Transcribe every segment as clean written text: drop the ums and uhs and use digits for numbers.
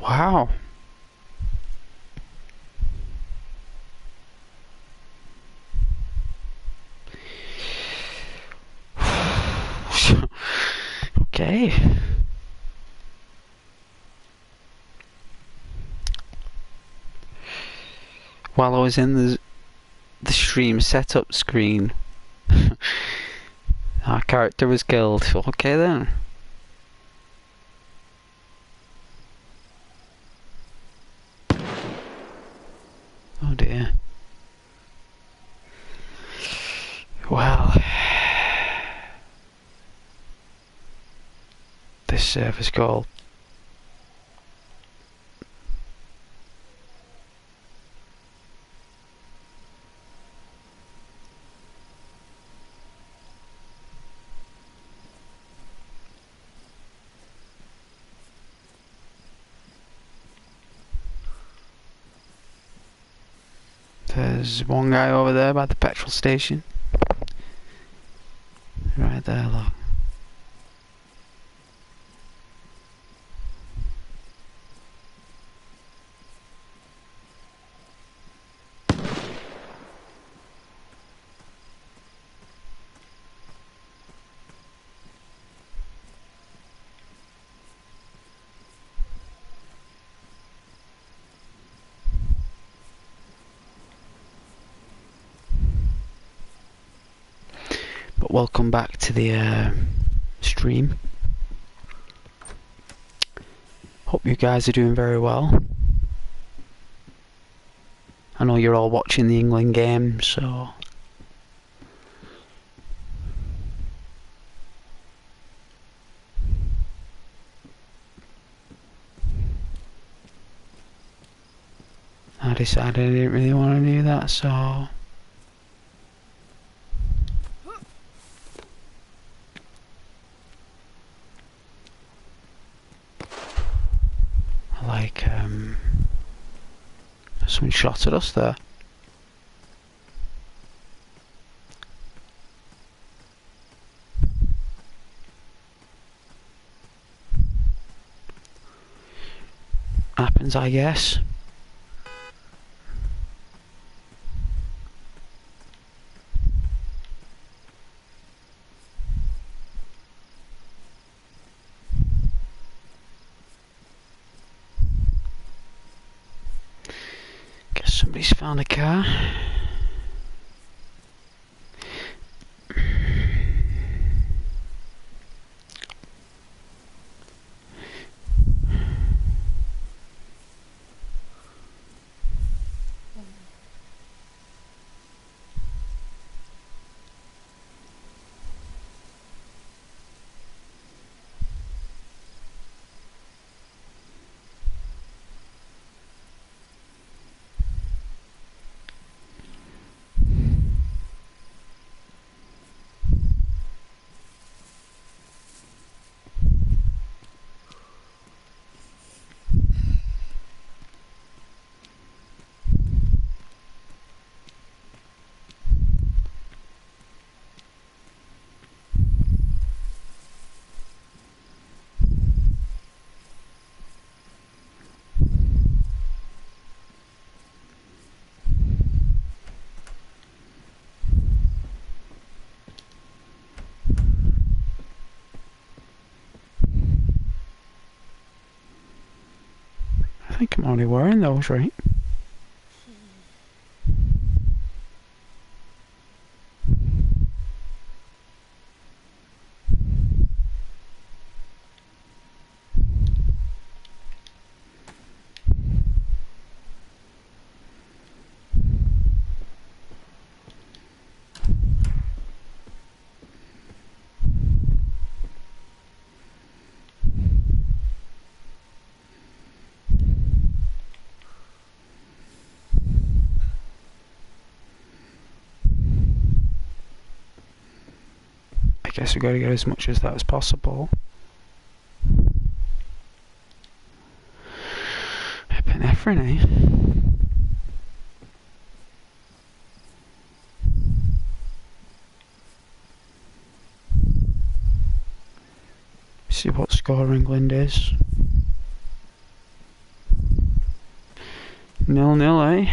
Wow. Okay. While I was in the stream setup screen, our character was killed. Okay then. Oh dear. Well, this server's called. There's one guy over there by the petrol station. Right there, look. But welcome back to the stream. Hope you guys are doing very well. I know you're all watching the England game, so I decided I didn't really want to do that, so like someone shot at us there. Happens, I guess. Guess somebody's found a car. I think I'm only wearing those, right? I guess we've got to get as much as that as possible. Epinephrine, eh? See what score England is. 0-0, eh?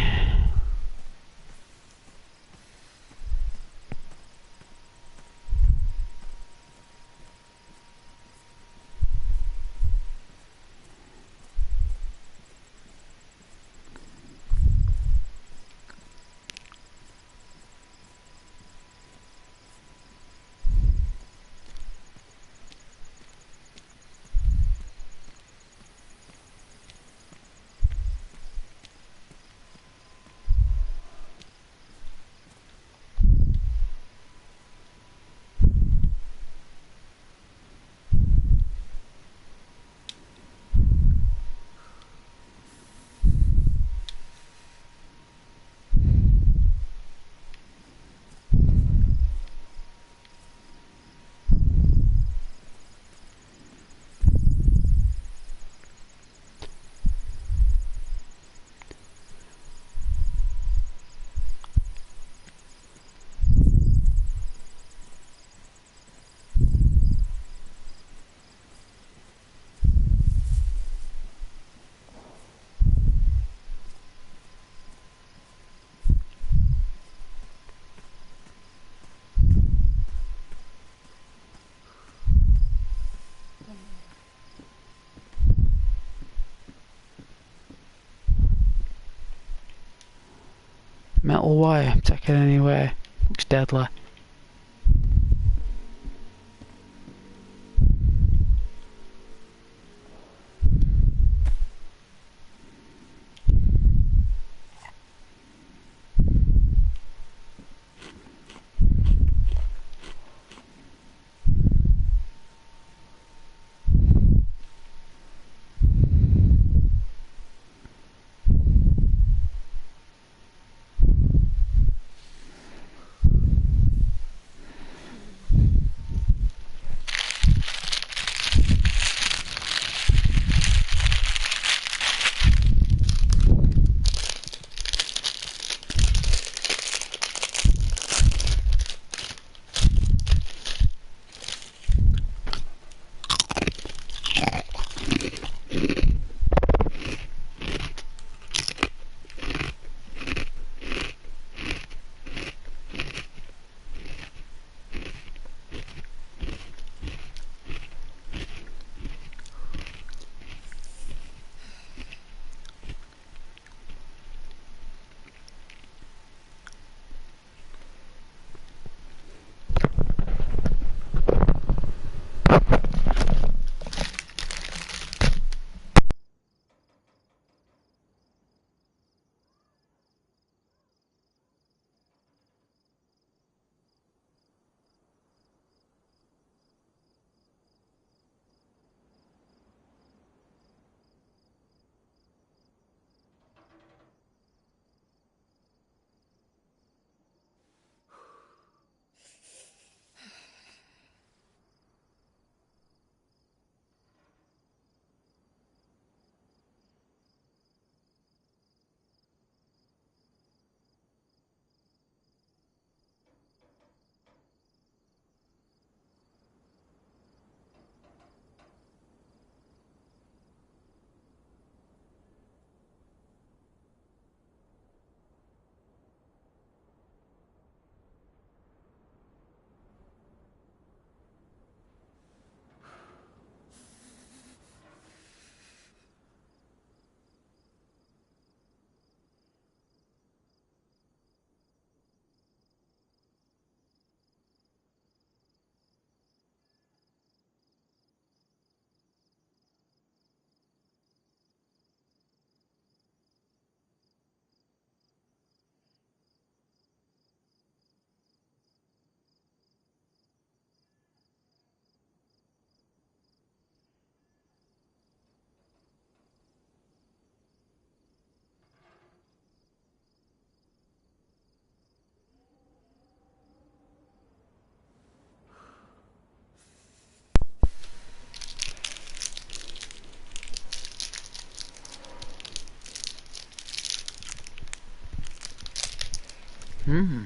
Metal wire, take it anywhere. Looks deadly. Hmm.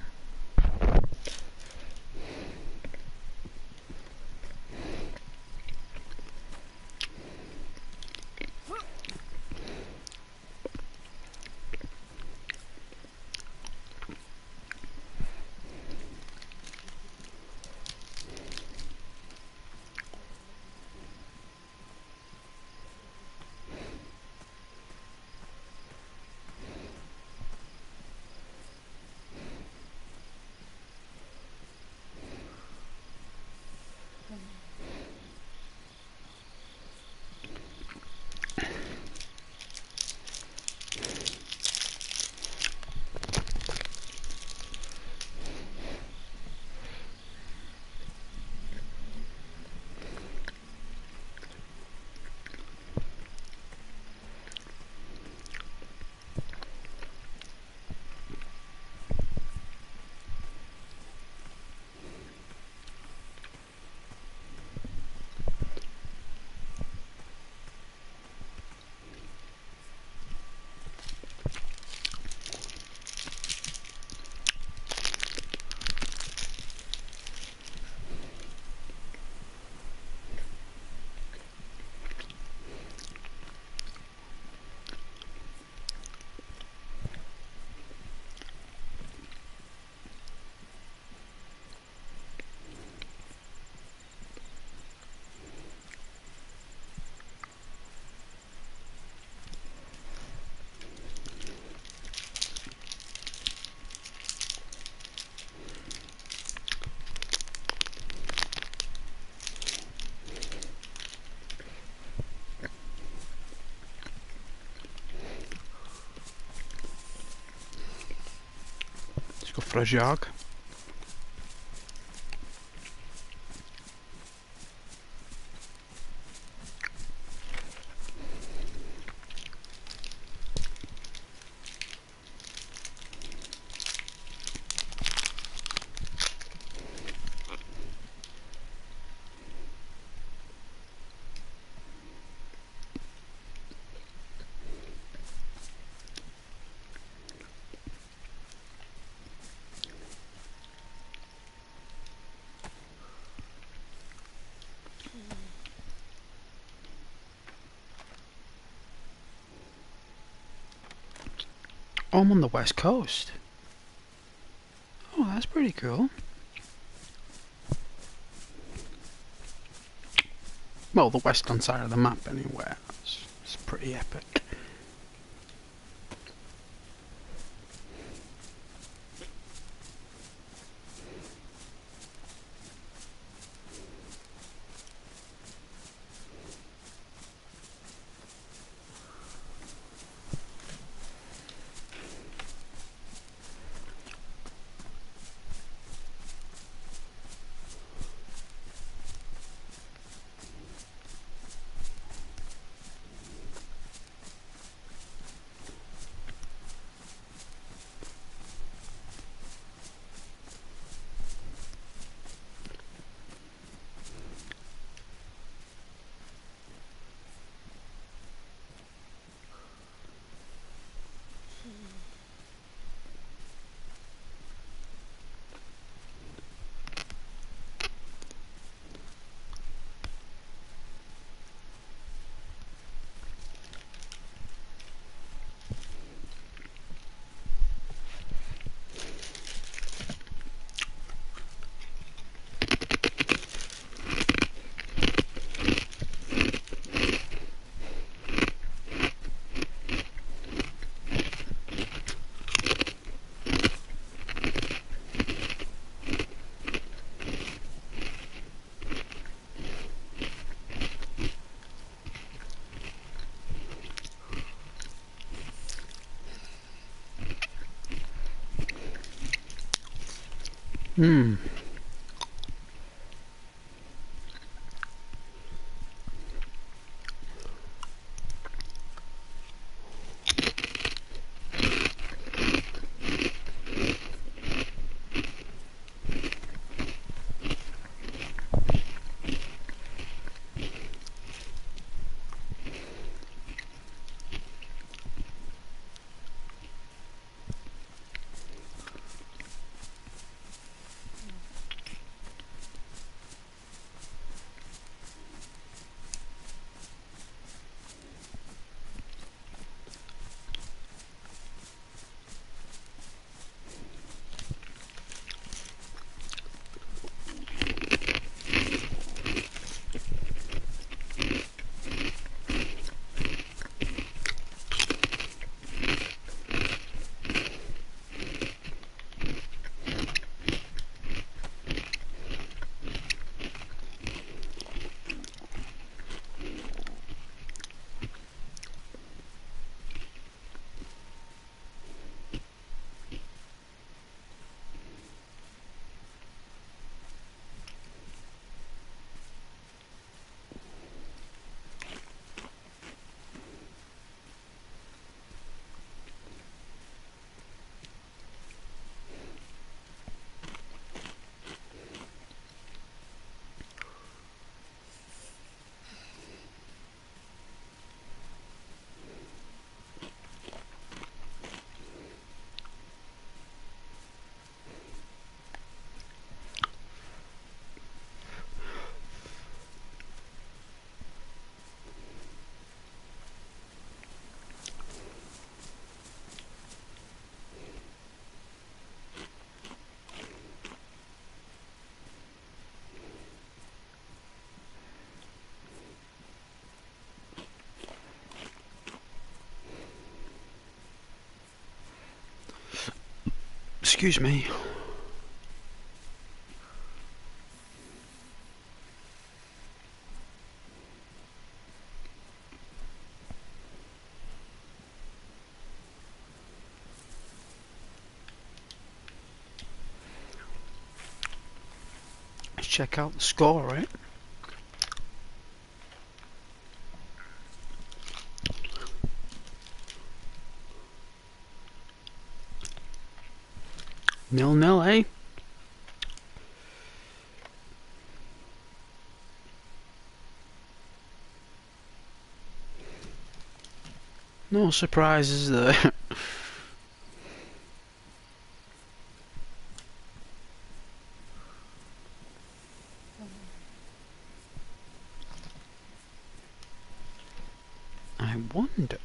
for a jog. Oh, I'm on the west coast. Oh, that's pretty cool. Well, the western side of the map anyway. It's pretty epic. Hmm. Excuse me. check out the score, right? Nil nil, eh? No surprises there. I wonder.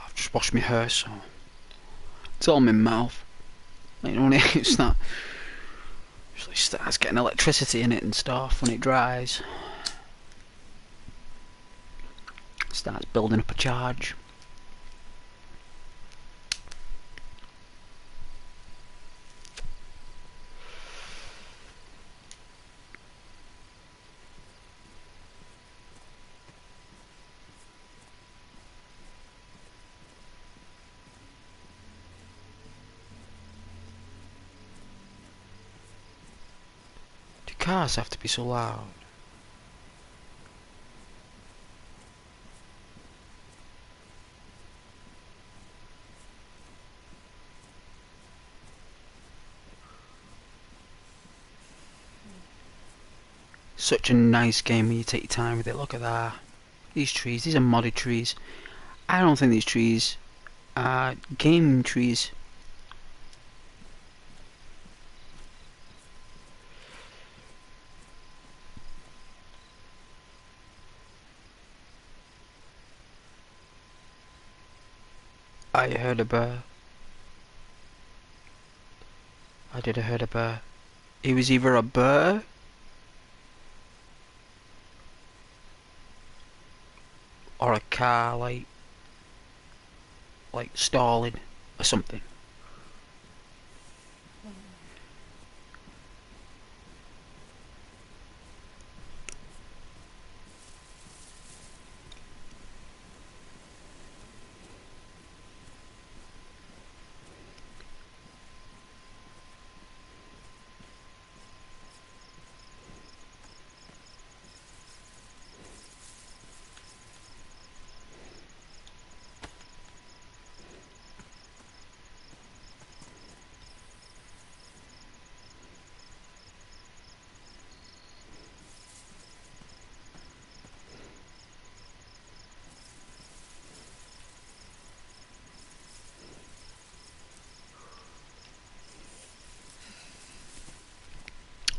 I've just washed my hair, so it's all in my mouth. You know when it's that usually starts getting electricity in it and stuff when it dries. It starts building up a charge. Do cars have to be so loud? Such a nice game when you take your time with it. Look at that. These trees, these are modded trees. I don't think these trees are game trees. I heard a bear. I did heard a bear. He was either a bird or a car, like stalling or something.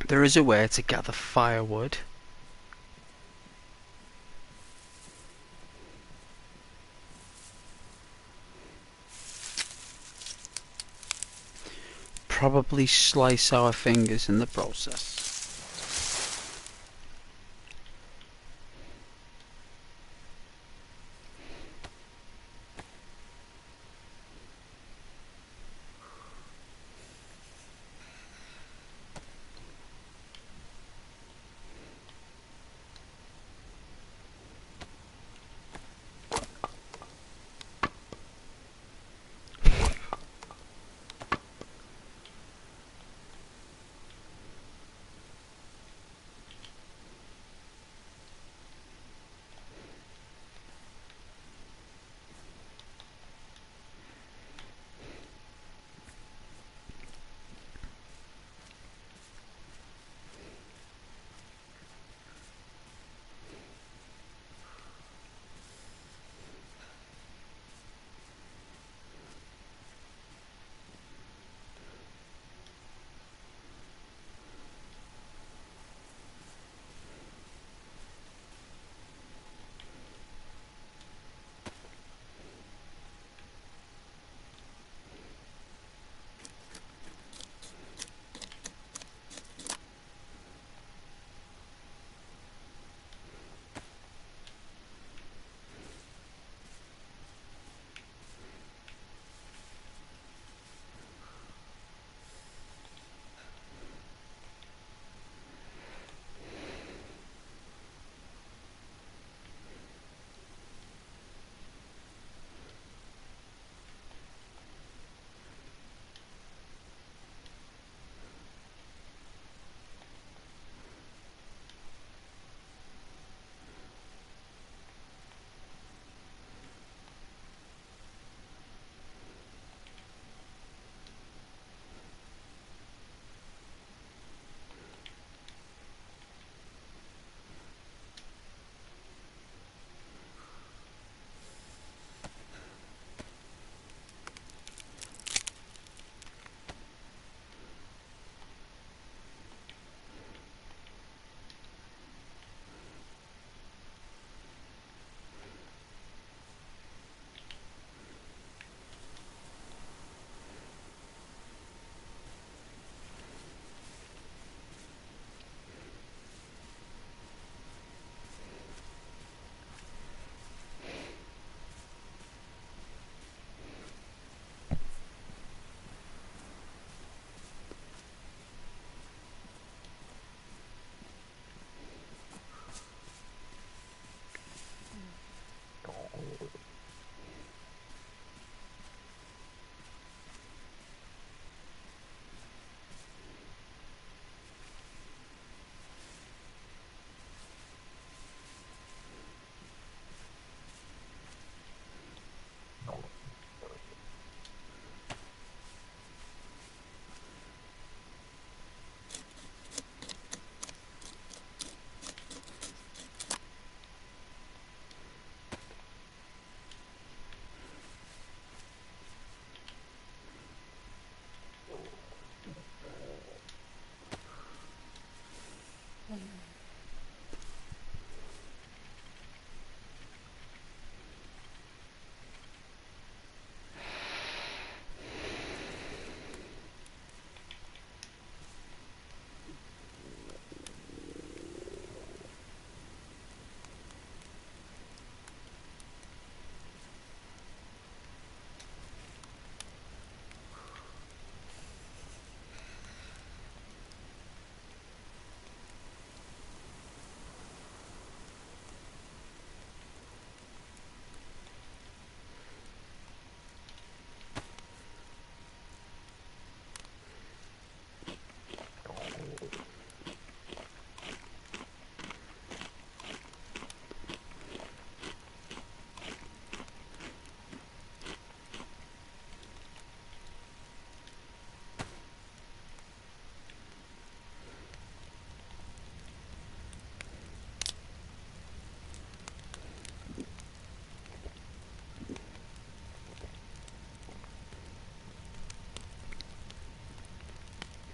There is a way to gather firewood. Probably slice our fingers in the process.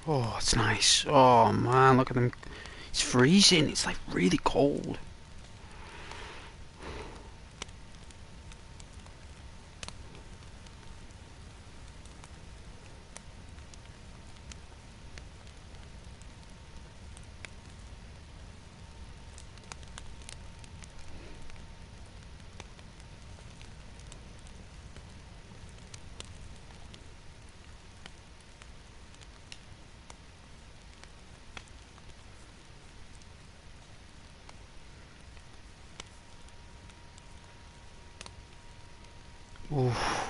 Oh, it's nice. Oh man, look at them. It's freezing. It's like really cold. Oof.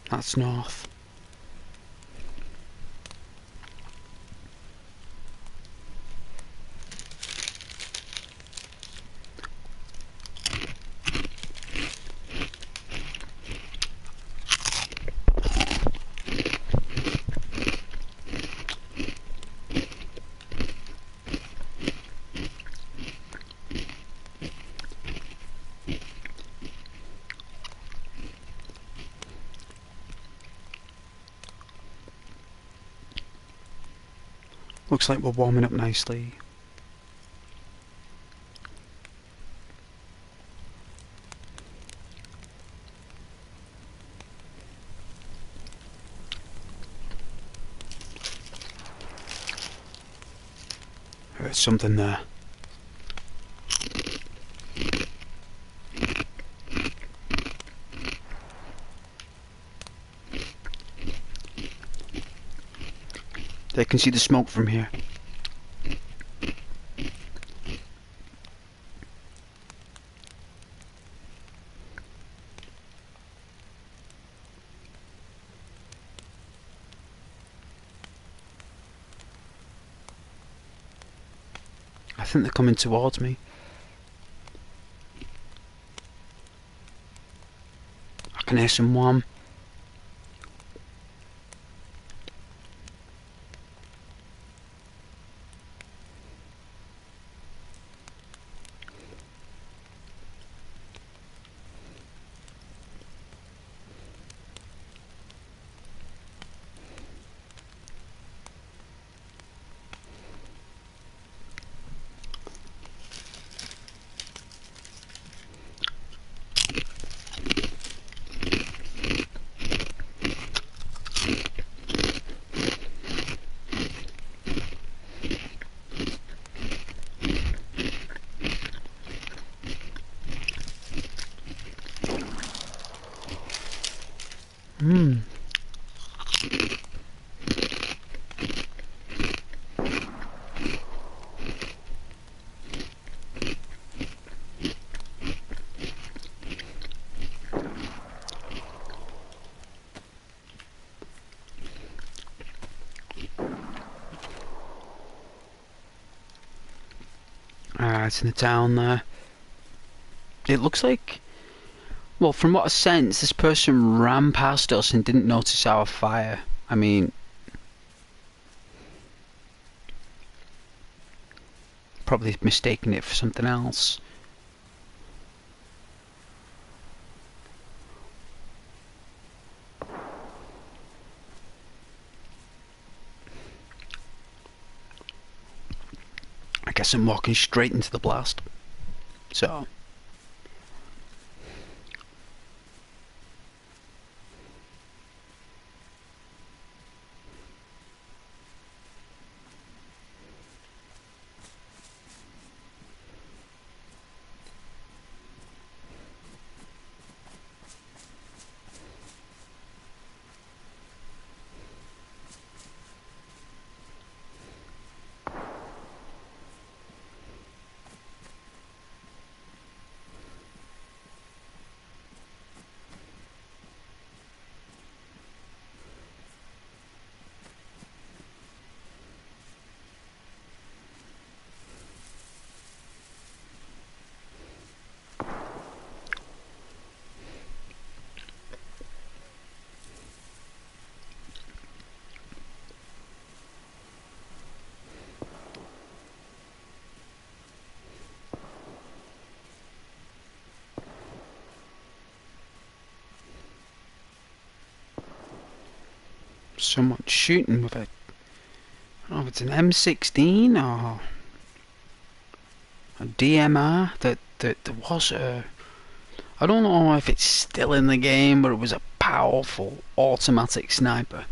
That's north. Looks like we're warming up nicely. There's something there. They can see the smoke from here. I think they're coming towards me. I can hear someone. Hmm. It's in the town there. It looks like, well, from what I sense, this person ran past us and didn't notice our fire. I mean, probably mistaking it for something else. I guess I'm walking straight into the blast. So. someone shooting with a, I don't know if it's an M16 or a DMR. There was a, I don't know if it's still in the game, but it was a powerful automatic sniper.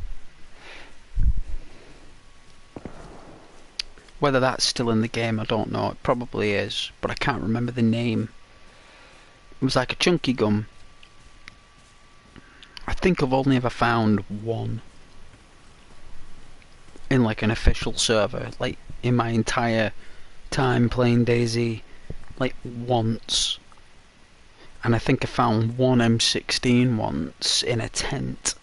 Whether that's still in the game, I don't know. It probably is, but I can't remember the name. It was like a chunky gun. I think I've only ever found one in like an official server, like in my entire time playing Dayz, like once. And I think I found one M16 once in a tent.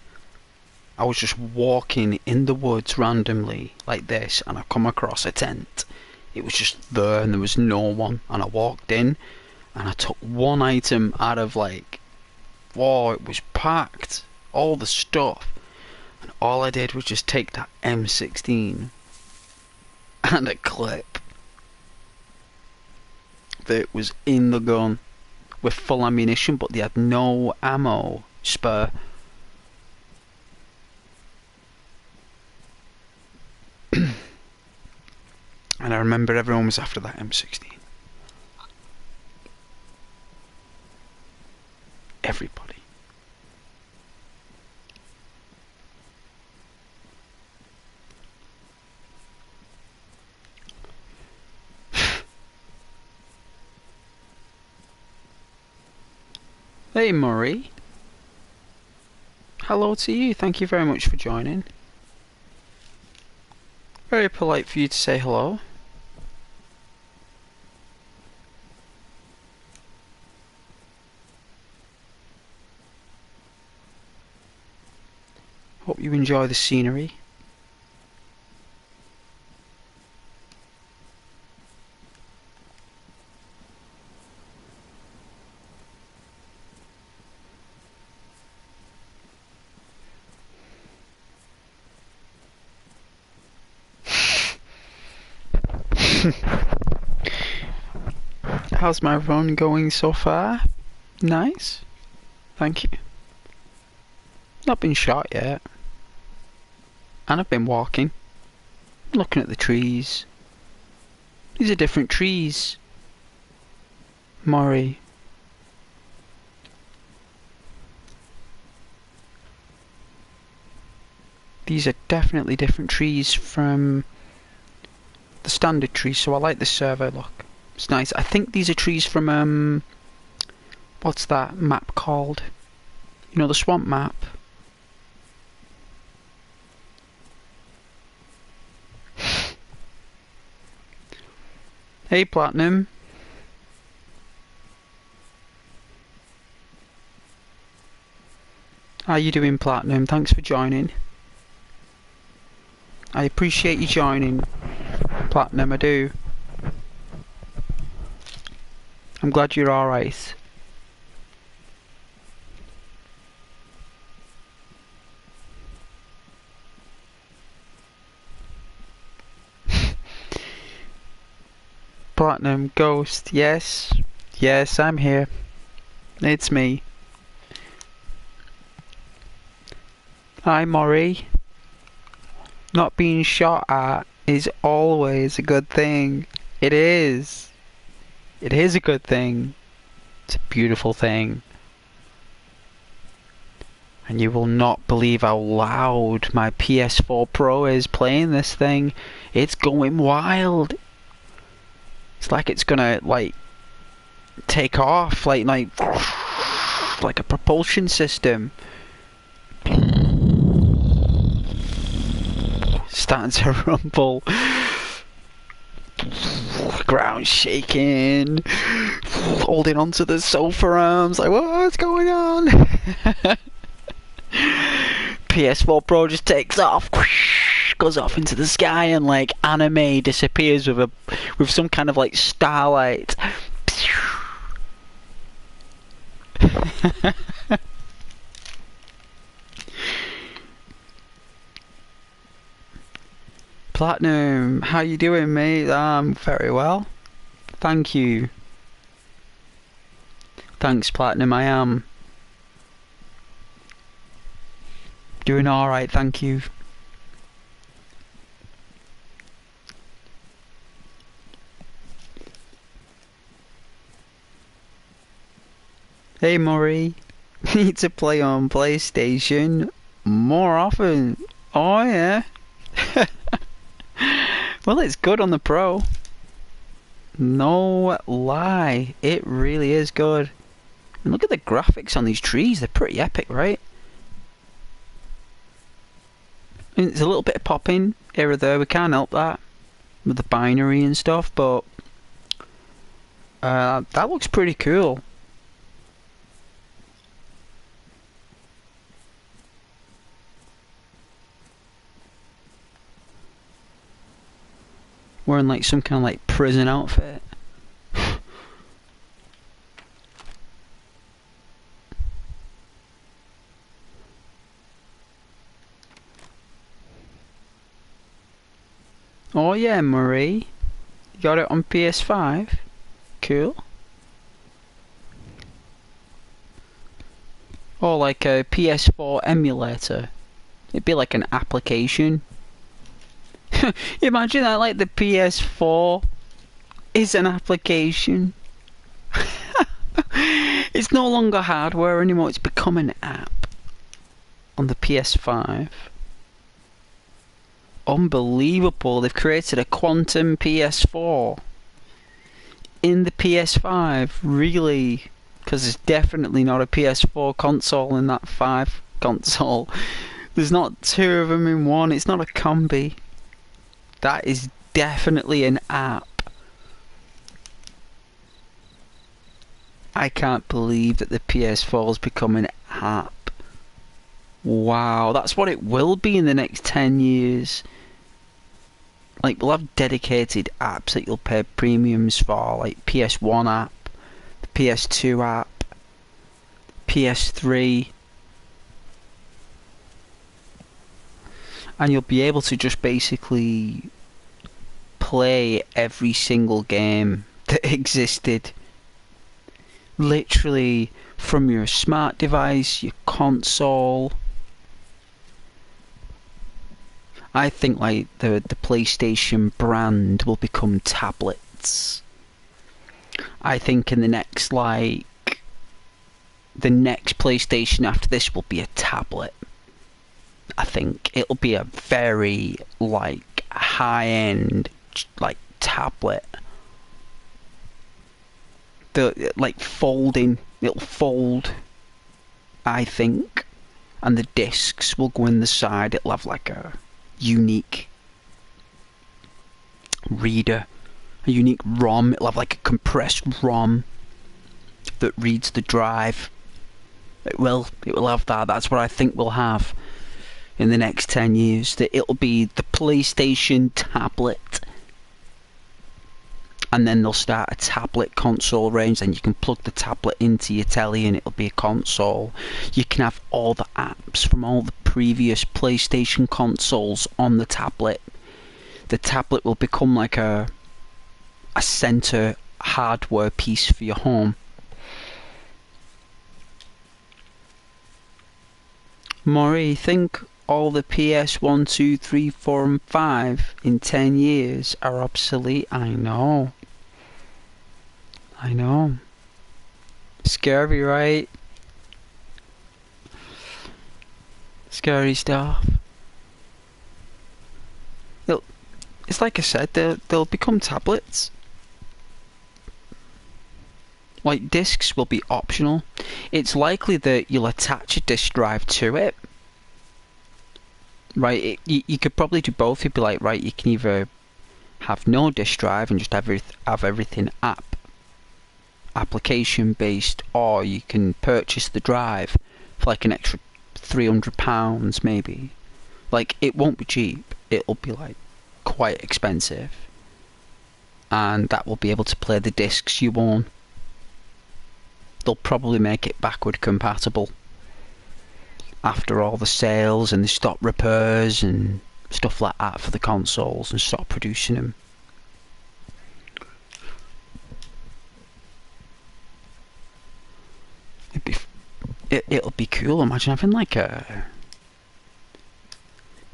I was just walking in the woods randomly like this, and I come across a tent. It was just there and there was no one, and I walked in and I took one item out of like, whoa, it was packed, all the stuff, and all I did was just take that M16 and a clip that was in the gun with full ammunition, but they had no ammo spare. And I remember everyone was after that M16. Everybody. Hey Murray. Hello to you, thank you very much for joining. Very polite for you to say hello. Hope you enjoy the scenery. How's my run going so far? Nice. Thank you. Not been shot yet. And I've been walking. Looking at the trees. These are different trees. Murray. These are definitely different trees from the standard trees, so I like this server look. It's nice. I think these are trees from what's that map called? You know, the swamp map. Hey Platinum. How you doing, Platinum? Thanks for joining. I appreciate you joining, Platinum, I do. I'm glad you're alright. Platinum, Ghost, yes. Yes, I'm here. It's me. Hi, Murray. Not being shot at is always a good thing. It is. It is a good thing. It's a beautiful thing. And you will not believe how loud my PS4 Pro is playing this thing. It's going wild. It's like it's gonna like take off like a propulsion system. Starting to rumble. Ground shaking. Holding onto the sofa arms. Like, what's going on? PS4 Pro just takes off. Goes off into the sky and like anime disappears with some kind of like starlight. Platinum, how you doing, mate? I'm very well. Thank you. Thanks, Platinum, I am. Doing alright, thank you. Hey Murray, need to play on PlayStation more often. Oh yeah. Well, it's good on the Pro. No lie, it really is good. And look at the graphics on these trees, they're pretty epic, right? I mean, there's a little bit of popping here or there, we can't help that with the binary and stuff, but that looks pretty cool. Wearing like some kind of like prison outfit. Oh yeah, Marie. You got it on PS5? Cool. Or like a PS4 emulator. It'd be like an application. Imagine that, like the PS4 is an application. It's no longer hardware anymore, it's become an app on the PS5. Unbelievable, they've created a quantum PS4 in the PS5, really? Because there's definitely not a PS4 console in that 5 console. There's not two of them in one, it's not a combi. That is definitely an app. I can't believe that the PS4 has become an app. Wow, that's what it will be in the next 10 years. Like, we'll have dedicated apps that you'll pay premiums for, like PS1 app, the PS2 app, PS3. And you'll be able to just basically play every single game that existed. Literally from your smart device, your console. I think like the PlayStation brand will become tablets. I think in the next the next PlayStation after this will be a tablet. I think it'll be a very like high-end like tablet. The like folding, it'll fold, I think, and the discs will go in the side. It'll have like a unique reader, a unique ROM. It'll have like a compressed ROM that reads the drive. It will have that. That's what I think we'll have in the next 10 years. That it'll be the PlayStation tablet, and then they'll start a tablet console range. Then you can plug the tablet into your telly and it'll be a console. You can have all the apps from all the previous PlayStation consoles on the tablet. The tablet will become like a center hardware piece for your home. Maury, think all the PS1, 2, 3, 4 and 5 in 10 years are obsolete. I know. Scary, right? Scary stuff. It's like I said, they'll become tablets. Like, discs will be optional. It's likely that you'll attach a disc drive to it. Right, you could probably do both. You'd be like, right, you can either have no disc drive and just have everything application based, or you can purchase the drive for like an extra £300 maybe. Like, it won't be cheap. It'll be like quite expensive, and that will be able to play the discs you own. They'll probably make it backward compatible after all the sales and the stop repairs and stuff like that for the consoles, and stop producing them. It'll be cool. Imagine having like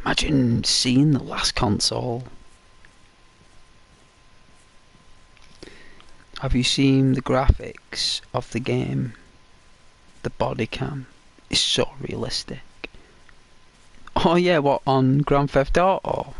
imagine seeing the last console. Have you seen the graphics of the game? the body cam is so realistic. Oh yeah, what, on Grand Theft Auto?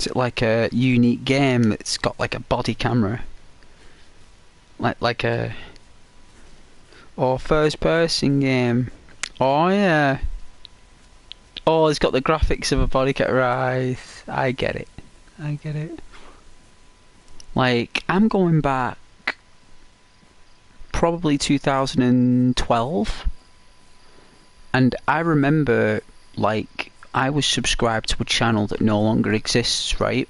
Is it like a unique game that's got like a body camera? Like a... or first person game? Oh yeah. Oh, it's got the graphics of a body camera. Right, I get it. I get it. Like, I'm going back probably 2012, and I remember, like, I was subscribed to a channel that no longer exists, right?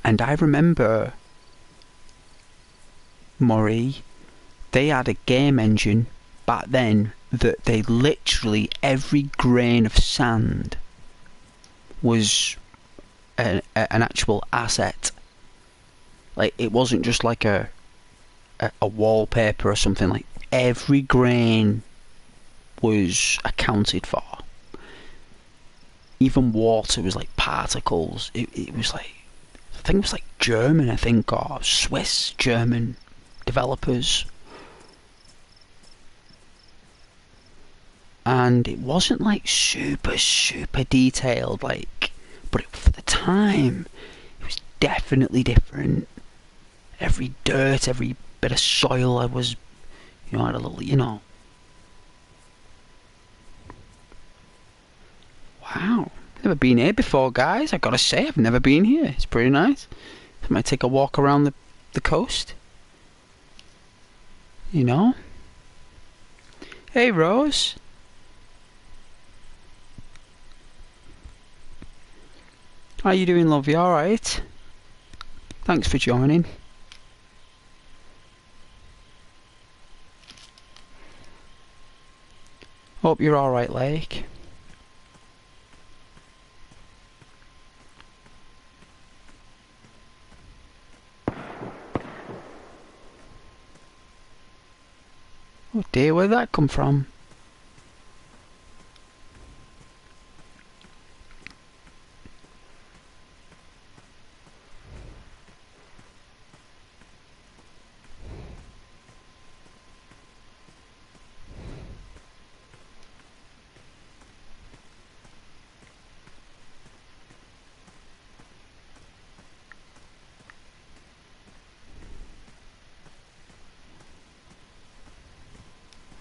And I remember, Murray, they had a game engine back then that they literally, every grain of sand was an actual asset. Like, it wasn't just like a wallpaper or something. Like, every grain was accounted for. Even water was like particles. It was like, I think it was like German, or Swiss, German developers. And it wasn't like super detailed, like, but for the time, it was definitely different. Every dirt, every bit of soil I was, had a little, Wow, never been here before, guys. I gotta say, I've never been here. It's pretty nice. I might take a walk around the coast. Hey, Rose. How you doing, love? You alright? Thanks for joining. Hope you're alright, Lake. Oh dear, where'd that come from?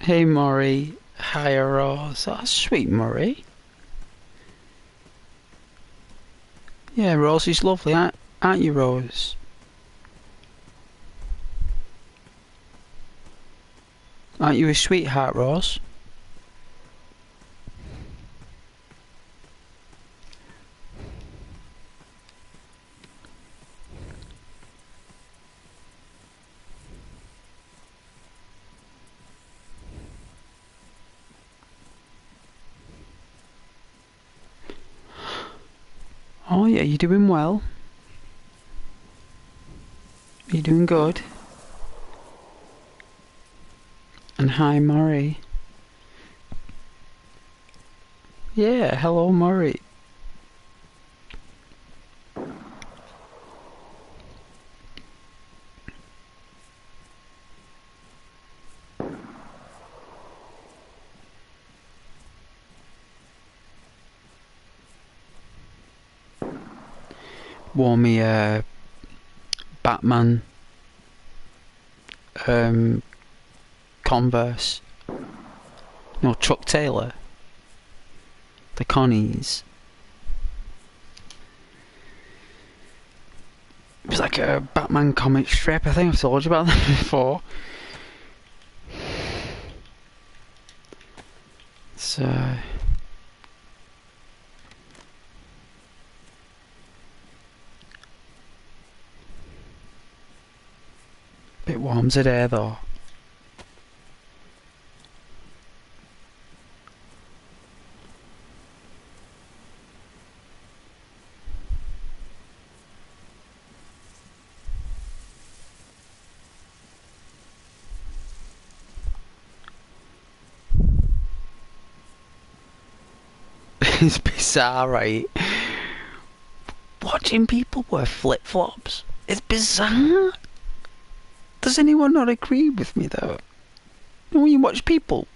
Hey, Murray. Hi, Rose. Oh, sweet Murray. Yeah, Rose is lovely, aren't you, Rose? Aren't you a sweetheart, Rose? Oh yeah, you're doing well. You're doing good. And hi, Murray. Yeah, hello, Murray. Wore me a Batman Converse. No, Chuck Taylor. The Connies. It was like a Batman comic strip. I think I've told you about that before. So... bit warm today though. It's bizarre, right? Watching people wear flip-flops is bizarre. Does anyone not agree with me, though? When you watch people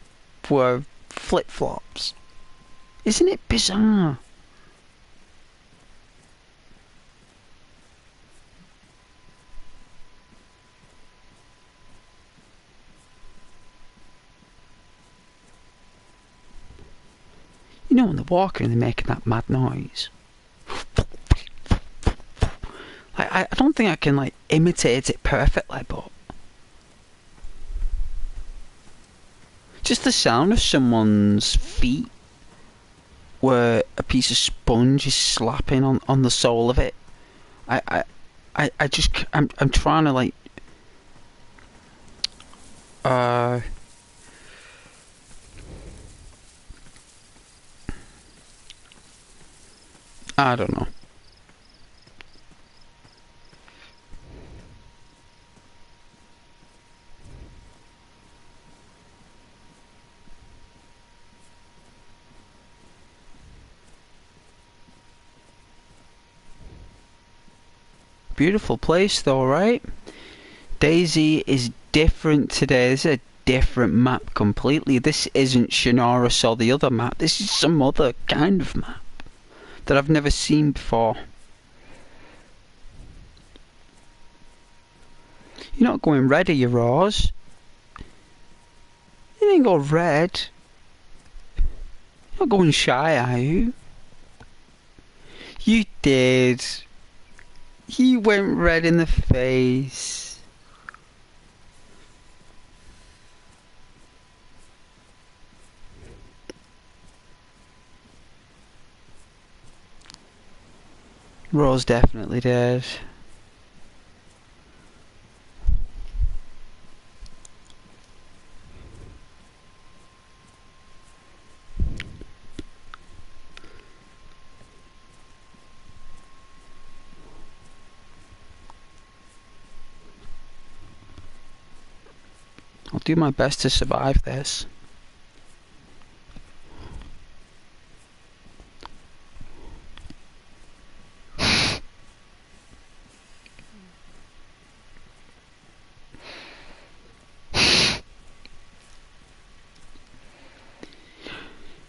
wear flip-flops, isn't it bizarre? You know when they're walking and they're making that mad noise? I don't think I can, like, imitate it perfectly, but just the sound of someone's feet where a piece of sponge is slapping on the sole of it. I just, I'm trying to, like, I don't know. Beautiful place though, right? Dayz is different today. This is a different map completely. This isn't Shinoris or the other map. This is some other kind of map that I've never seen before. You're not going red, are you, Rose? You didn't go red. You're not going shy, are you? You did. He went red in the face. Rose definitely did. I'll do my best to survive this.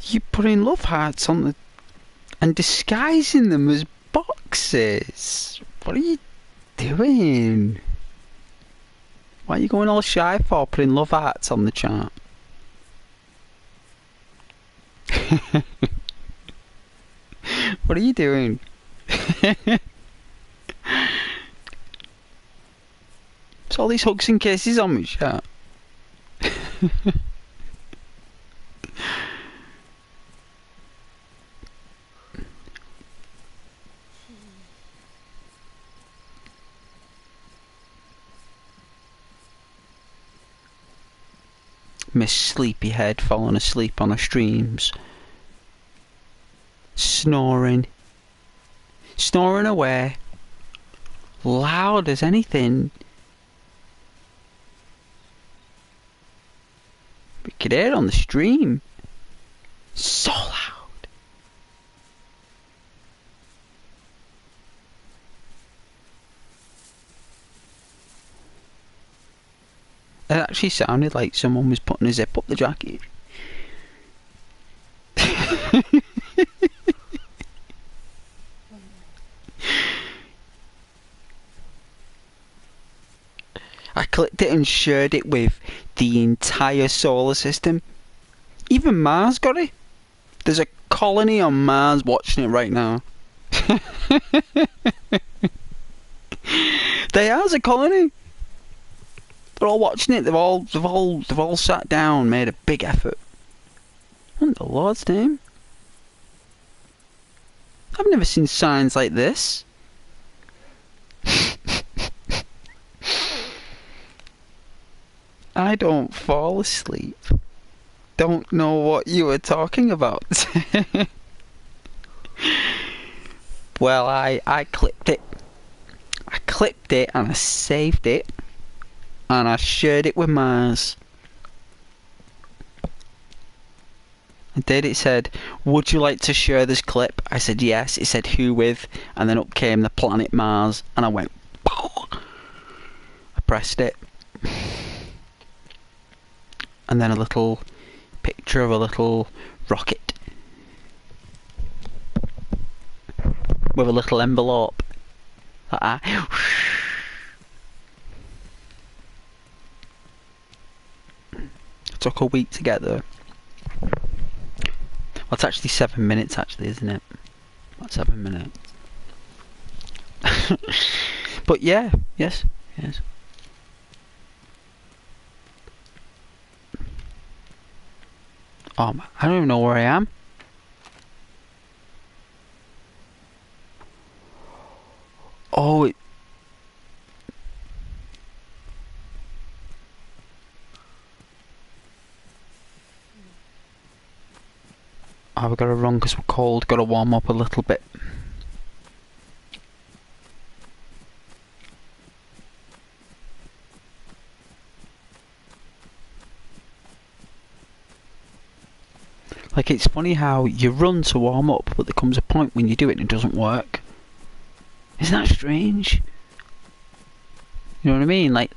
You putting love hearts on the and disguising them as boxes. What are you doing? Why are you going all shy for putting love hearts on the chart? What are you doing? It's all these hugs and kisses on me, chat. Miss Sleepyhead falling asleep on her streams. Snoring. Snoring away. Loud as anything. We could hear it on the stream. So loud. It actually sounded like someone was putting a zip up the jacket. I clicked it and shared it with the entire solar system. Even Mars got it. There's a colony on Mars watching it right now. There's a colony. They're all watching it. They've all sat down, made a big effort. What in the Lord's name? I've never seen signs like this. I don't fall asleep. Don't know what you were talking about. Well, I clipped it. I clipped it and I saved it. And I shared it with Mars. I did. It said, would you like to share this clip? I said yes. It said who with, and then up came the planet Mars, and I went, I pressed it, and then a little picture of a little rocket with a little envelope. Like that. It took a week to get there. Well, it's actually 7 minutes, actually, isn't it? About 7 minutes. But yeah, yes. I don't even know where I am. Oh, we've got to run because we're cold. Got to warm up a little bit. Like, it's funny how you run to warm up, but there comes a point when you do it and it doesn't work. Isn't that strange? You know what I mean? Like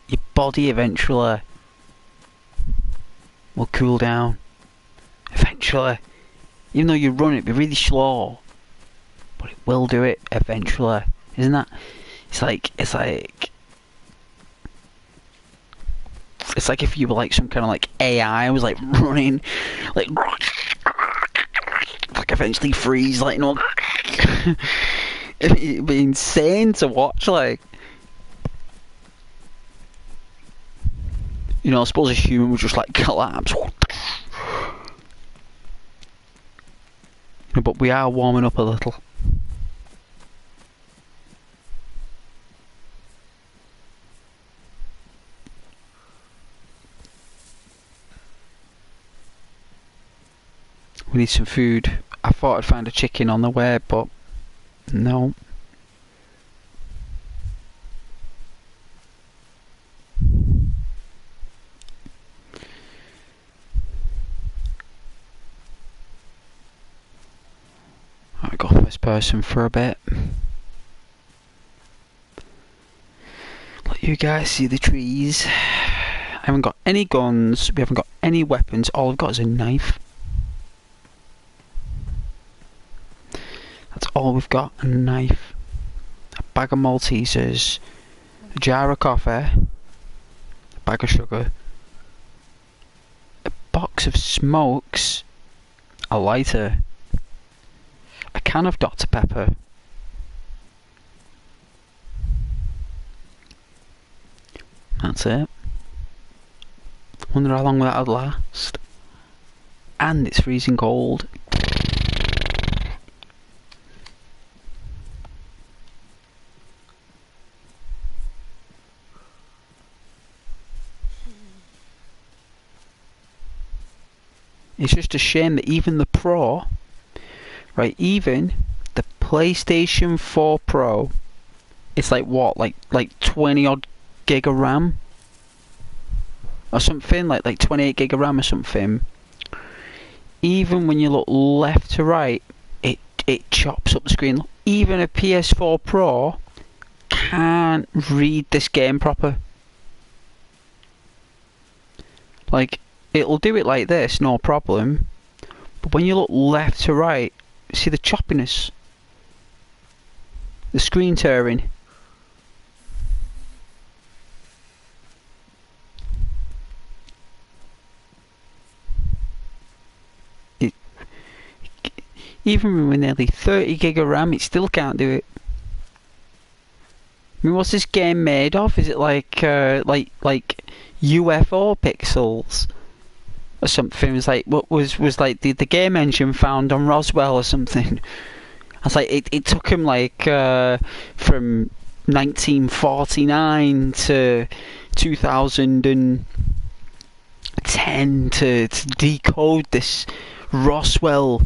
your body eventually will cool down. Eventually. Even though you run it, be really slow, but it will do it eventually. Isn't that? It's like if you were like some kind of like AI was like running, like eventually freeze, like, you know. It'd be insane to watch, like. You know, I suppose a human would just like collapse. But we are warming up a little. We need some food. I thought I'd find a chicken on the way, but no. I got first person for a bit. Let you guys see the trees. I haven't got any guns. We haven't got any weapons. All I've got is a knife. That's all we've got. A knife. A bag of Maltesers. A jar of coffee. A bag of sugar. A box of smokes. A lighter. A can of Dr. Pepper. That's it. Wonder how long that'll last. And it's freezing cold. It's just a shame that even the Pro, right, even the PlayStation 4 Pro, it's like what, like 20 odd gig of RAM? Or something, like 28 gig of RAM or something. Even when you look left to right, it chops up the screen. Even a PS4 Pro can't read this game proper. Like, it'll do it like this, no problem. But when you look left to right, see the choppiness? The screen tearing. Even with nearly 30 gig of RAM, it still can't do it. I mean, what's this game made of? Is it like UFO pixels or something? It was like what was like the game engine found on Roswell or something. I was like, it took him like from 1949 to 2010 to decode this Roswell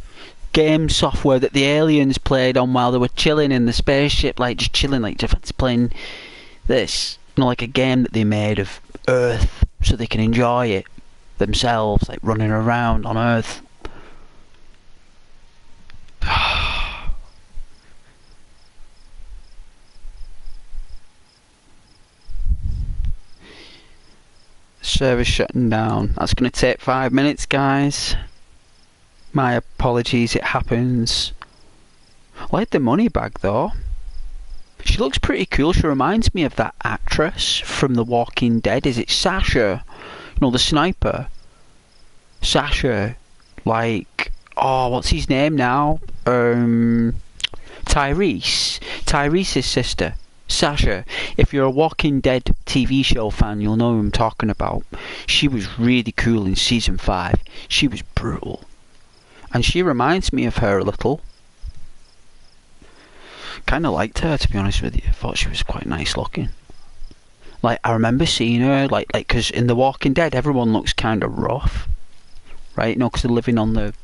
game software that the aliens played on while they were chilling in the spaceship, like just chilling, like just playing this, you know, like a game that they made of Earth so they can enjoy it. themselves, like running around on Earth. Server's shutting down. That's going to take 5 minutes, guys. My apologies, it happens. I like the money bag though. She looks pretty cool. She reminds me of that actress from The Walking Dead. Is it Sasha? You know, the sniper. Sasha. Like, oh, what's his name now? Tyrese. Tyrese's sister. Sasha. If you're a Walking Dead TV show fan, you'll know who I'm talking about. She was really cool in season 5. She was brutal. And she reminds me of her a little. Kind of liked her, to be honest with you. I thought she was quite nice looking. Like, I remember seeing her, like, because in The Walking Dead, everyone looks kind of rough, right? You know, because they're living on the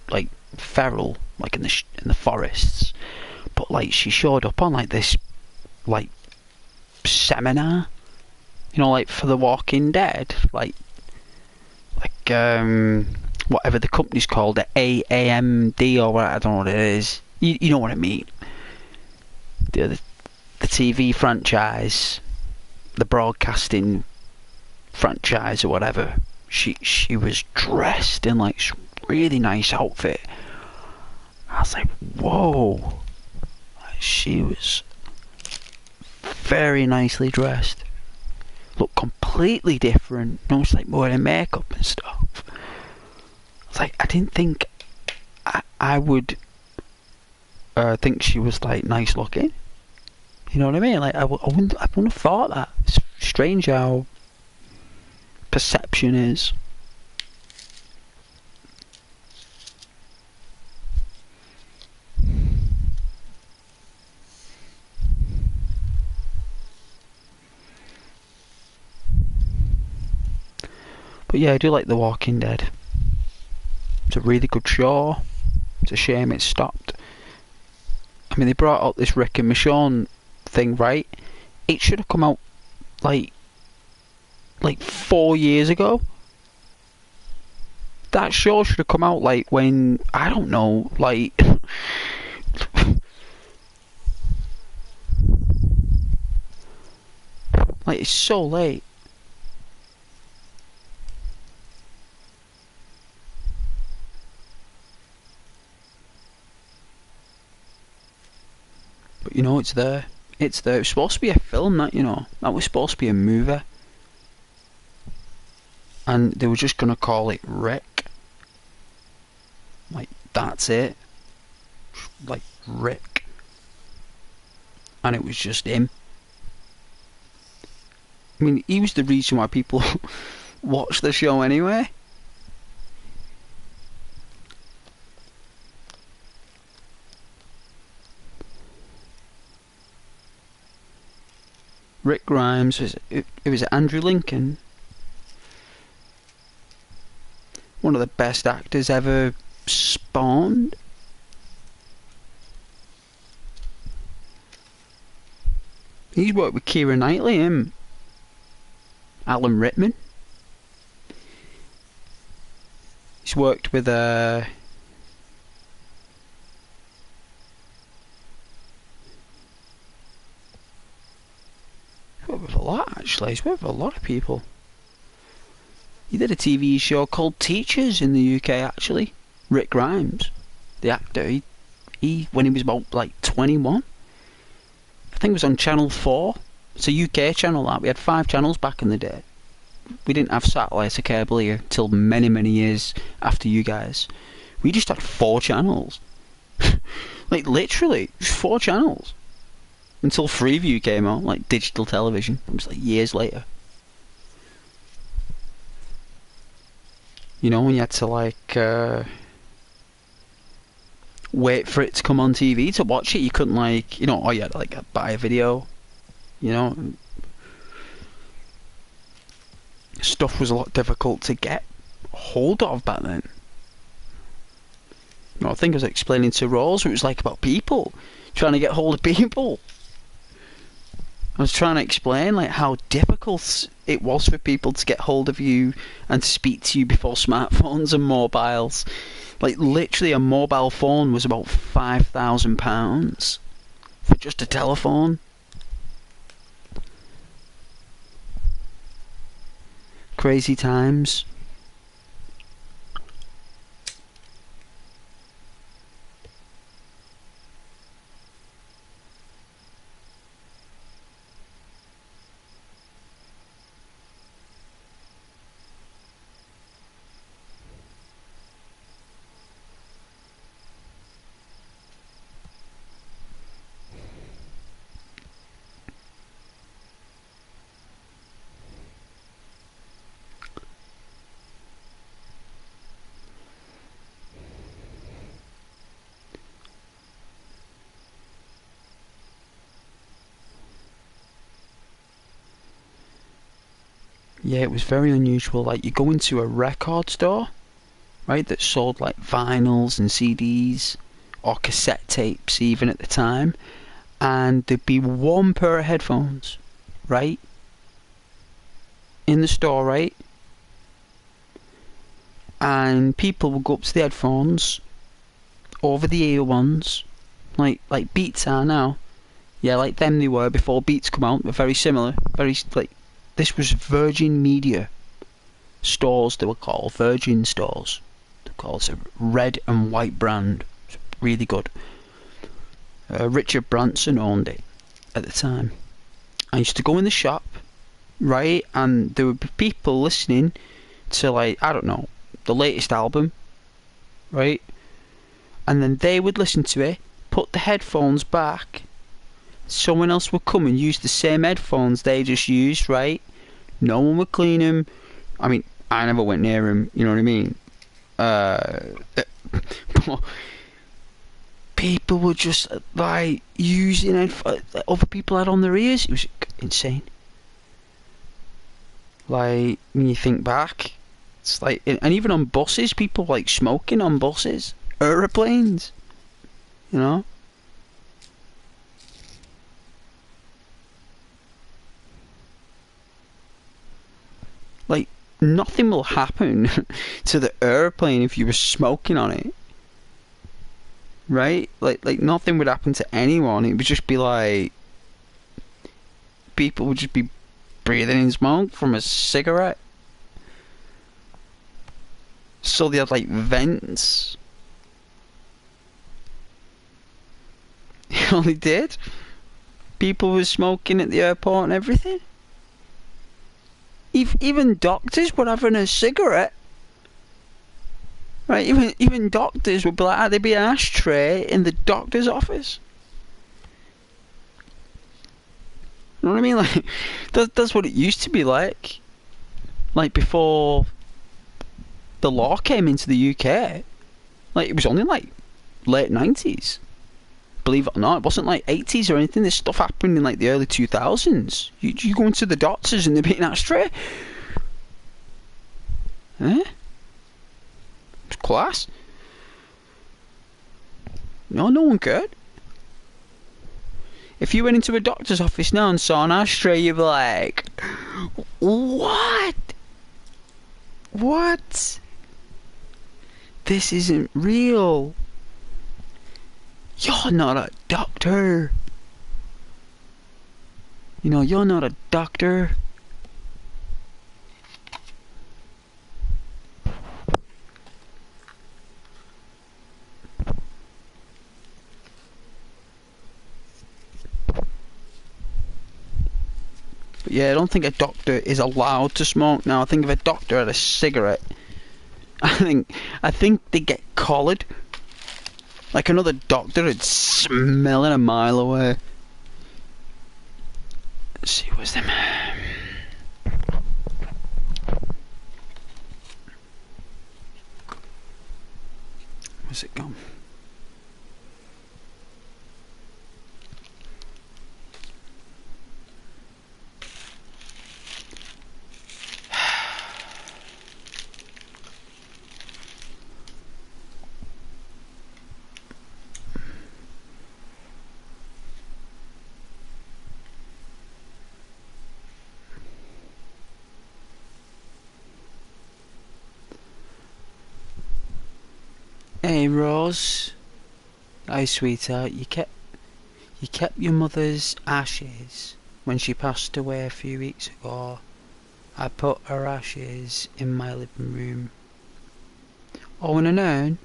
like, feral, like in the forests. But like, she showed up on like this, like, seminar, you know, like for The Walking Dead, like whatever the company's called, the AAMD or what, I don't know what it is. You know what I mean? The TV franchise, the broadcasting franchise or whatever. She was dressed in like some really nice outfit. I was like, whoa. She was very nicely dressed. Looked completely different. You know, it's like wearing makeup and stuff. It's like, I didn't think I would think she was like nice looking. You know what I mean? Like, I wouldn't have thought that. It's strange how perception is. But yeah, I do like The Walking Dead. It's a really good show. It's a shame it stopped. I mean, they brought out this Rick and Michonne thing, right? It should have come out like 4 years ago. That show should have come out like when, I don't know, like like, it's so late. But you know, it's there. It's there. It was supposed to be a film, that, you know. That was supposed to be a movie. And they were just going to call it Rick. Like, that's it. Like, Rick. And it was just him. I mean, he was the reason why people watched the show anyway. Rick Grimes, it was Andrew Lincoln. One of the best actors ever spawned. He's worked with Keira Knightley, him. Alan Rickman. He's worked with with a lot, actually. He's worked with a lot of people. He did a TV show called Teachers in the UK, actually. Rick Grimes, the actor, he when he was about like 21. I think it was on Channel 4. It's a UK channel, that. We had 5 channels back in the day. We didn't have satellite or cable here till many, many years after you guys. We just had 4 channels. Like, literally, just 4 channels. Until Freeview came out, like digital television. It was like years later. You know, when you had to like wait for it to come on TV to watch it, you couldn't, like, you know, or you had to like buy a video. You know, stuff was a lot difficult to get hold of back then. You know, I think I was explaining to Rose, it was like about people trying to get hold of people. I was trying to explain like how difficult it was for people to get hold of you and to speak to you before smartphones and mobiles. Like literally, a mobile phone was about £5,000 for just a telephone. Crazy times. Yeah, it was very unusual. Like, you go into a record store, right, that sold like vinyls and CDs, or cassette tapes even at the time, and there'd be one pair of headphones, right, in the store, right, and people would go up to the headphones, over the ear ones, like Beats are now. Yeah, like them they were before Beats come out. They're very similar. Very like, this was Virgin Media stores. They were called Virgin stores. They're called. It's a red and white brand. It's really good. Richard Branson owned it at the time. I used to go in the shop, right, and there would be people listening to, like, I don't know, the latest album, right, and then they would listen to it, put the headphones back, someone else would come and use the same headphones they just used, right? No one would clean them. I mean, I never went near them, you know what I mean? But people were just like using other people had on their ears. It was insane. Like, when you think back, it's like, and even on buses, people like smoking on buses, aeroplanes, you know. Like, nothing will happen to the airplane if you were smoking on it, right? Like nothing would happen to anyone. It would just be like, people would just be breathing in smoke from a cigarette. So they had like vents. You know, they did. People were smoking at the airport and everything. Even doctors were having a cigarette. Right, even doctors would be like, there'd be an ashtray in the doctor's office. You know what I mean? Like, that's what it used to be like. Like, before the law came into the UK. Like, it was only like late 90s. Believe it or not, it wasn't like 80s or anything. This stuff happened in like the early 2000s. You go into the doctors and they'd be an ashtray. Eh? It's class. No one cared. If you went into a doctor's office now and saw an ashtray, you'd be like, what? What? This isn't real. You're not a doctor. You know, you're not a doctor. But yeah, I don't think a doctor is allowed to smoke now. I think if a doctor had a cigarette, I think they get collared. Like, another doctor would smell it a mile away. Let's see, where's them? Where's it gone? Hey Rose, hi sweetheart. You kept your mother's ashes when she passed away a few weeks ago. I put her ashes in my living room. Oh, in an urn?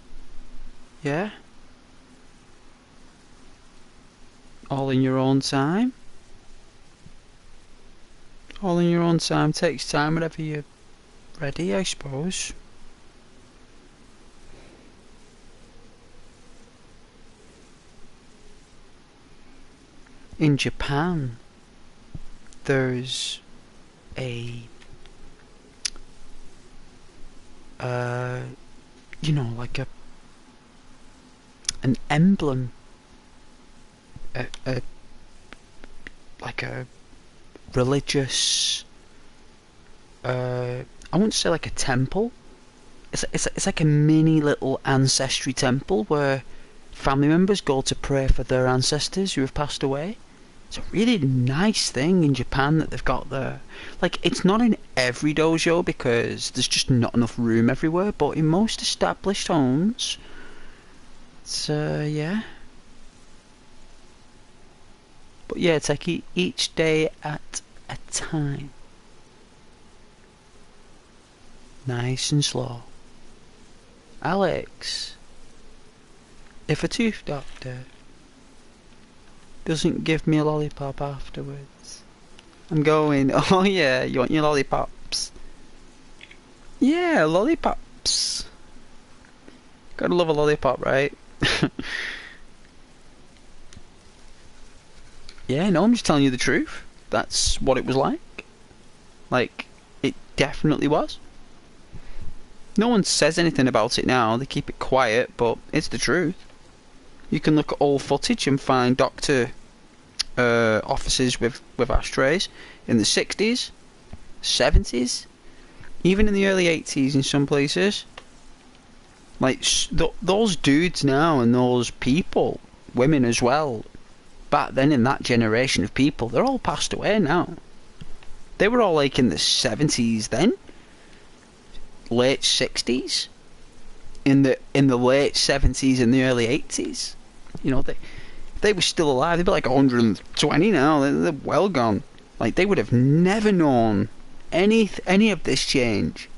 Yeah? All in your own time? All in your own time. Takes time whenever you're ready, I suppose. In Japan, there's a like an emblem, a like a religious, I wouldn't say like a temple. It's like a mini little ancestry temple where family members go to pray for their ancestors who have passed away. It's a really nice thing in Japan that they've got there. Like, it's not in every dojo because there's just not enough room everywhere, but in most established homes, it's, yeah. But yeah, it's like each day at a time. Nice and slow. Alex, if a tooth doctor doesn't give me a lollipop afterwards, I'm going, oh yeah, you want your lollipops? Yeah, lollipops. Gotta love a lollipop, right? Yeah, no, I'm just telling you the truth. That's what it was like. Like, it definitely was. No one says anything about it now, they keep it quiet, but it's the truth. You can look at old footage and find doctor offices with ashtrays in the 60s, 70s, even in the early 80s in some places. Like, those dudes now and those people, women as well, back then in that generation of people, they're all passed away now. They were all like in the 70s then, late 60s, in the late 70s and the early 80s. You know, they were still alive. They'd be like 120 now. They're well gone. Like, they would have never known any of this change.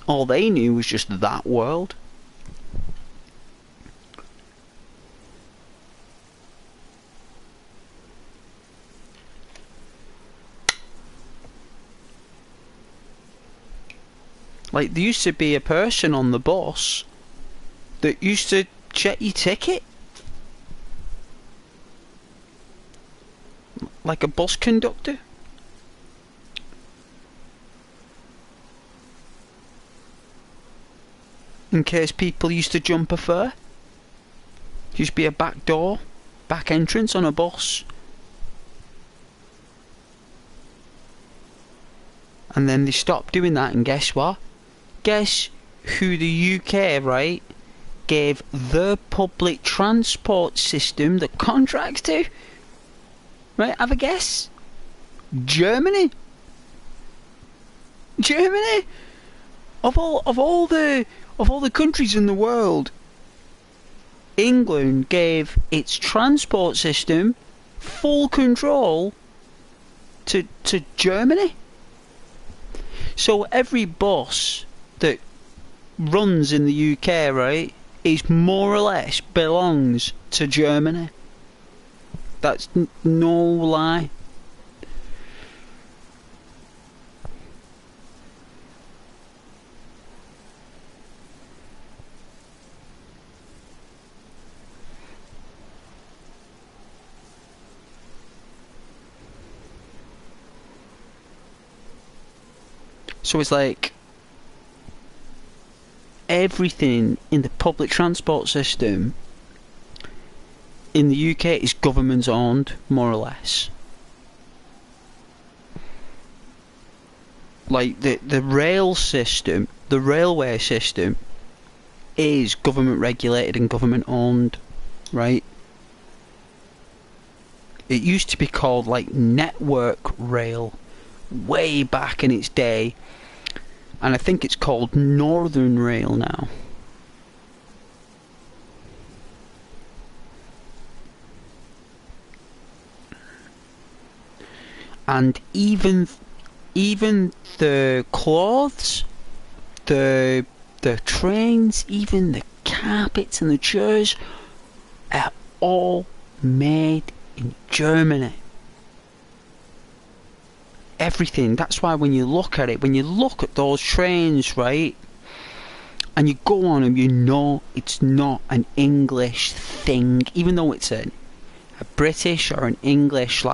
All they knew was just that world. Like, there used to be a person on the bus that used to check your ticket. Like a bus conductor. In case people used to jump a fare. Used to be a back door, back entrance on a bus. And then they stopped doing that, and guess what? Guess who the UK, right, gave the public transport system the contracts to? Right, have a guess. Germany. Germany. Of all the countries in the world, England gave its transport system full control to Germany. So every bus that runs in the UK, right, is more or less belongs to Germany. That's no lie. So it's like everything in the public transport system in the UK is government owned, more or less. Like the rail system, the railway system is government regulated and government owned, right? It used to be called like Network Rail way back in its day, and I think it's called Northern Rail now. And even the clothes, the trains, even the carpets and the chairs are all made in Germany. Everything. That's why when you look at it, when you look at those trains, right, and you go on them, you know it's not an English thing, even though it's a British or an English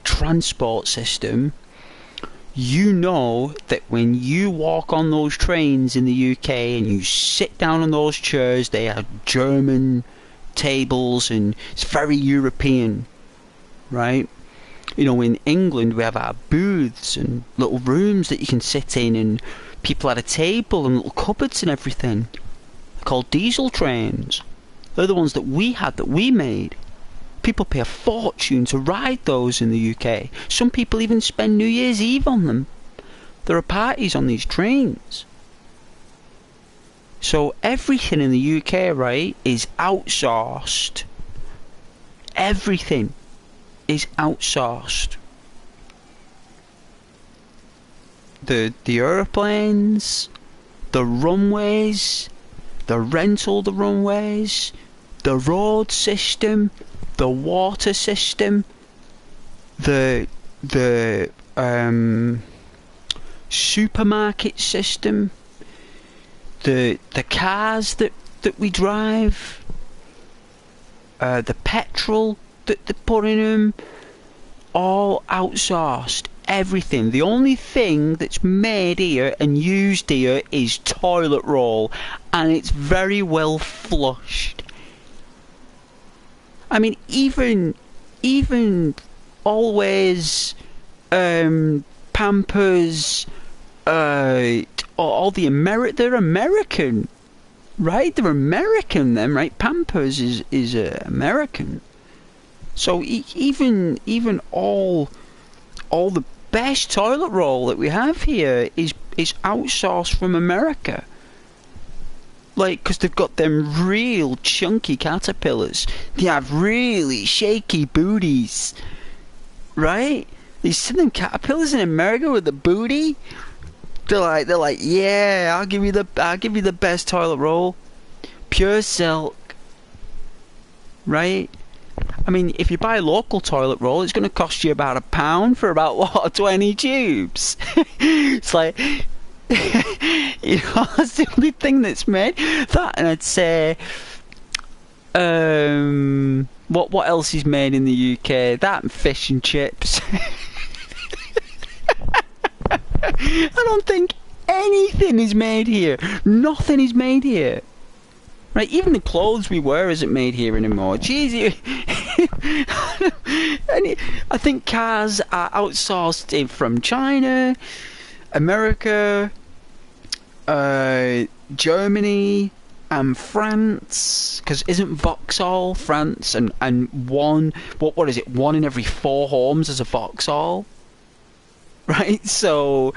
transport system. You know that when you walk on those trains in the UK and you sit down on those chairs, they are German tables and it's very European, right? You know, in England we have our booths and little rooms that you can sit in, and people at a table and little cupboards and everything. They're called diesel trains. They're the ones that we had, that we made. People pay a fortune to ride those in the UK. Some people even spend New Year's Eve on them. There are parties on these trains. So everything in the UK, right, is outsourced. Everything is outsourced. The aeroplanes, the runways, the rental, the runways, the road system, the water system, the supermarket system, the cars that we drive, the petrol that they put in them, all outsourced. Everything. The only thing that's made here and used here is toilet roll, and it's very well flushed. I mean, even always Pampers, all the they're American, right? They're American, them, right? Pampers is American. So even all the best toilet roll that we have here is outsourced from America. Like, because they've got them real chunky caterpillars. They have really shaky booties, right? You see them caterpillars in America with the booty. They're like, yeah, I'll give you the best toilet roll, pure silk, right? I mean, if you buy a local toilet roll, it's going to cost you about £1 for about 20 tubes. It's like, you know, that's the only thing that's made. That, and I'd say, what else is made in the UK? That and fish and chips. I don't think anything is made here. Nothing is made here. Right, even the clothes we wear isn't made here anymore. Jeez, I think cars are outsourced from China, America, Germany, and France. Because isn't Vauxhall France, and one, what is it? 1 in every 4 homes is a Vauxhall. Right, so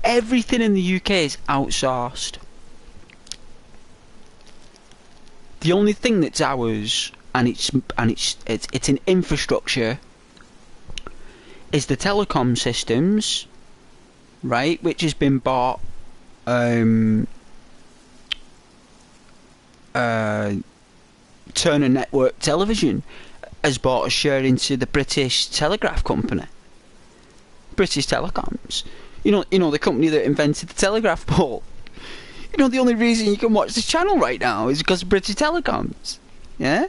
everything in the UK is outsourced. The only thing that's ours, and it's an infrastructure, is the telecom systems, right? Which has been bought. Turner Network Television has bought a share into the British Telegraph Company. British Telecoms. You know the company that invented the telegraph pole. You know, the only reason you can watch this channel right now is because of British Telecoms. Yeah?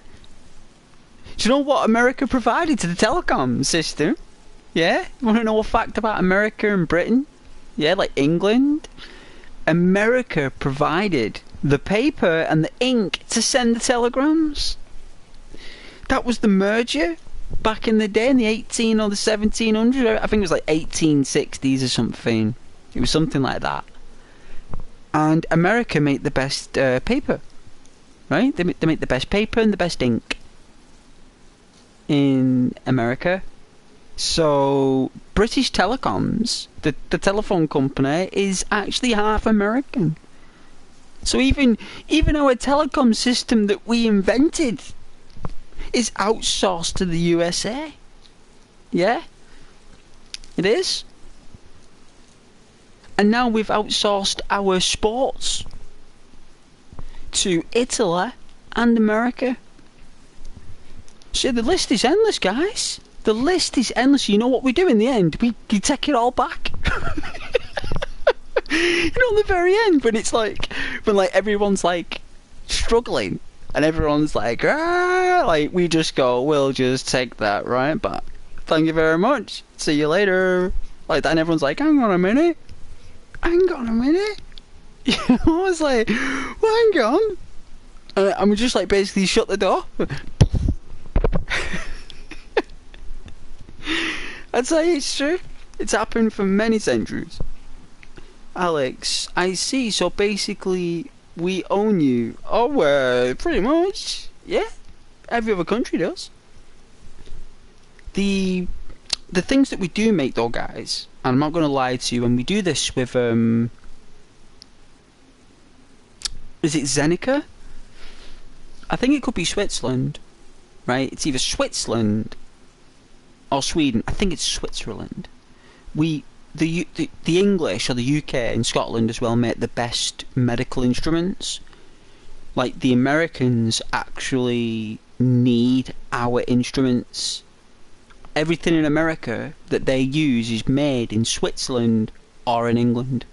Do you know what America provided to the telecom system? Yeah? You want to know a fact about America and Britain? Yeah, like England? America provided the paper and the ink to send the telegrams. That was the merger back in the day, in the 18 or the 1700s. I think it was like 1860s or something. It was something like that. And America made the best paper, right? They make the best paper and the best ink in America. So British Telecoms, the telephone company, is actually half American. So even our telecom system that we invented is outsourced to the USA. Yeah, it is. And now we've outsourced our sports to Italy and America. So the list is endless, guys. The list is endless. You know what we do in the end? We take it all back. You know, at the very end, when it's like, when like everyone's like struggling, and everyone's like, ah, like we just go, we'll just take that right back. Thank you very much. See you later. Like that, and everyone's like, hang on a minute. Hang on a minute. You know, it's like, well, hang on. And we just like basically shut the door. I'd say it's true. It's happened for many centuries. Alex, I see. So basically, we own you. Oh, pretty much. Yeah. Every other country does. The things that we do make, though, guys, and I'm not going to lie to you, and we do this with, is it Zenica? I think it could be Switzerland, right? It's either Switzerland or Sweden. I think it's Switzerland. The English, or the UK and Scotland as well, make the best medical instruments. Like, the Americans actually need our instruments. Everything in America that they use is made in Switzerland or in England.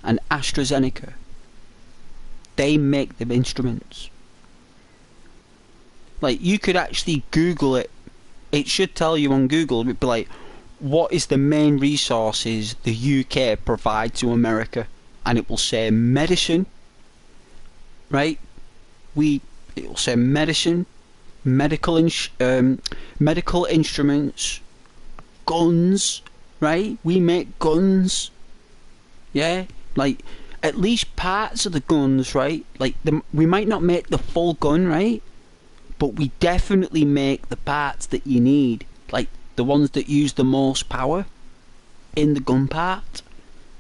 And AstraZeneca, they make the instruments. Like, you could actually Google it. It should tell you on Google. It'd be like, what is the main resources the UK provide to America? And it will say medicine, right? It will say medicine, medical instruments, guns, right? We make guns, yeah? Like, at least parts of the guns, right? Like, we might not make the full gun, right? But we definitely make the parts that you need. Like, the ones that use the most power in the gun part.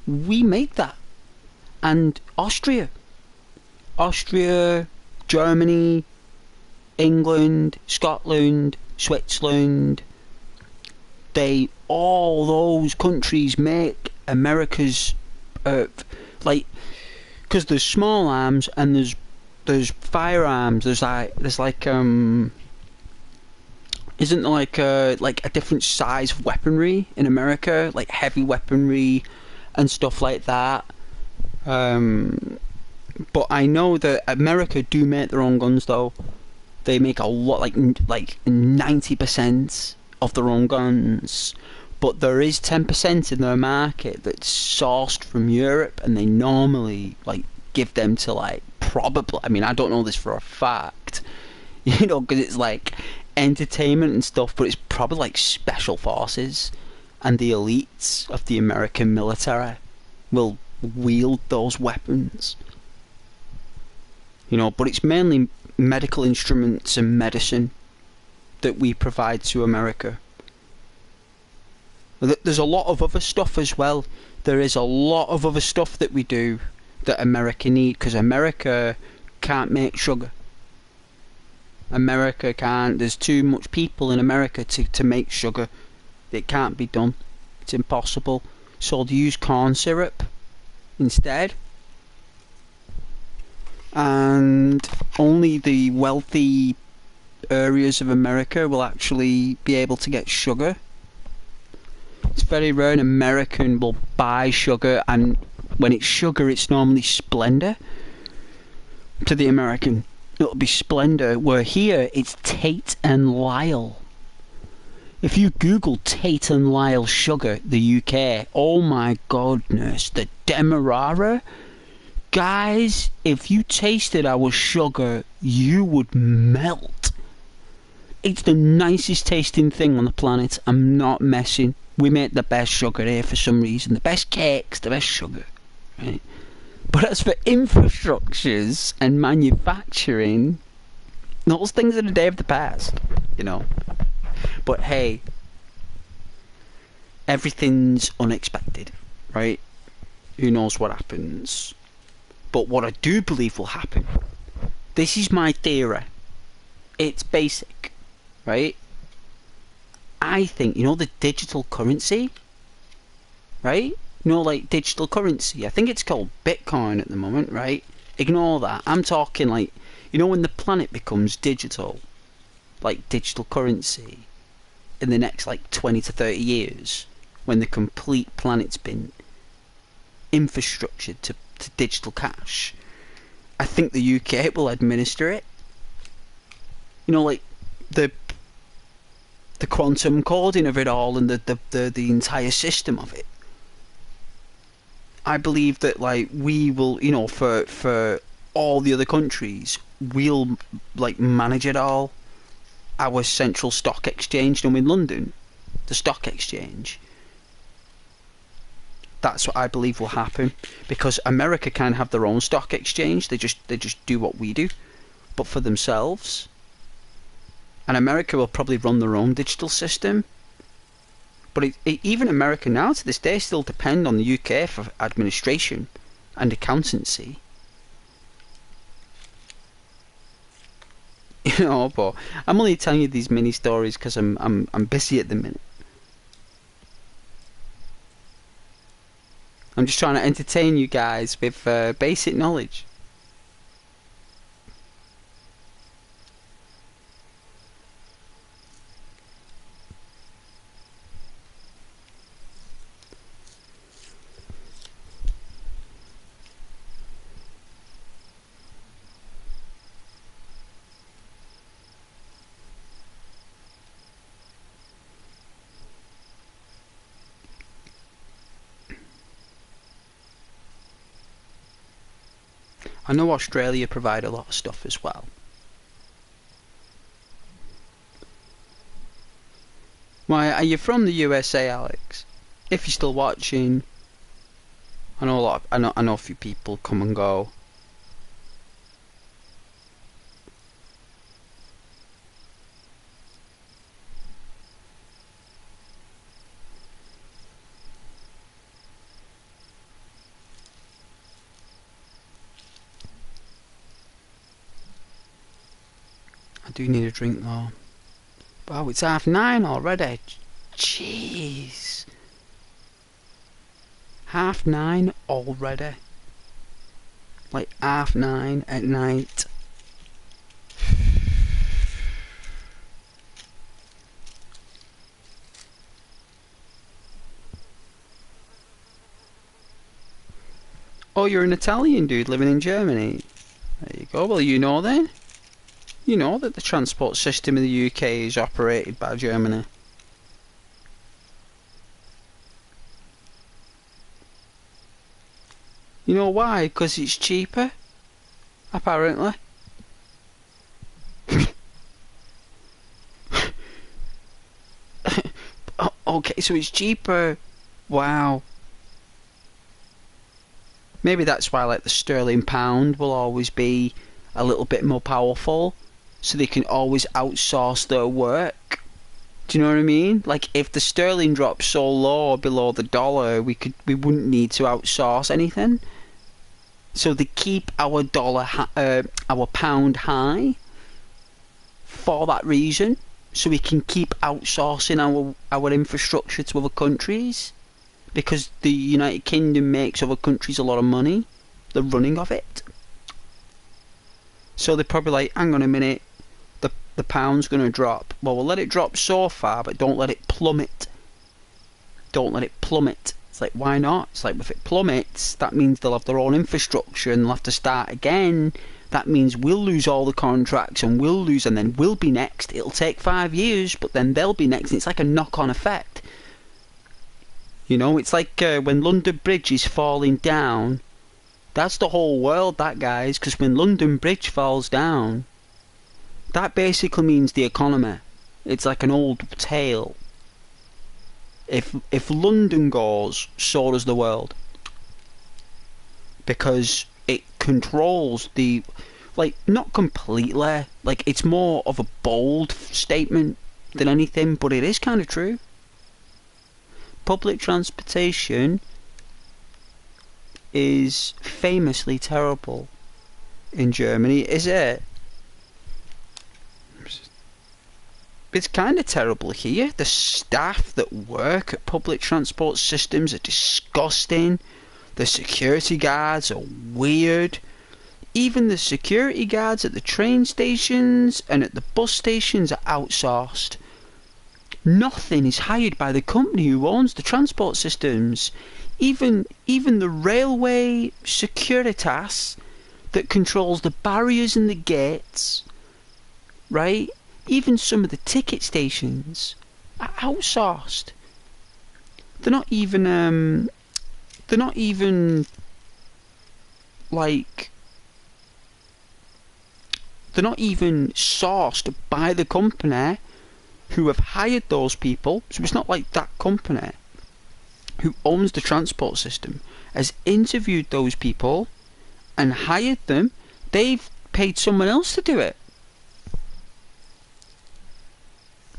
We make that. And Austria, Germany, England, Scotland, Switzerland, all those countries make America's, like, because there's small arms and there's firearms. There's like isn't there like a different size of weaponry in America, like heavy weaponry and stuff like that. But I know that America do make their own guns, though. They make a lot, like 90% of their own guns. But there is 10% in their market that's sourced from Europe, and they normally like give them to like, probably, I mean, I don't know this for a fact, you know, because it's like entertainment and stuff, but it's probably like special forces and the elites of the American military will wield those weapons, you know. But it's mainly medical instruments and medicine that we provide to America. There's a lot of other stuff as well. There is a lot of other stuff that we do that America need, because America can't make sugar. America can't. There's too much people in America to make sugar. It can't be done. It's impossible. So they use corn syrup instead. And only the wealthy areas of America will actually be able to get sugar. It's very rare an American will buy sugar, and when it's sugar, it's normally Splendor. To the American, it'll be Splendor, where here it's Tate and Lyle. If you Google Tate and Lyle sugar, the UK, oh my goodness, the Demerara, guys, if you tasted our sugar, you would melt. It's the nicest tasting thing on the planet. I'm not messing. We make the best sugar here for some reason. The best cakes, the best sugar, right? But as for infrastructures and manufacturing, those things are the day of the past, you know. But hey, everything's unexpected, right? Who knows what happens? But what I do believe will happen, this is my theory. It's basic. right? I think, you know, the digital currency, right? You know, like digital currency. I think it's called Bitcoin at the moment, right? Ignore that. I'm talking like, you know, when the planet becomes digital, like digital currency, in the next like 20 to 30 years, when the complete planet's been infrastructured to digital cash, I think the UK will administer it. You know, like the quantum coding of it all and the entire system of it. I believe that like we will, you know, for all the other countries, we'll like manage it all. Our central stock exchange, you know, in London, the stock exchange. That's what I believe will happen, because America can have their own stock exchange. They just do what we do, but for themselves. And America will probably run their own digital system. But even America now, to this day, still depend on the UK for administration and accountancy. You know, but I'm only telling you these mini stories because I'm busy at the minute. I'm just trying to entertain you guys with basic knowledge. I know Australia provide a lot of stuff as well. Why, are you from the USA, Alex? If you're still watching, I know a lot. I know a few people come and go. I do need a drink though. Wow, it's 9:30 already. Jeez. 9:30 already. Like 9:30 at night. Oh, you're an Italian dude living in Germany. There you go. Well, you know then. You know that the transport system in the UK is operated by Germany. You know why? Because it's cheaper, apparently. Okay, so it's cheaper. Wow. Maybe that's why like the sterling pound will always be a little bit more powerful, so they can always outsource their work. Do you know what I mean? Like if the sterling drops so low below the dollar, we wouldn't need to outsource anything. So they keep our our pound high for that reason, so we can keep outsourcing our infrastructure to other countries, because the United Kingdom makes other countries a lot of money, the running of it. So they're probably like, hang on a minute, the pound's going to drop. Well, we'll let it drop so far, but don't let it plummet. Don't let it plummet. It's like, why not? It's like, if it plummets, that means they'll have their own infrastructure and they'll have to start again. That means we'll lose all the contracts and we'll lose, and then we'll be next. It'll take 5 years, but then they'll be next. And it's like a knock-on effect. You know, it's like when London Bridge is falling down. That's the whole world, that, guys, because when London Bridge falls down, that basically means the economy. It's like an old tale. If London goes, so does the world. Because it controls the, like, not completely, like, it's more of a bold statement than anything, but it is kind of true. Public transportation is famously terrible in Germany, is it? it's kind of terrible here. The staff that work at public transport systems are disgusting. The security guards are weird. Even the security guards at the train stations and at the bus stations are outsourced. Nothing is hired by the company who owns the transport systems. Even the railway Securitas that controls the barriers and the gates, right? Even some of the ticket stations are outsourced. They're not even like, they're not even sourced by the company who have hired those people. So it's not like that company who owns the transport system has interviewed those people and hired them. They've paid someone else to do it.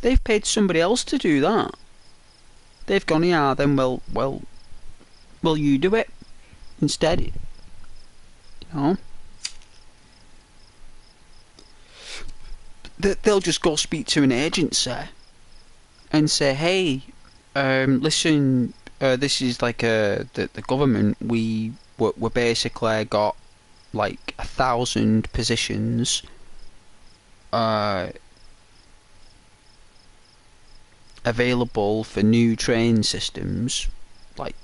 They've paid somebody else to do that. They've gone, yeah, then well, you do it instead. You know? They'll just go speak to an agency and say, hey, listen, this is like the government. We're basically got like 1,000 positions available for new train systems, like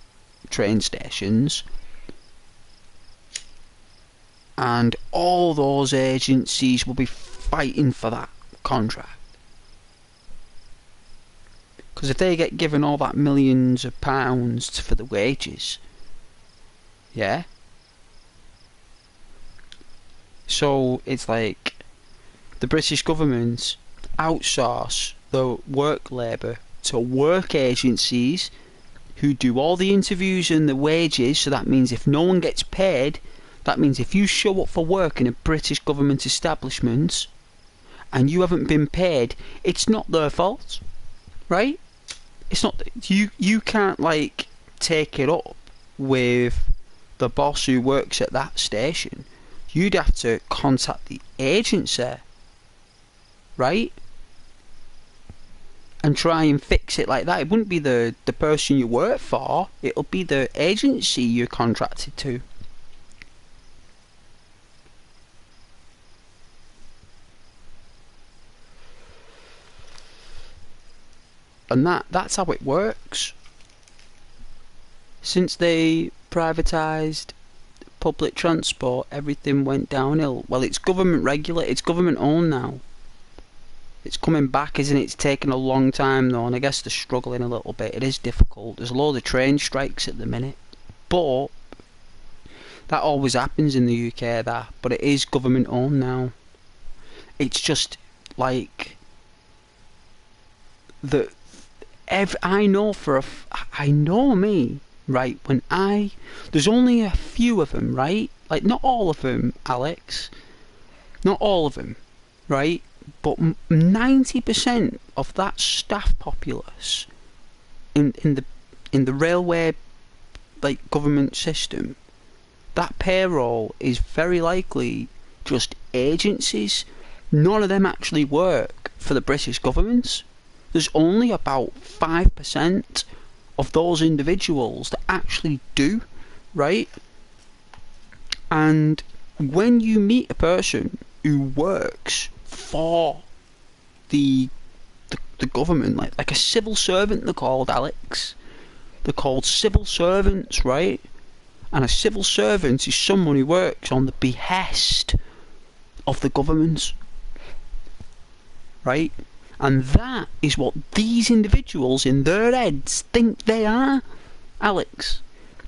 train stations, and all those agencies will be fighting for that contract. Because if they get given all that millions of pounds for the wages, yeah? So it's like the British government outsource the work labour to work agencies who do all the interviews and the wages. So that means if no one gets paid, that means if you show up for work in a British government establishment and you haven't been paid, it's not their fault, right? It's not, you can't like take it up with the boss who works at that station. You'd have to contact the agency, right? And try and fix it like that. It wouldn't be the person you work for, it'll be the agency you're contracted to. And that's how it works. Since they privatised public transport, everything went downhill. Well, it's government regulated, it's government owned now. It's coming back, isn't it? It's taken a long time though, and I guess they're struggling a little bit. It is difficult. There's a load of train strikes at the minute. But that always happens in the UK, but it is government owned now. It's just like I know me, right? There's only a few of them, right? Like not all of them, Alex. Not all of them, right? But 90% of that staff populace in the railway like government system, that payroll is very likely just agencies. None of them actually work for the British government. There's only about 5% of those individuals that actually do, right? And when you meet a person who works for the government, like a civil servant, they're called, Alex. They're called civil servants, right? And a civil servant is someone who works on the behest of the government, right? And that is what these individuals in their heads think they are, Alex.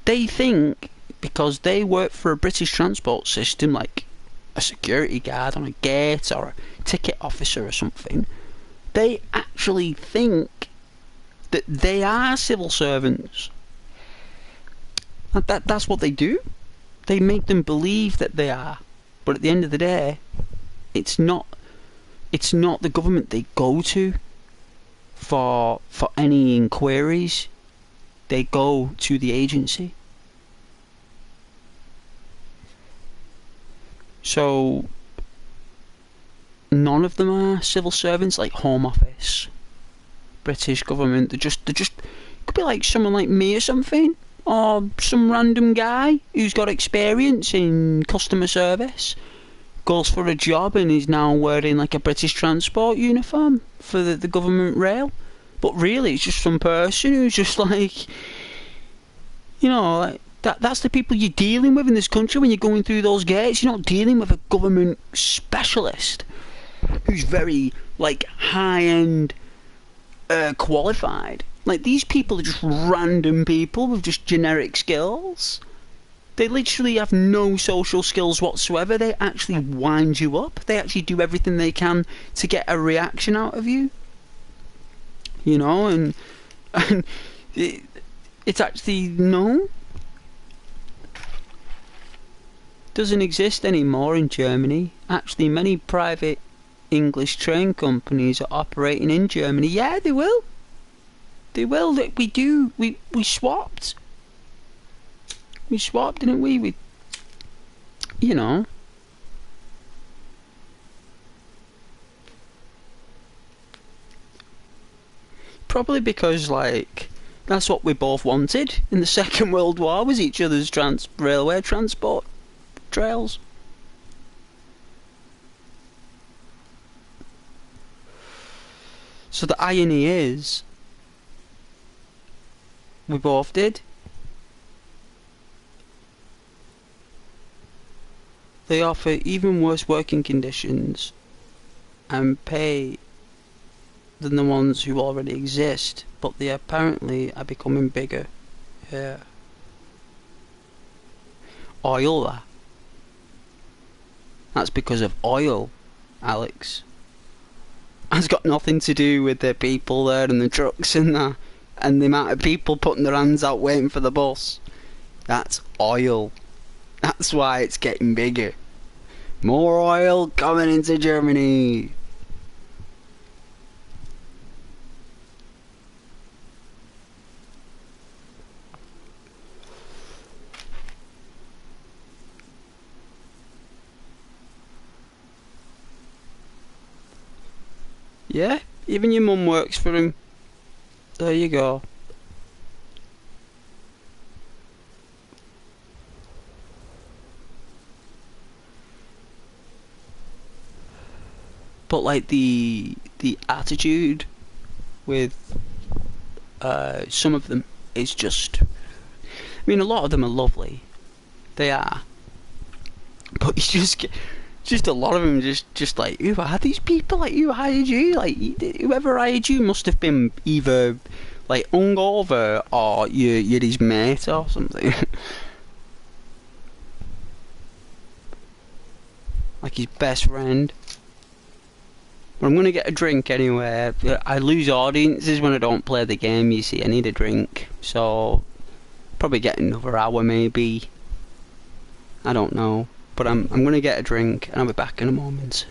They think because they work for a British transport system, like a security guard on a gate or a ticket officer or something, they actually think that they are civil servants. That's what they do. They make them believe that they are. But at the end of the day, it's not the government they go to for any inquiries. They go to the agency. So none of them are civil servants, like Home Office, British government. They're just could be like someone like me or something, or some random guy who's got experience in customer service, goes for a job and is now wearing like a British transport uniform for the government rail. But really, it's just some person who's just like, like that's the people you're dealing with in this country when you're going through those gates. You're not dealing with a government specialist who's very like high-end qualified. Like, these people are just random people with just generic skills. They literally have no social skills whatsoever. They actually wind you up. They actually do everything they can to get a reaction out of you. And it's actually, no, doesn't exist anymore in Germany. Actually, many private English train companies are operating in Germany. Yeah, they will. They will. We do. We swapped. We swapped, didn't we? Probably because, like, that's what we both wanted in the Second World War, was each other's railway transport trails. So the irony is, we both did. They offer even worse working conditions and pay than the ones who already exist, but they apparently are becoming bigger. Yeah. Oil, that's because of oil, Alex. It's got nothing to do with the people there and the trucks and the amount of people putting their hands out waiting for the bus. That's oil. That's why it's getting bigger. More oil coming into Germany. Yeah, even your mum works for him. There you go. But like the attitude with some of them is just, I mean, a lot of them are lovely. They are. But it's just a lot of them just like, who are these people? Like, who hired you? Like, whoever hired you must have been either like hungover or you're his mate or something. Like his best friend. But I'm gonna get a drink anyway. I lose audiences when I don't play the game, you see. I need a drink. So, probably get another hour maybe. I don't know. But I'm gonna get a drink and I'll be back in a moment.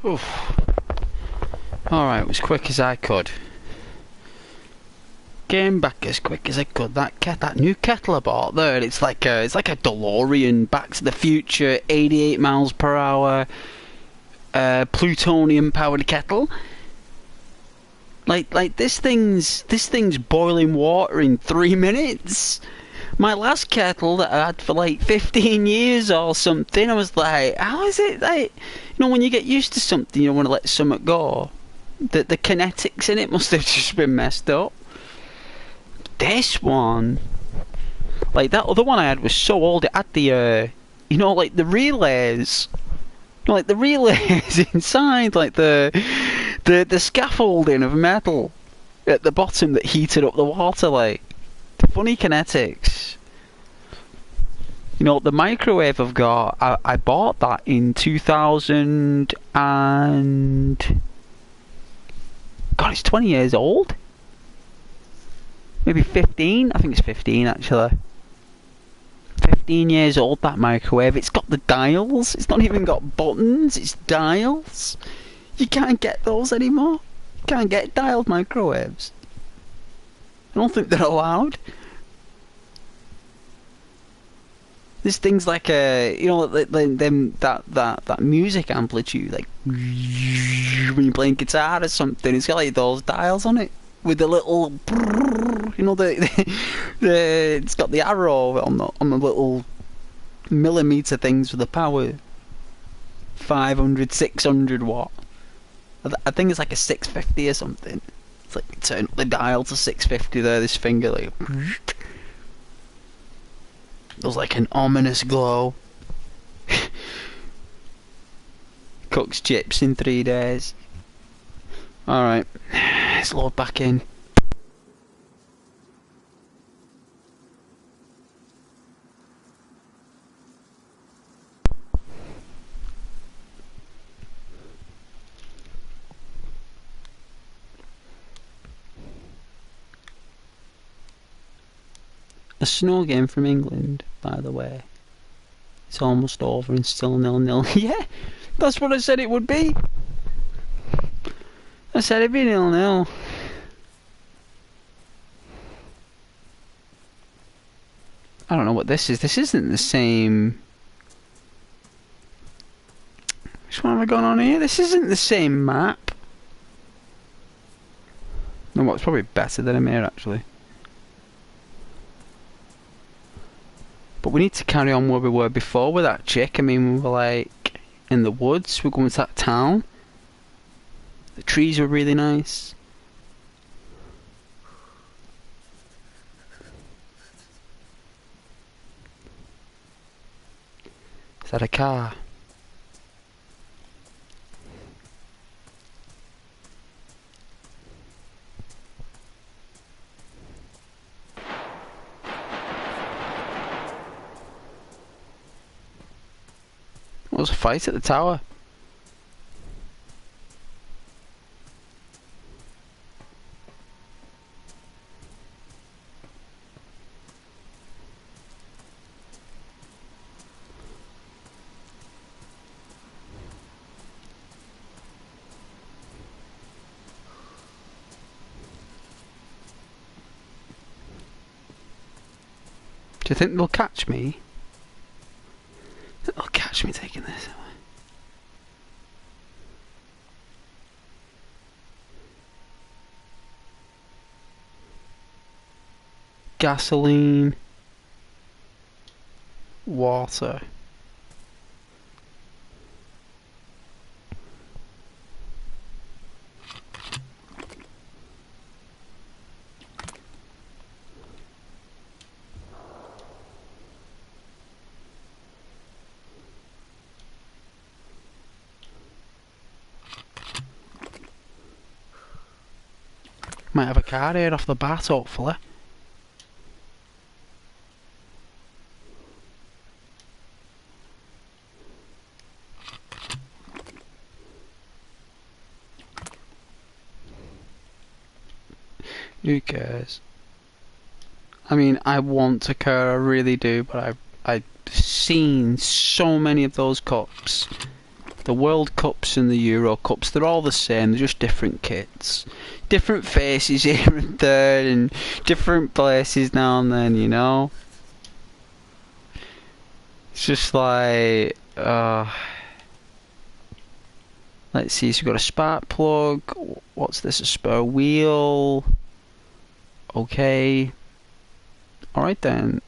Oof. Alright, as quick as I could. Came back as quick as I could. That new kettle I bought there, it's like a DeLorean, Back to the Future, 88 miles per hour, plutonium powered kettle. Like this thing's boiling water in 3 minutes. My last kettle that I had for like 15 years or something, I was like, how is it like, when you get used to something, you don't want to let something go. The kinetics in it must have just been messed up. This one, like that other one I had was so old, it had the, like the relays. Like the relays inside, like the scaffolding of metal at the bottom that heated up the water, like funny kinetics. The microwave I've got, I bought that in 2000 and God, it's 20 years old. Maybe 15. I think it's 15 actually. 15 years old, that microwave. It's got the dials. It's not even got buttons. It's dials. You can't get those anymore. You can't get dialed microwaves. I don't think they're allowed. This thing's like a, that music amplitude, like when you're playing guitar or something. It's got like those dials on it with the little, it's got the arrow on the little millimeter things for the power. 500, 600 watt. I think it's like a 650 or something. It's like turn up the dial to 650 there. This finger like. There's like an ominous glow. Cooks chips in 3 days. Alright, let's load back in. A snow game from England, by the way. It's almost over and still 0-0. Yeah, that's what I said it would be. I said it'd be 0-0. I don't know what this is. This isn't the same. Which one have I gone on here? This isn't the same map. No, what's probably better than I'm here actually. But we need to carry on where we were before with that chick. I mean, we were like in the woods. We're going to that town. The trees were really nice. Is that a car? There was a fight at the tower. Do you think they'll catch me? They'll catch me taking this. Gasoline, water. Might have a car here off the bat, hopefully. Who cares? I mean, I want a car, I really do, but I've seen so many of those cops The World Cups and the Euro Cups, they're all the same, they're just different kits. Different faces here and there, and different places now and then, you know? It's just like... let's see, so we've got a spark plug. What's this? A spare wheel. Okay. Alright then.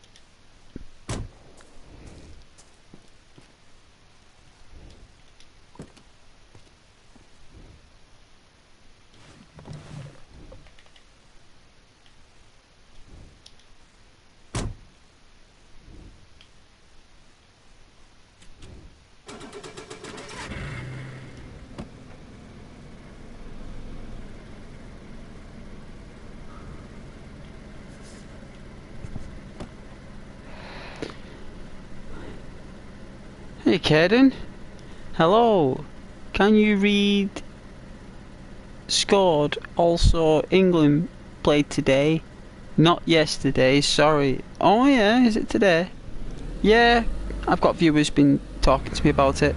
Hey Kaden. Hello. Can you read scored? Also England played today. Not yesterday, sorry. Oh yeah, is it today? Yeah, I've got viewers been talking to me about it.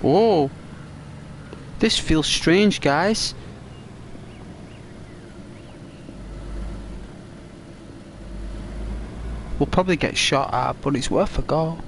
Whoa. This feels strange, guys. We'll probably get shot at, but it's worth a go.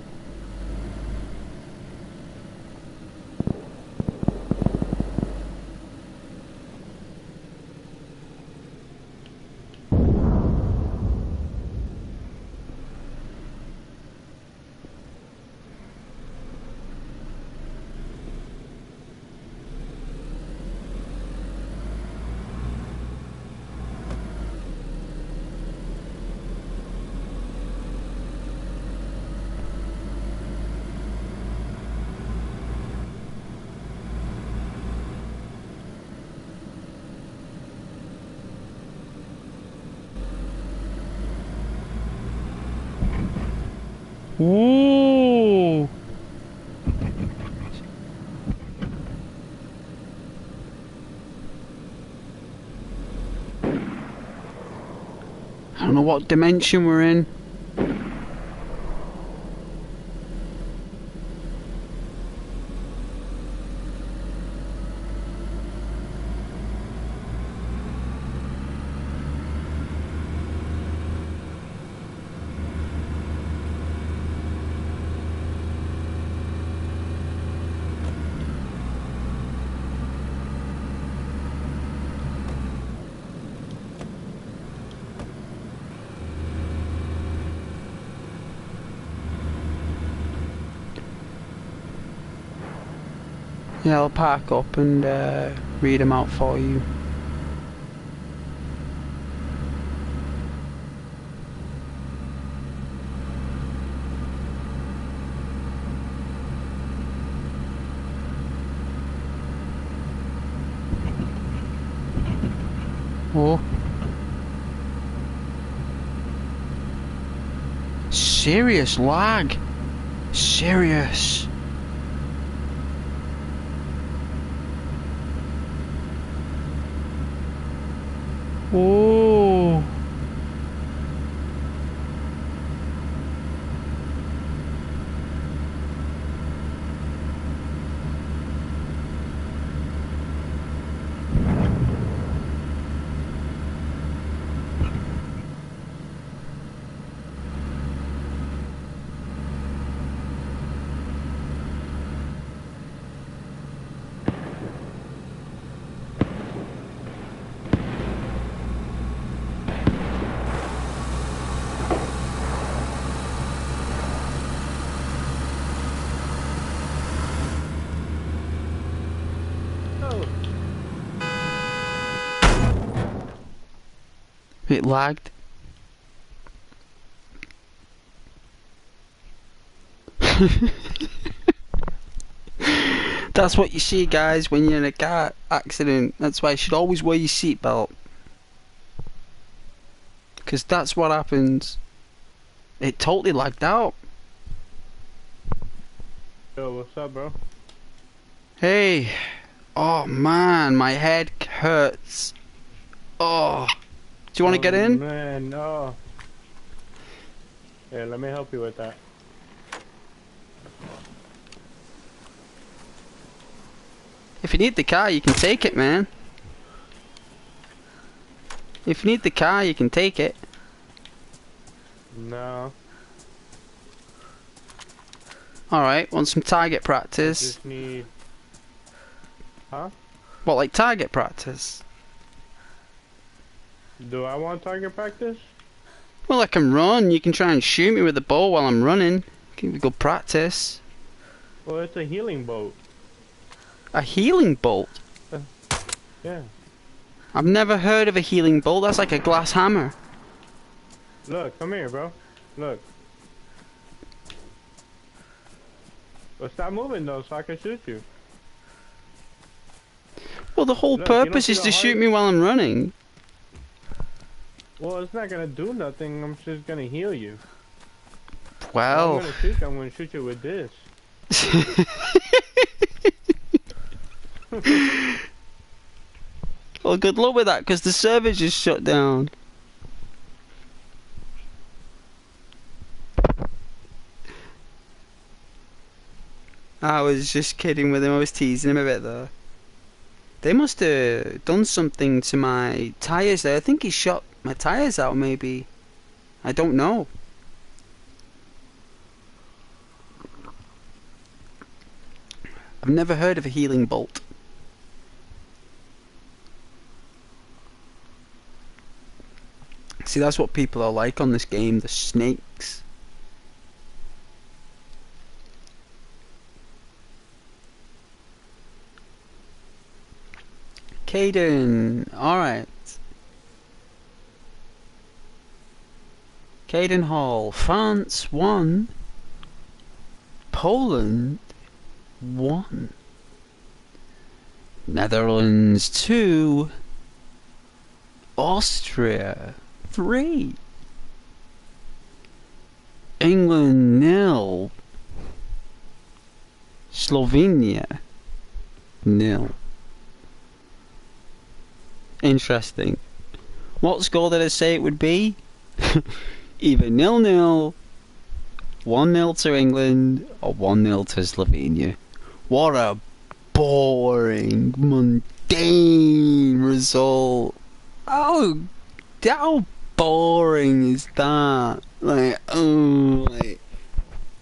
Ooh. I don't know what dimension we're in. Yeah, I'll park up and read them out for you. Oh. Serious lag. Serious. Oh. go. It lagged. That's what you see, guys, when you're in a car accident. That's why you should always wear your seatbelt. Because that's what happens. It totally lagged out. Yo, what's up, bro? Hey. Oh, man, my head hurts. Oh. Do you want to get in? Man, no. Here, let me help you with that. If you need the car, you can take it, man. If you need the car, you can take it. No. Alright, want some target I practice? just need... Huh? What, like target practice? Do I want target practice? Well, I can run. You can try and shoot me with the bow while I'm running. Give me good practice. Well, it's a healing boat. A healing bolt? Yeah. I've never heard of a healing bolt. That's like a glass hammer. Look, come here, bro. Look. Well, stop moving, though, so I can shoot you. Well, the whole Look, you don't purpose see is the to shoot heart? me while I'm running. Well, it's not gonna do nothing. I'm just gonna heal you. Well... I'm gonna shoot you with this. Well, good luck with that, because the server just shut down. I was just kidding with him. I was teasing him a bit though. They must have done something to my tyres there. I think he shot my tyres out, maybe. I don't know. I've never heard of a healing bolt. See, that's what people are like on this game, the snakes. Caden, alright. Caden Hall, France 1, Poland 1, Netherlands 2, Austria 3, England 0, Slovenia 0. Interesting. What score did I say it would be? Either 0-0, 1-0 to England, or 1-0 to Slovenia. What a boring, mundane result. How boring is that? Like,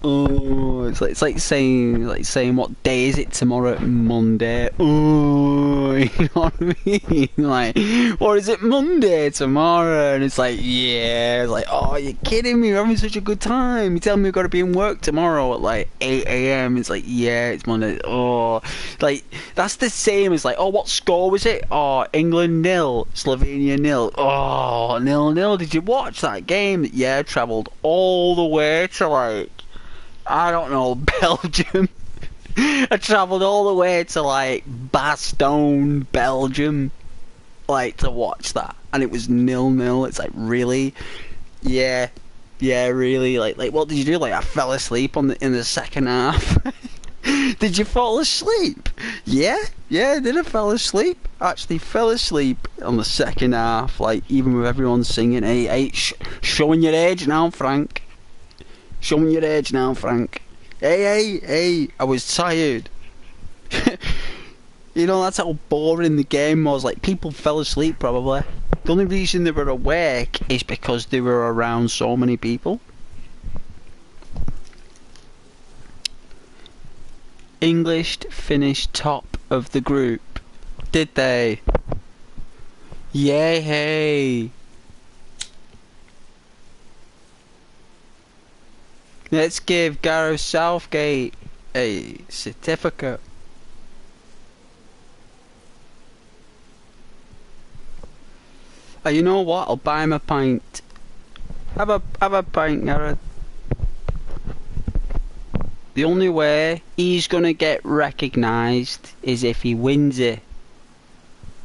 it's like saying what day is it tomorrow? Monday. Oh, you know what I mean? Like, what is it? Monday tomorrow? And it's like, yeah. It's like, oh, you're kidding me? We're having such a good time. You tell me we've got to be in work tomorrow at like 8 a.m. It's like, yeah, it's Monday. Oh, like that's the same as like, oh, what score was it? Oh, England 0, Slovenia 0. Oh, 0-0. Did you watch that game? Yeah, travelled all the way to like, I don't know, Belgium. I travelled all the way to like Bastogne, Belgium, like to watch that, and it was 0-0. It's like, really? Yeah, really. Like what did you do? Like, I fell asleep in the second half. Did you fall asleep? Yeah, did I fall asleep? Actually fell asleep on the second half, like even with everyone singing, hey, showing your age now, Frank. Showing your age now, Frank. Hey, I was tired. You know, that's how boring the game was. Like, people fell asleep, probably. The only reason they were awake is because they were around so many people. English finished top of the group. Did they? Yay, hey. Let's give Gareth Southgate a certificate. You know what? I'll buy him a pint. Have a pint, Gareth. The only way he's gonna get recognised is if he wins it.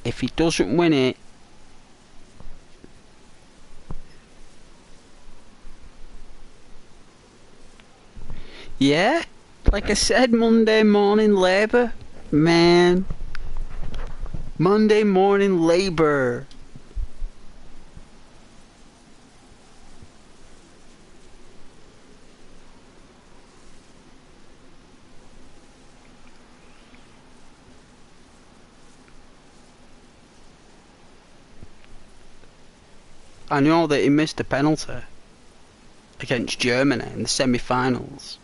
If he doesn't win it, yeah, like I said, Monday morning labour, man. Monday morning labour. I know that he missed a penalty against Germany in the semi-finals.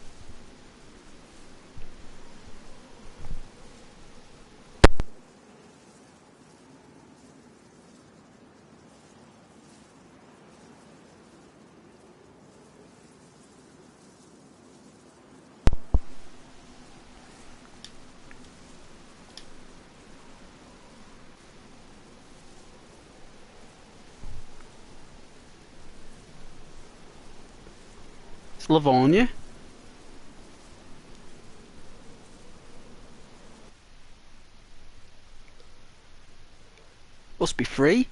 Livonia. Must be free.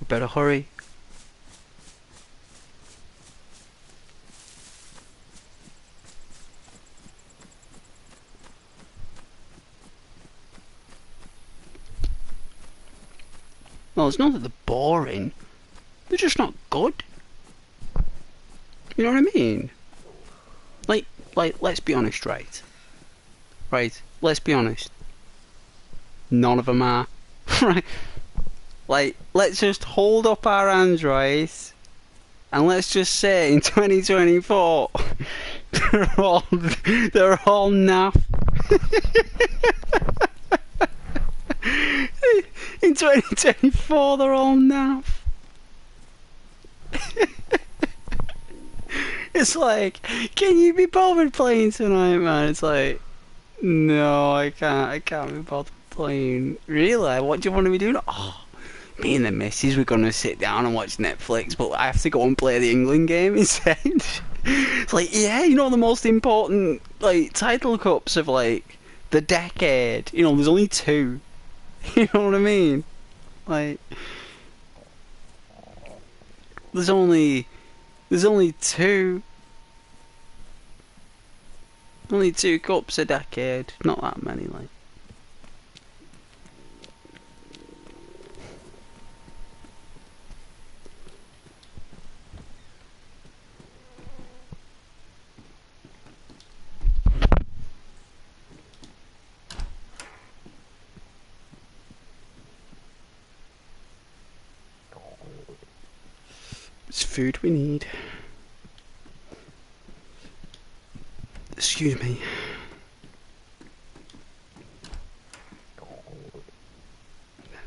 We better hurry. Well, it's not that they're boring. They're just not good. You know what I mean? Like, let's be honest, right? Right, let's be honest. None of them are. Right? Like, let's just hold up our hands, right? And let's just say in 2024, they're all naff. In 2024, they're all naff. It's like, can you be bothered playing tonight, man? It's like, no, I can't be bothered playing. Really? What do you want to be doing? Oh, me and the missus, we're gonna sit down and watch Netflix, but I have to go and play the England game instead. It's like, yeah, you know, the most important, like, title cups of, like, the decade. You know, there's only 2. You know what I mean? Like, there's only 2. Only 2 cups a decade. Not that many, like. It's food we need. Excuse me.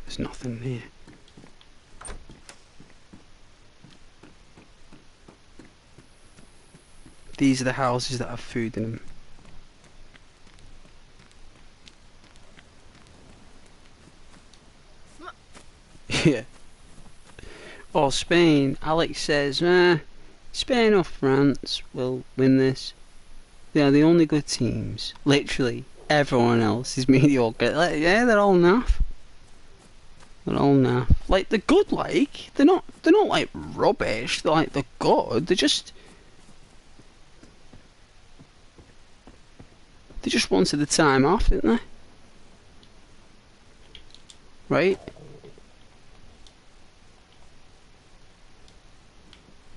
There's nothing here. These are the houses that have food in them. Yeah. Oh, Spain. Alex says, Spain or France will win this. They are the only good teams. Literally, everyone else is mediocre. Like, yeah, they're all naff. They're all naff. Like, they're good, like. They're not like rubbish. They're good. They just wanted the time off, didn't they? Right?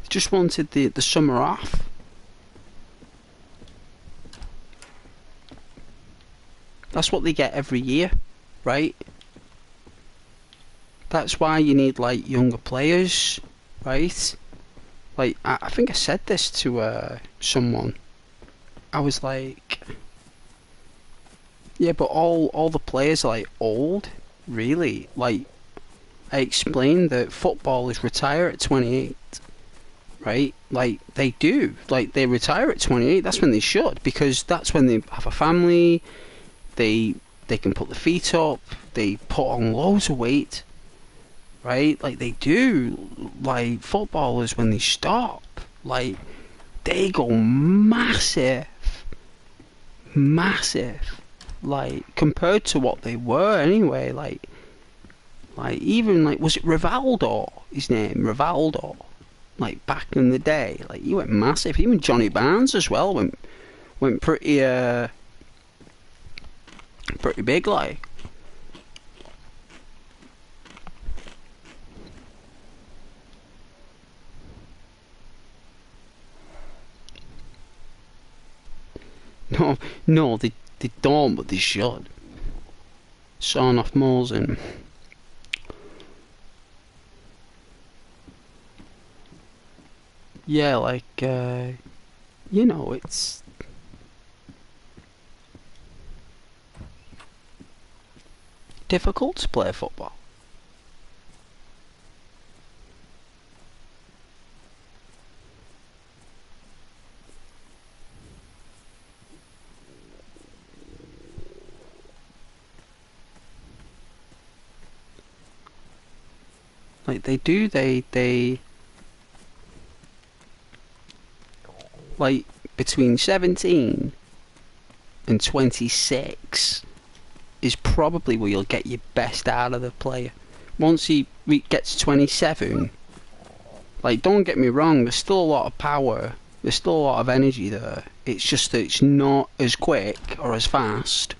Just wanted the summer off. That's what they get every year, right? That's why you need, like, younger players, right? Like, I think I said this to someone. I was like, yeah, but all the players are, like, old, really. Like I explained that footballers retire at 28, right? Like, they do. Like, they retire at 28. That's when they should, because that's when they have a family. They can put their feet up. They put on loads of weight, right? Like, they do. Like, footballers, when they stop, like, they go massive. Massive. Like, compared to what they were anyway. Like even, like, was it Rivaldo, his name? Rivaldo. Like, back in the day. Like, he went massive. Even Johnny Barnes as well went pretty big, like. No, they don't, but they should. Sawing off moles and... Yeah, like, you know, it's... difficult to play football. Like, they like, between 17 and 26 is probably where you'll get your best out of the player. Once he gets 27, like, don't get me wrong, there's still a lot of power, there's still a lot of energy there. It's just that it's not as quick or as fast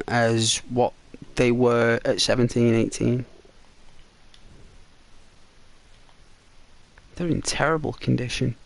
as what they were at 17, 18. They're in terrible condition.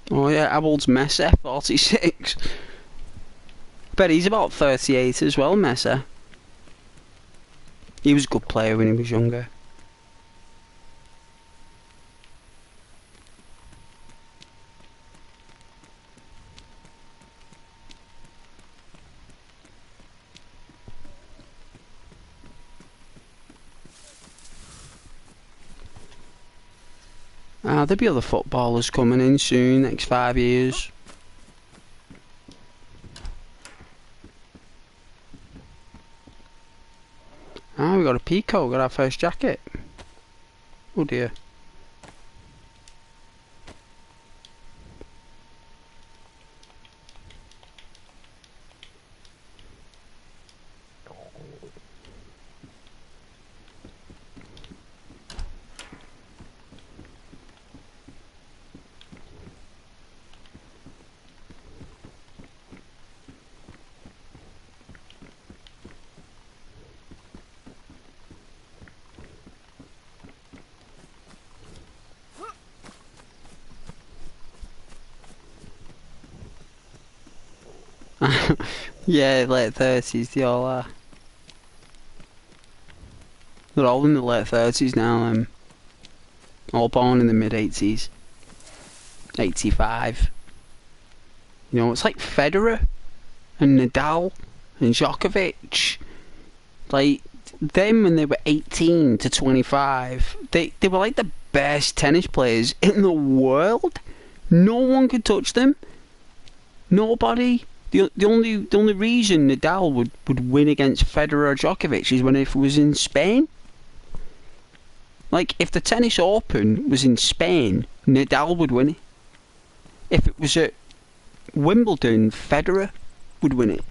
Oh yeah, Abold's Messer, 46. Bet he's about 38 as well, Messer. He was a good player when he was younger. There'll be other footballers coming in soon, next 5 years. We got a Pico, got our first jacket. Oh dear. Yeah, late 30s, they all are. They're all in the late 30s now, all born in the mid-80s. 85. You know, it's like Federer and Nadal and Djokovic. Like, them when they were 18 to 25, they were like the best tennis players in the world. No one could touch them. Nobody. The only reason Nadal would win against Federer or Djokovic is when it was in Spain. Like, if the Tennis Open was in Spain, Nadal would win it. If it was at Wimbledon, Federer would win it.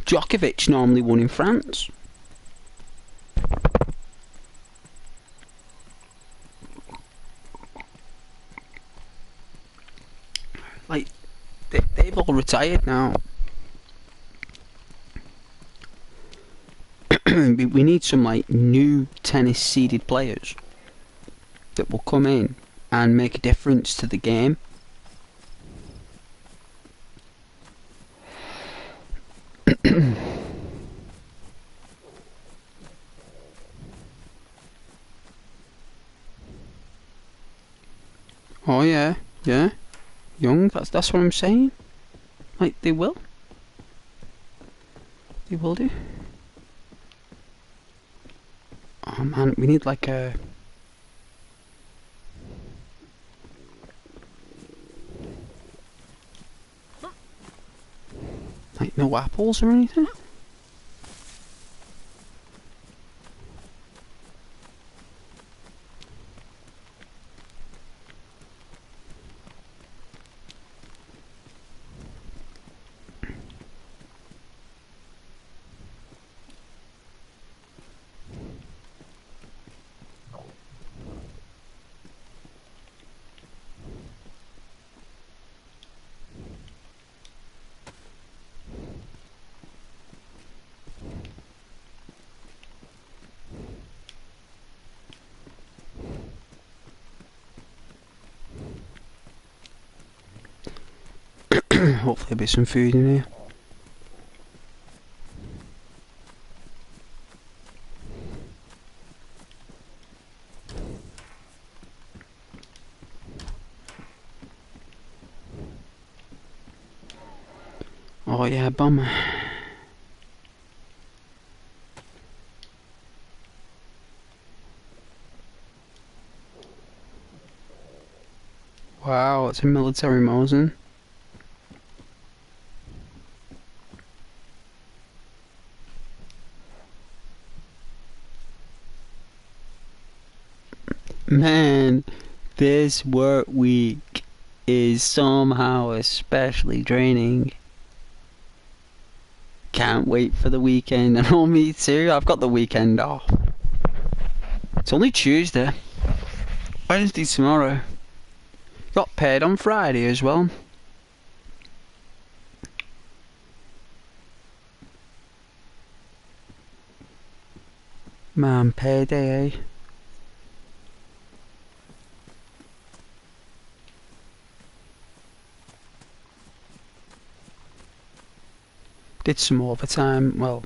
Djokovic normally won in France. Like, they've all retired now. we need some like new tennis seeded players that will come in and make a difference to the game. Oh yeah, yeah. Young, that's what I'm saying. Like they will. They will do. Oh man, we need like a like no apples or anything? Hopefully there'll be some food in here. Oh yeah, bummer. Wow, it's a military Mosin. Man, this work week is somehow especially draining. Can't wait for the weekend. And oh, me too. I've got the weekend off. It's only Tuesday. Wednesday tomorrow. Got paid on Friday as well. Man, payday, eh? Did some overtime. Well,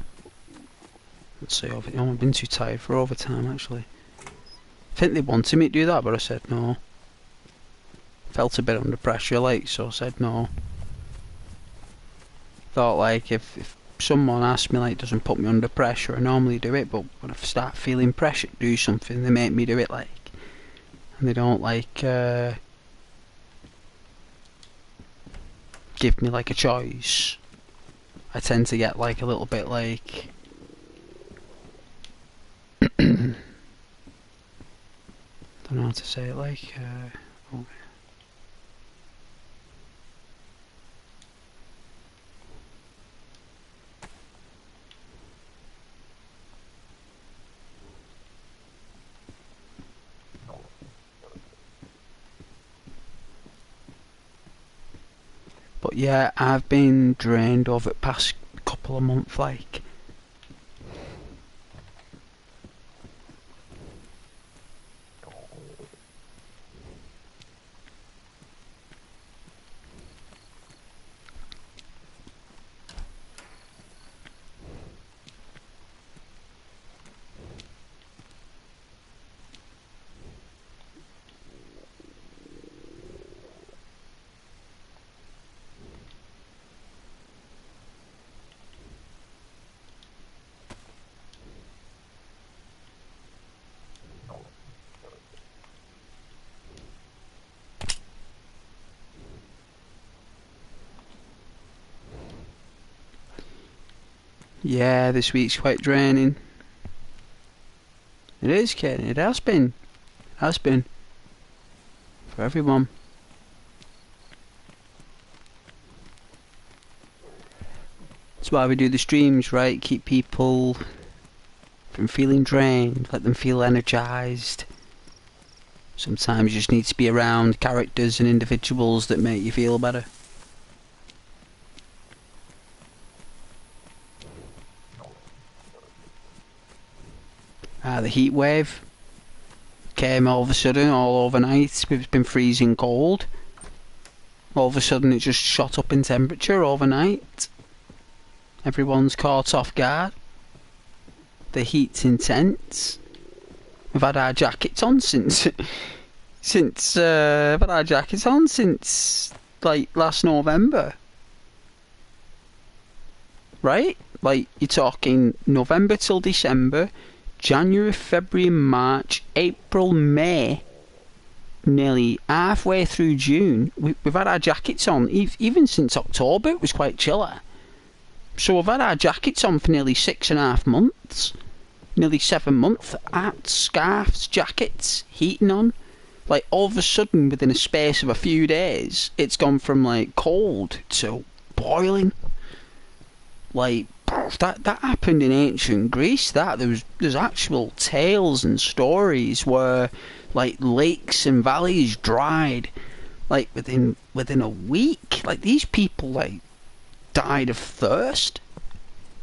let's say I've been too tired for overtime actually. I think they wanted me to do that, but I said no. Felt a bit under pressure, like, so I said no. Thought like if someone asked me, like, doesn't put me under pressure, I normally do it, but when I start feeling pressure to do something, they make me do it, like, and they don't like give me like a choice. I tend to get like a little bit like don't know how to say it, like oh. But yeah, I've been drained over the past couple of months, like. Yeah, this week's quite draining. It is, Ken. It has been. It has been. For everyone. That's why we do the streams, right? Keep people from feeling drained. Let them feel energised. Sometimes you just need to be around characters and individuals that make you feel better. The heat wave came all of a sudden, all overnight. It's been freezing cold. All of a sudden it just shot up in temperature overnight. Everyone's caught off guard. The heat's intense. We've had our jackets on since I've had our jackets on since like last November. Right? Like you're talking November till December, January, February, March, April, May, nearly halfway through June. We've had our jackets on. Even since October it was quite chilly. So we've had our jackets on for nearly 6.5 months. Nearly 7 months. Hats, scarves, jackets, heating on. Like all of a sudden within a space of a few days it's gone from like cold to boiling. Like that happened in ancient Greece. There's actual tales and stories where like lakes and valleys dried like within a week. Like these people like died of thirst.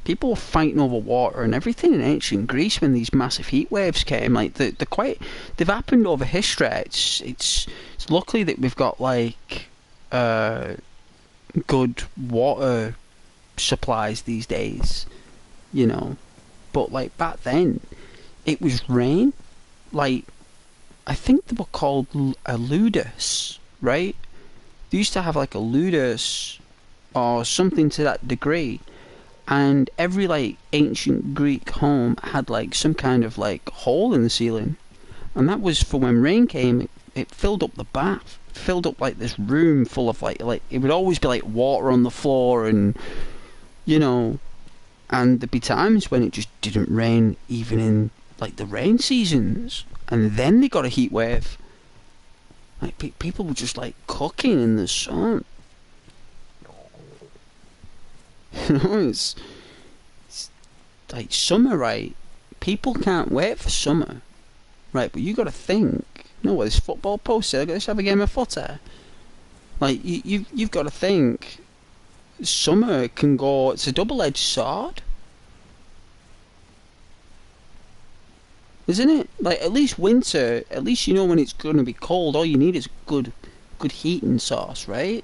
People were fighting over water and everything in ancient Greece when these massive heat waves came. Like they've happened over history. It's luckily that we've got like good water supplies these days, you know. But like back then, it was rain. Like I think they were called a ludus, right? They used to have like a ludus or something to that degree, and every like ancient Greek home had like some kind of like hole in the ceiling, and that was for when rain came. It filled up the bath, filled up like this room full of like it would always be like water on the floor, and you know, and there'd be times when it just didn't rain even in like the rain seasons, and then they got a heat wave. Like people were just like cooking in the sun. You know, it's like summer, right? People can't wait for summer, right? But you got to think. You know what this football post said? Let's have a game of footer. Like you've got to think. Summer can go. It's a double-edged sword, isn't it? Like at least winter. At least you know when it's going to be cold. All you need is good heating source, right?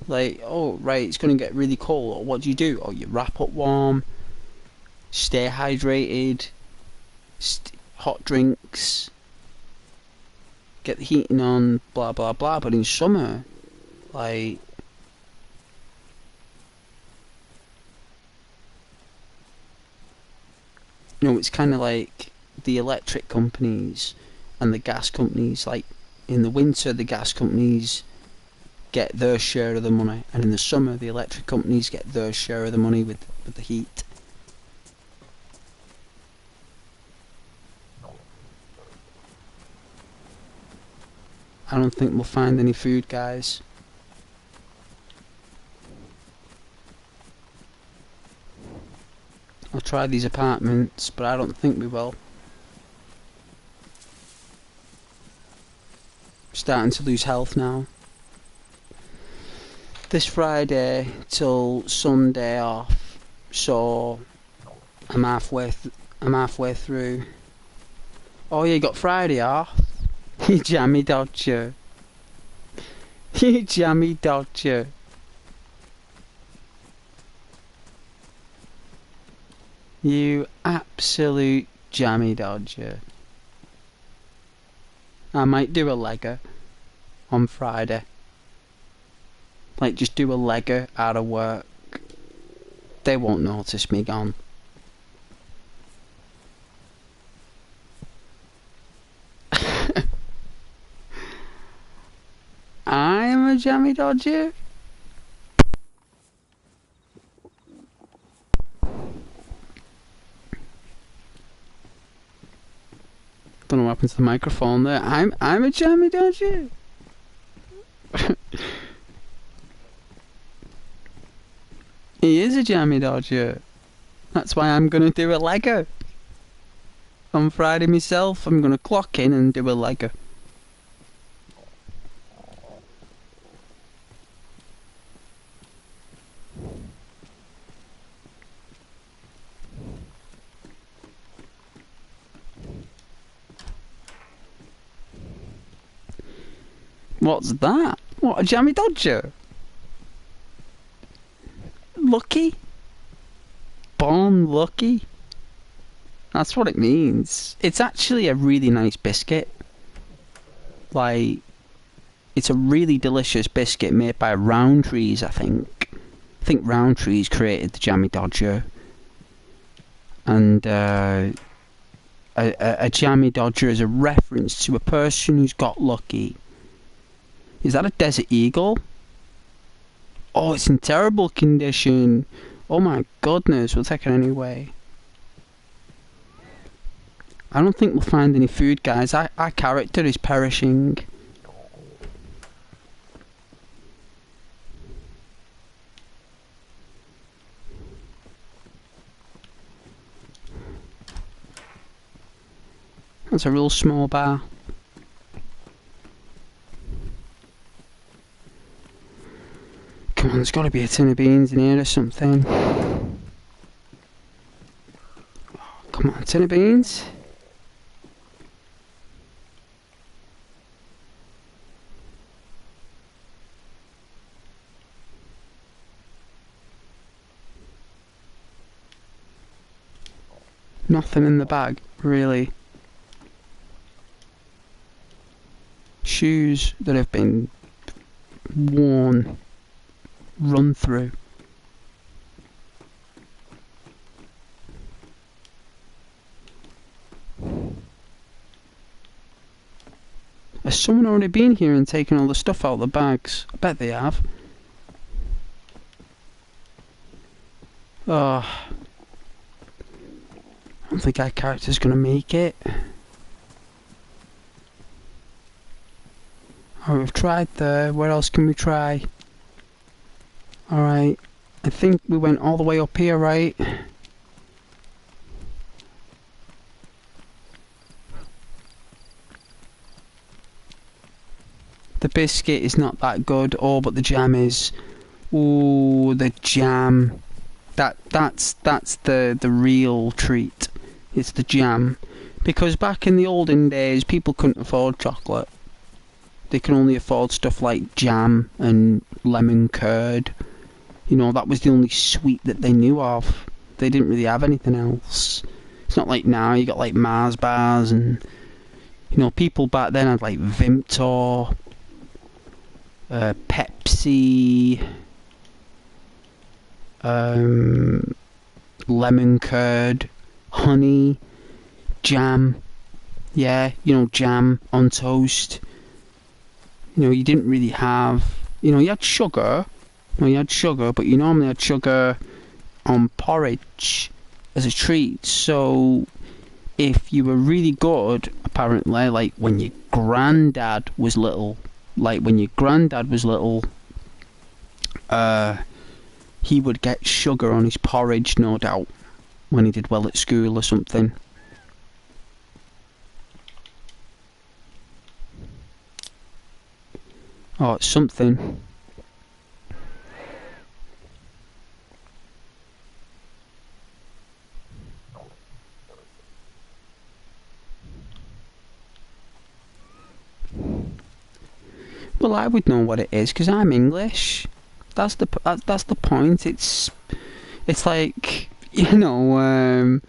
Like, oh, right, it's going to get really cold. Or what do? Oh, you wrap up warm, stay hydrated, hot drinks, get the heating on, blah, blah, blah. But in summer, like, you know, it's kind of like the electric companies and the gas companies. Like, in the winter, the gas companies get their share of the money, and in the summer the electric companies get their share of the money with the heat. I don't think we'll find any food, guys. I'll try these apartments, but I don't think we will. Starting to lose health now. This Friday till Sunday off, so I'm halfway through. Oh, you got Friday off? You jammy dodger. You jammy dodger. You absolute jammy dodger. I might do a legger on Friday. Like, just do a legger out of work. They won't notice me gone. I'm a jammy dodger. Don't know what happened to the microphone there. I'm a jammy dodger. He is a jammy dodger. That's why I'm gonna do a legger. On Friday myself, I'm gonna clock in and do a legger. What's that? What, a jammy dodger? Lucky? Born lucky? That's what it means. It's actually a really nice biscuit. Like, it's a really delicious biscuit made by Roundtrees, I think. I think Roundtrees created the jammy dodger. And a jammy dodger is a reference to a person who's got lucky. Is that a desert eagle? Oh, it's in terrible condition. Oh my goodness, we'll take it anyway. I don't think we'll find any food, guys. Our character is perishing. That's a real small bar. Come on, there's got to be a tin of beans in here or something. Come on, tin of beans. Nothing in the bag, really. Shoes that have been worn, run through. Has someone already been here and taken all the stuff out of the bags? I bet they have. Oh, I don't think our character's gonna make it. Oh, we've tried there. Where else can we try? Alright. I think we went all the way up here, right? The biscuit is not that good. Oh, but the jam is. Ooh, the jam. That's the real treat. It's the jam. Because back in the olden days, people couldn't afford chocolate. They could only afford stuff like jam and lemon curd. You know, that was the only sweet that they knew of. They didn't really have anything else. It's not like now, you got like Mars bars and... You know, people back then had like Vimtor, Pepsi, lemon curd, honey, jam. Yeah, you know, jam on toast. You know, you didn't really have... You know, you had sugar. You had sugar, but you normally had sugar on porridge as a treat. So, if you were really good, apparently, like when your granddad was little, he would get sugar on his porridge, no doubt, when he did well at school or something. Oh, it's something. Well, I would know what it is because I'm English. That's the point. It's like, you know.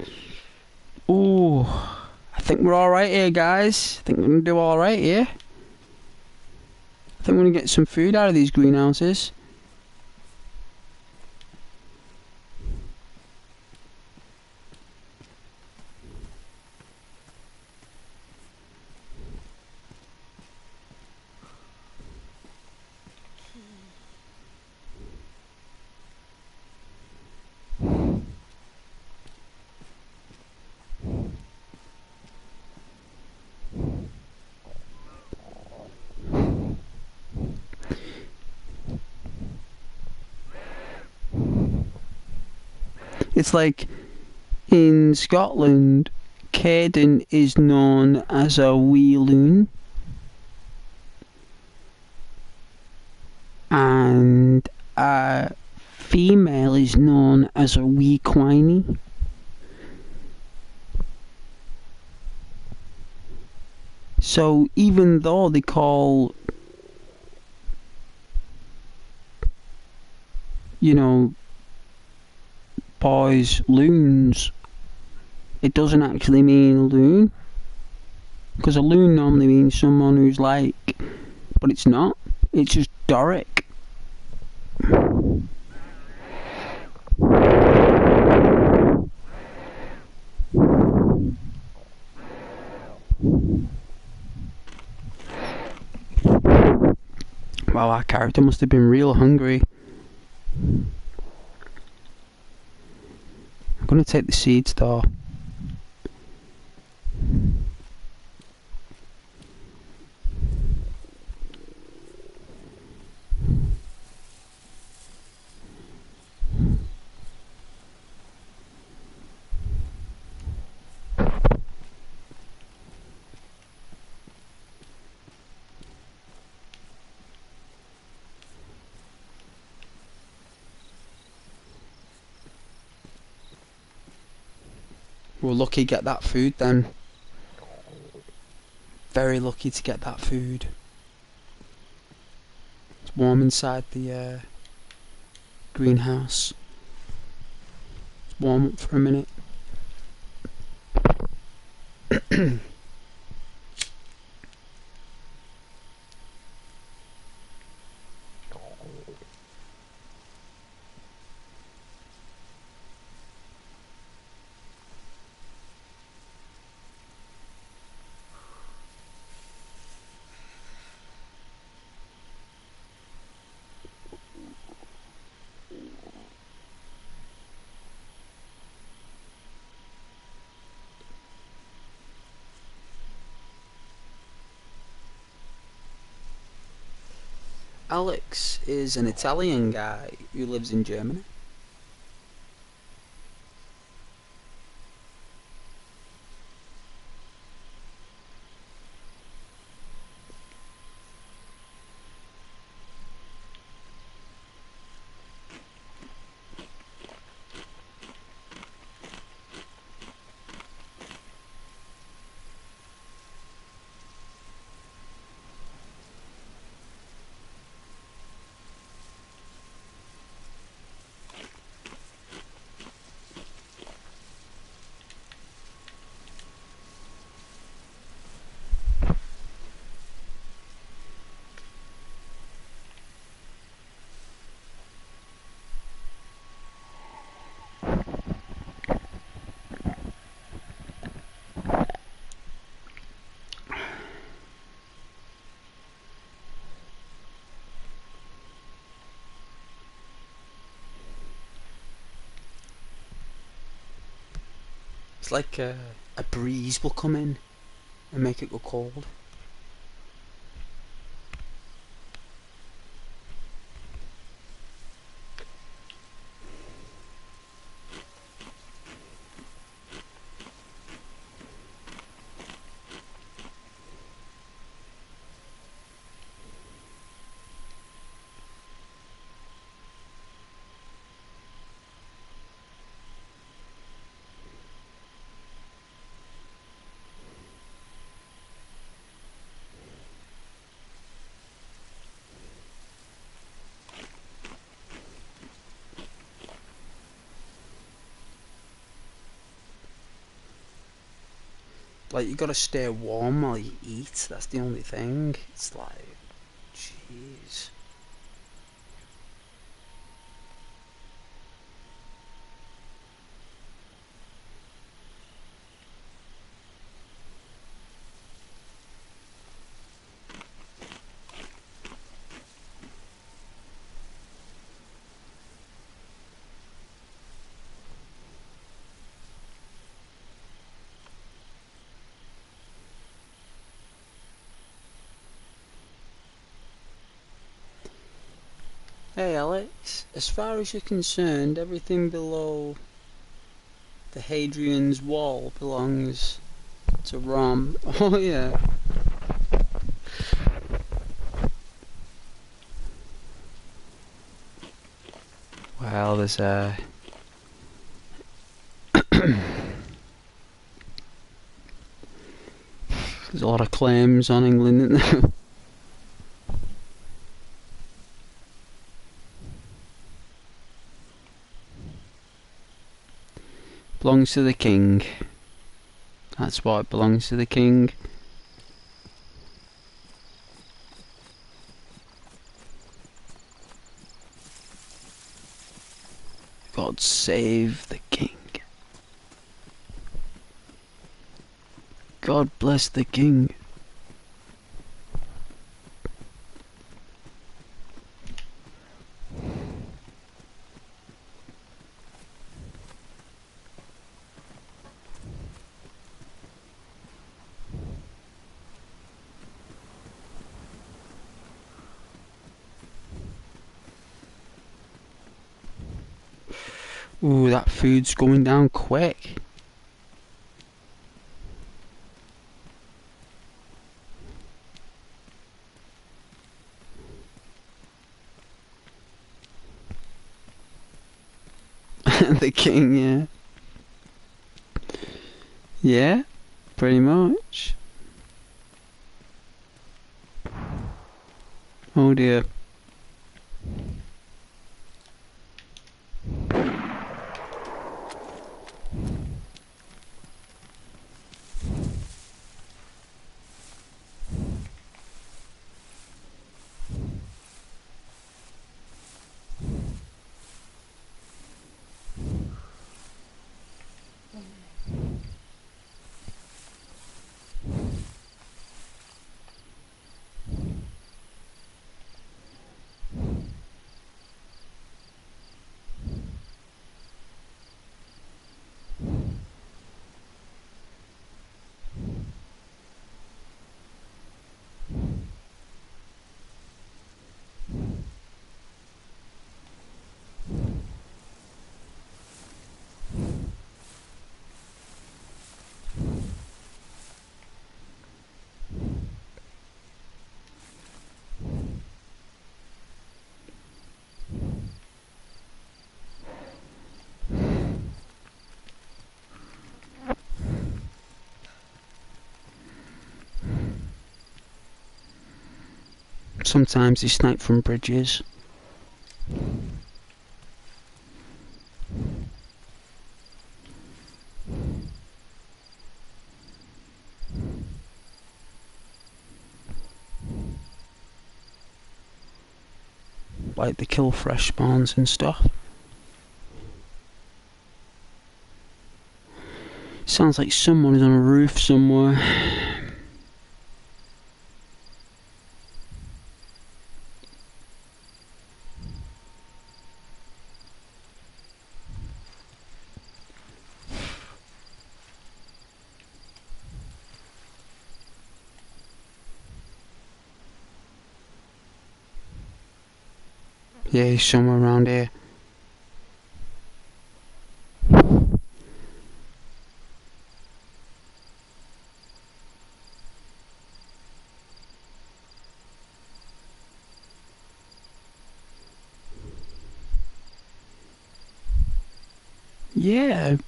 Ooh, I think we're all right here, guys. I think we're gonna do all right here. I think we're gonna get some food out of these greenhouses. It's like in Scotland, Caden is known as a wee loon, and a female is known as a wee quiney. So even though they call you know, boys, loons. It doesn't actually mean loon, because a loon normally means someone who's like, but it's not. It's just Doric. Well, our character must have been real hungry. I'm gonna take the seeds though. We're lucky to get that food then. Very lucky to get that food. It's warm inside the greenhouse. It's warm up for a minute. Alex is an Italian guy who lives in Germany. It's like a breeze will come in and make it go cold. Like, you gotta stay warm while you eat, that's the only thing. It's like, jeez. Hey Alex, as far as you're concerned, everything below the Hadrian's wall belongs to Rom. Oh yeah. Well, there's there's a lot of claims on England, isn't there? belongs to the king. That's why it belongs to the king. God save the king. God bless the king. Ooh, that food's going down quick. The king, yeah. Yeah, pretty much. Oh dear. Sometimes they snipe from bridges. Like they kill fresh spawns and stuff. Sounds like someone is on a roof somewhere. Yeah, he's somewhere around here. Yeah.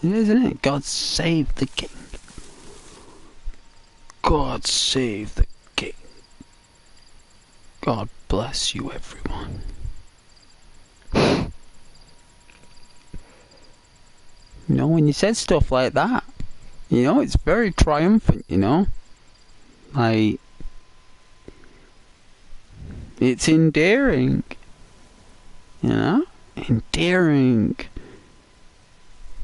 It is, isn't it? God save the king. God save the king. God bless you, everyone. You know, when you said stuff like that, you know, it's very triumphant, you know? Like, it's endearing. You know? Endearing.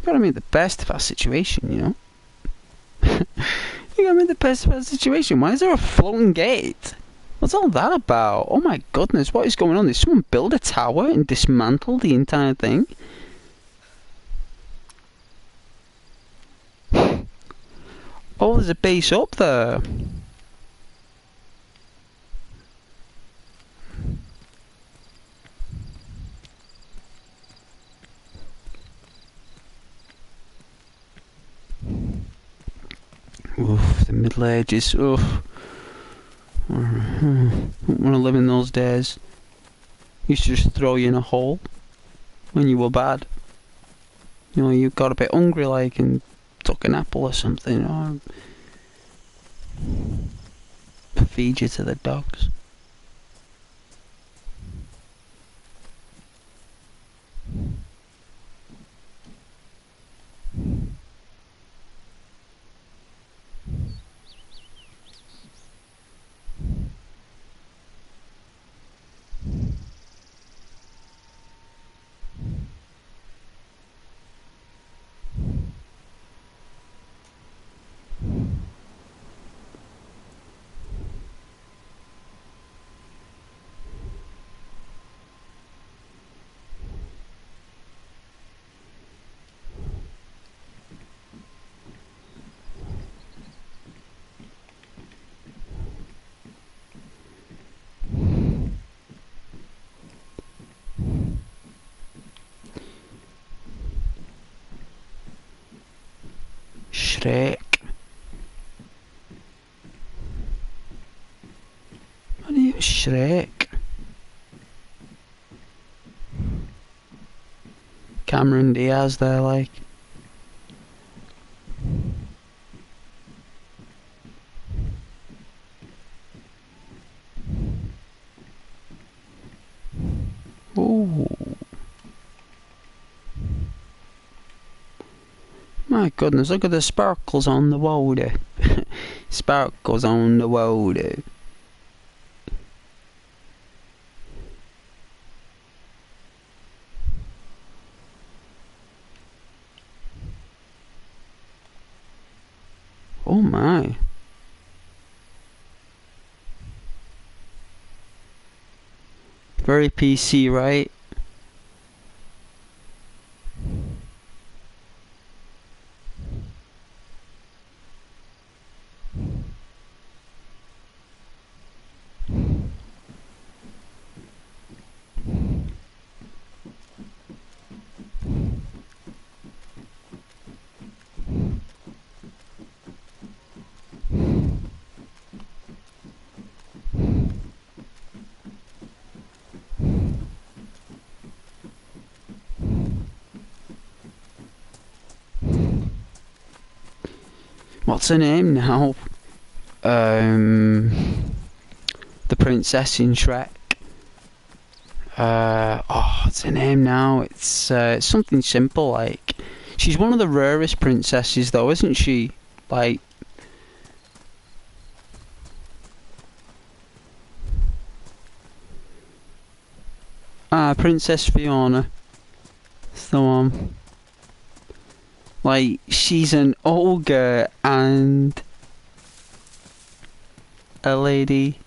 Gotta make the best of our situation, you know? You gotta make the best of our situation. Why is there a floating gate? What's all that about? Oh my goodness, what is going on? Did someone build a tower and dismantle the entire thing? Oh, there's a base up there. Oof, the Middle Ages, oof. I don't want to live in those days. Used to just throw you in a hole when you were bad. You know, you got a bit hungry like and took an apple or something. Or feed you to the dogs. Shrek. What are you, Shrek? Cameron Diaz there, like. Ooh. My goodness, look at the sparkles on the water. Sparkles on the water. Oh my. Very PC, right? What's her name now? The princess in Shrek. What's her name now? It's something simple like. She's one of the rarest princesses, though, isn't she? Like. Princess Fiona. That's the one. Like, she's an ogre and a lady.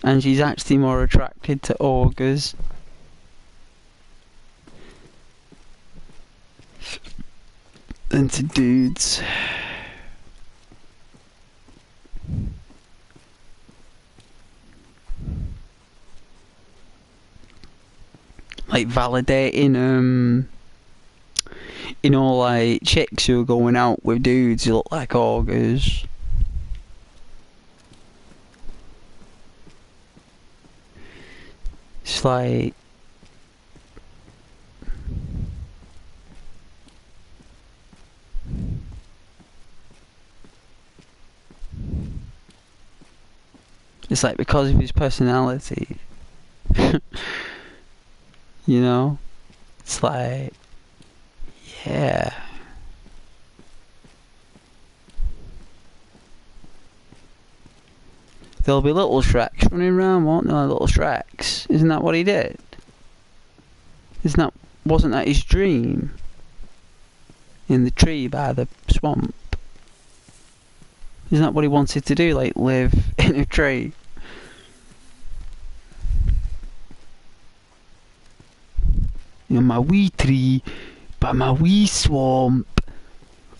And she's actually more attracted to ogres. Than to dudes. Like validating you know, like chicks who are going out with dudes who look like ogres. It's like because of his personality. You know? It's like, yeah. There'll be little Shreks running around, won't there? Little Shreks. Isn't that what he did? Wasn't that his dream? In the tree by the swamp. Isn't that what he wanted to do? Like, live in a tree? On my wee tree, by my wee swamp,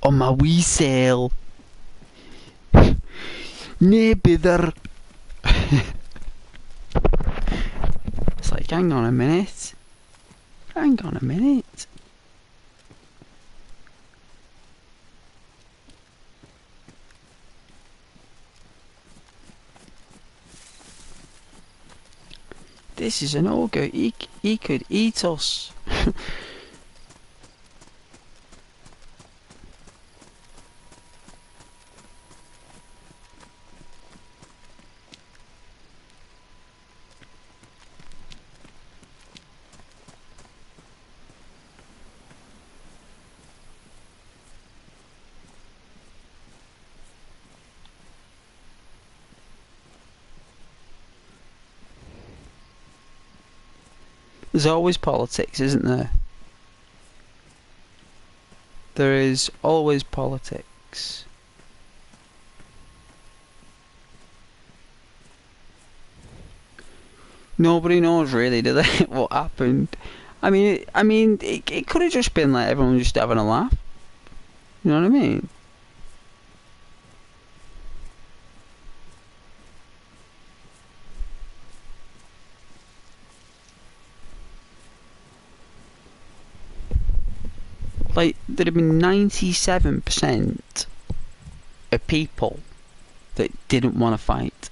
on my wee sail. Nae bither. It's like, hang on a minute. Hang on a minute. this is an ogre. He could eat us. There's always politics, isn't there? There is always politics. Nobody knows really, do they, what happened? I mean, it could have just been like everyone just having a laugh. You know what I mean? Like, there'd have been 97% of people that didn't want to fight.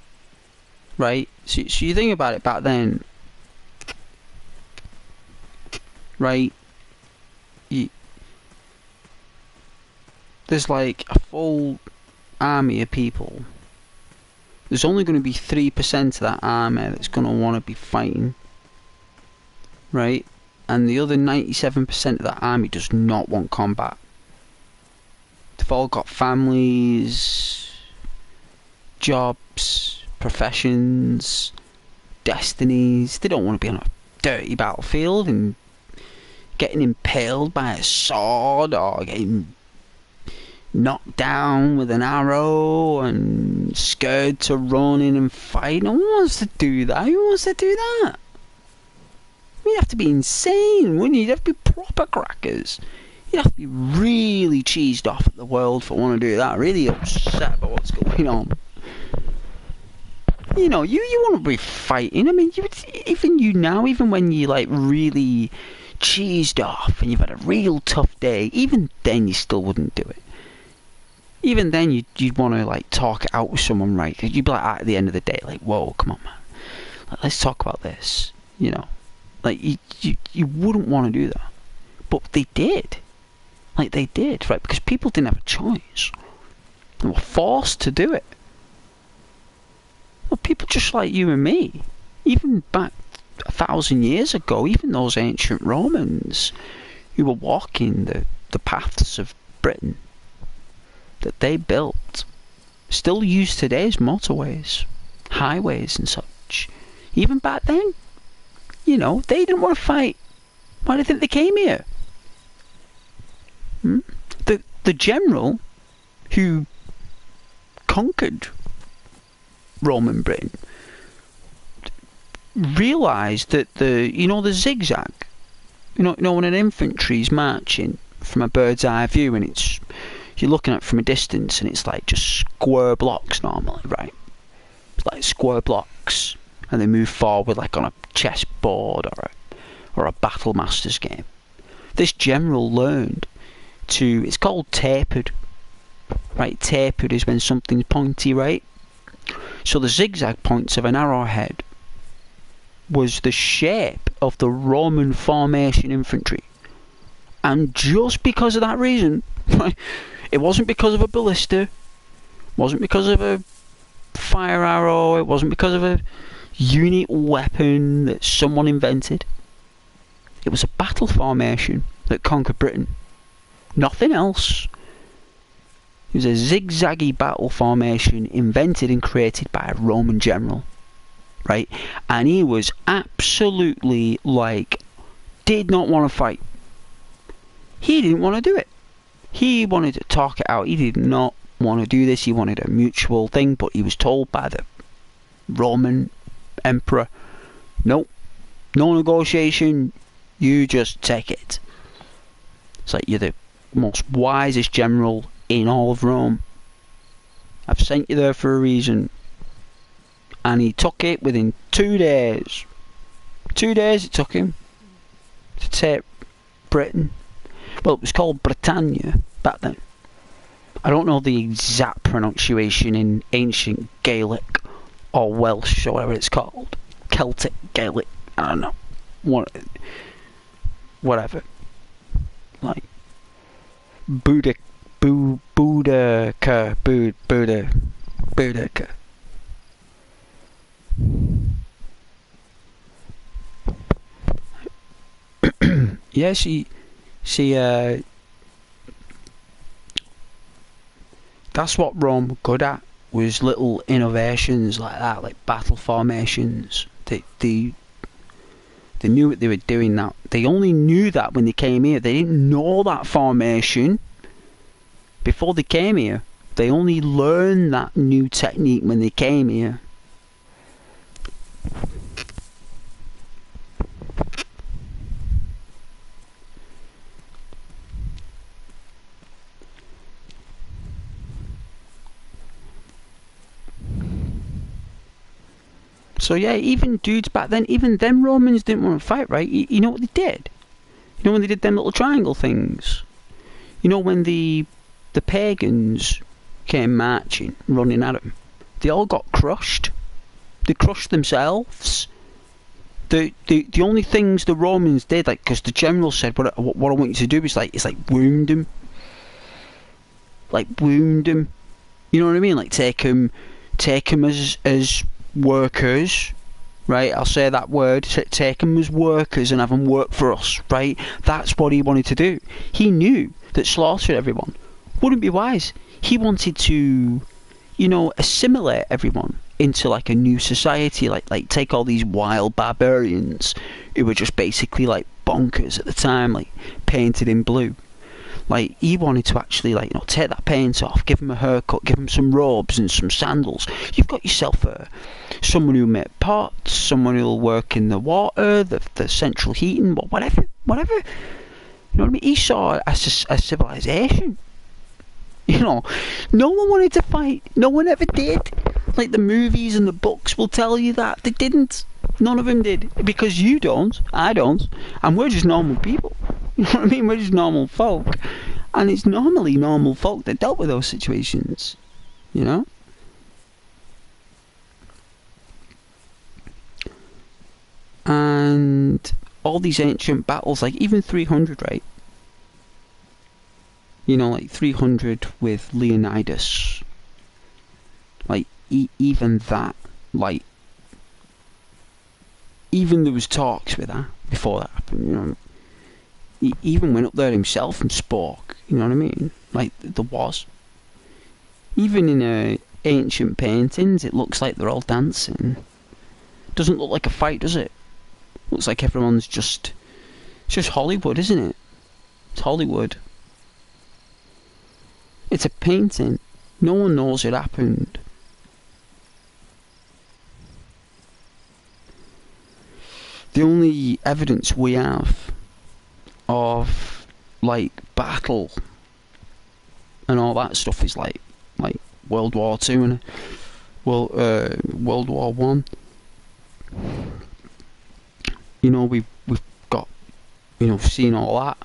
Right? So you think about it back then. Right? There's like a full army of people. There's only going to be 3% of that army that's going to want to be fighting. Right? And the other 97% of that army does not want combat. They've all got families, jobs, professions, destinies. They don't want to be on a dirty battlefield and getting impaled by a sword or getting knocked down with an arrow and scared to run in and fight. No one wants to do that. Who wants to do that? You'd have to be insane, wouldn't you? You'd have to be proper crackers. You'd have to be really cheesed off at the world for wanting to do that. Really upset about what's going on. You know, you want to be fighting. I mean, even you now, even when you like really cheesed off and you've had a real tough day, even then you still wouldn't do it. Even then you'd want to like talk it out with someone, right? Cause you'd be like at the end of the day, like, whoa, come on, man, like, let's talk about this. You know, like you wouldn't want to do that, but they did. Like they did, right? Because people didn't have a choice. They were forced to do it. Well, people just like you and me, even back 1,000 years ago, even those ancient Romans who were walking the paths of Britain that they built, still used today as motorways, highways and such. Even back then, you know, they didn't want to fight. Why do you think they came here? The general who conquered Roman Britain realised that the zigzag, you know when an infantry's marching from a bird's eye view and you're looking at it from a distance and it's like just square blocks normally, right? It's like square blocks and they move forward like on a chessboard or a battle master's game. This general learned it's called tapered, right? Tapered is when something's pointy, right? So the zigzag points of an arrowhead was the shape of the Roman formation infantry. And just because of that reason, right, it wasn't because of a ballista, wasn't because of a fire arrow, it wasn't because of a unique weapon that someone invented. It was a battle formation that conquered Britain. Nothing else. It was a zigzaggy battle formation invented and created by a Roman general, right? And he was absolutely did not want to fight. He didn't want to do it. He wanted to talk it out. He did not want to do this. He wanted a mutual thing, but he was told by the Roman emperor, nope, no negotiation, you just take it. It's like, you're the most wisest general in all of Rome. I've sent you there for a reason. And he took it within 2 days. 2 days it took him to take Britain. Well, it was called Britannia back then. I don't know the exact pronunciation in ancient Gaelic or Welsh or whatever it's called. Celtic, Gaelic, I don't know, whatever. Like Boudica. Yeah, she that's what Rome were good at, was little innovations like that, like battle formations. They knew what they were doing. That they only knew that when they came here. They didn't know that formation before they came here. They only learned that new technique when they came here. So yeah, even dudes back then, even them Romans didn't want to fight, right? You know what they did? You know when they did them little triangle things? You know when the pagans came marching, running at them, they all got crushed. They crushed themselves. The only things the Romans did, like, because the general said, what I want you to do is like wound them. Like wound them. You know what I mean? Like take them as workers, right? I'll say that word. Take them as workers and have them work for us, right? That's what he wanted to do. He knew that slaughtering everyone wouldn't be wise. He wanted to, assimilate everyone into like a new society. Like take all these wild barbarians who were just basically like bonkers at the time, like painted in blue. Like, he wanted to actually, take that paint off, give him a haircut, give him some robes and some sandals. You've got yourself someone who'll make pots, someone who'll work in the water, the central heating, whatever. You know what I mean? He saw a civilization. No one wanted to fight. No one ever did. Like, the movies and the books will tell you that. They didn't. None of them did. Because you don't, I don't, and we're just normal people. You know what I mean? We're just normal folk. And it's normally normal folk that dealt with those situations. You know? And all these ancient battles, like even 300, right? Like 300 with Leonidas. Like, even that, like, even there was talks with that before that happened, He even went up there himself and spoke, you know what I mean? Like, there was. Even in ancient paintings, it looks like they're all dancing. Doesn't look like a fight, does it? Looks like everyone's just... It's just Hollywood, isn't it? It's Hollywood. It's a painting. No one knows it happened. The only evidence we have of, like, battle and all that stuff is like World War Two and World War One. We've got, seen all that.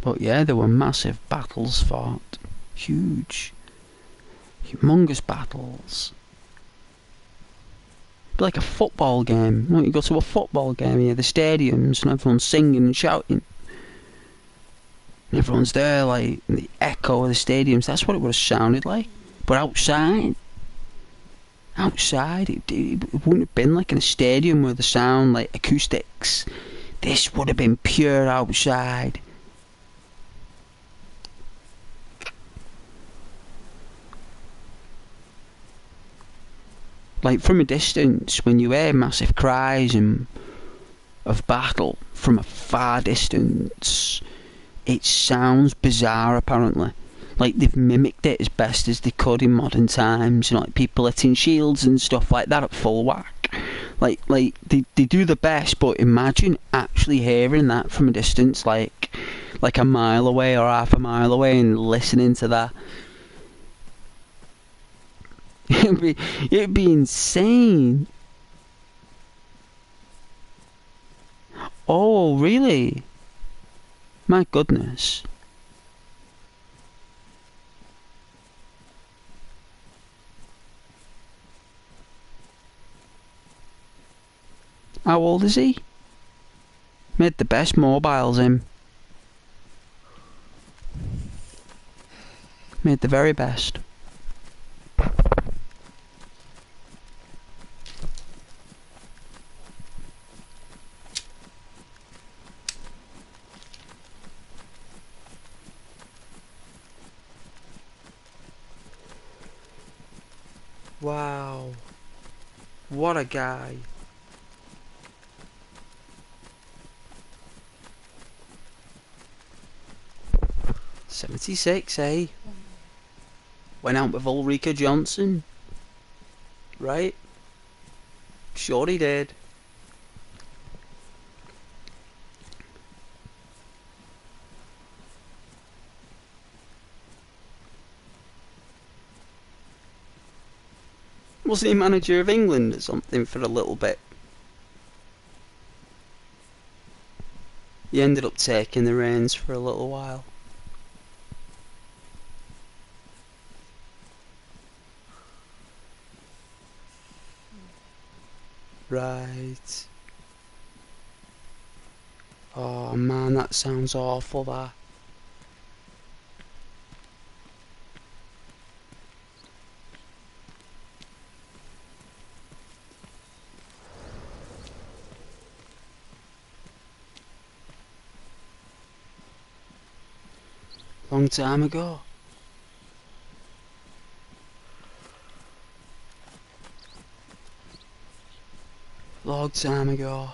But yeah, there were massive battles fought. Huge. Humongous battles. Be like a football game. You go to a football game, the stadiums, and everyone's singing and shouting. And everyone's there, like, in the echo of the stadiums. That's what it would have sounded like. But outside, it wouldn't have been like in a stadium where the sound, like, acoustics. This would have been pure outside. Like, from a distance, when you hear massive cries of battle from a far distance, it sounds bizarre, apparently. Like, they've mimicked it as best as they could in modern times, like people hitting shields and stuff like that at full whack. Like they do the best, but imagine actually hearing that from a distance, like a mile away or half a mile away, and listening to that. It'd be insane. Oh, really? My goodness. How old is he? Made the best mobiles, him. Made the very best. Wow. What a guy. '76, eh? Went out with Ulrika Johnson. Right? Sure he did. Wasn't he manager of England or something for a little bit? He ended up taking the reins for a little while. Right. Oh man, that sounds awful, that. Long time ago. Long time ago.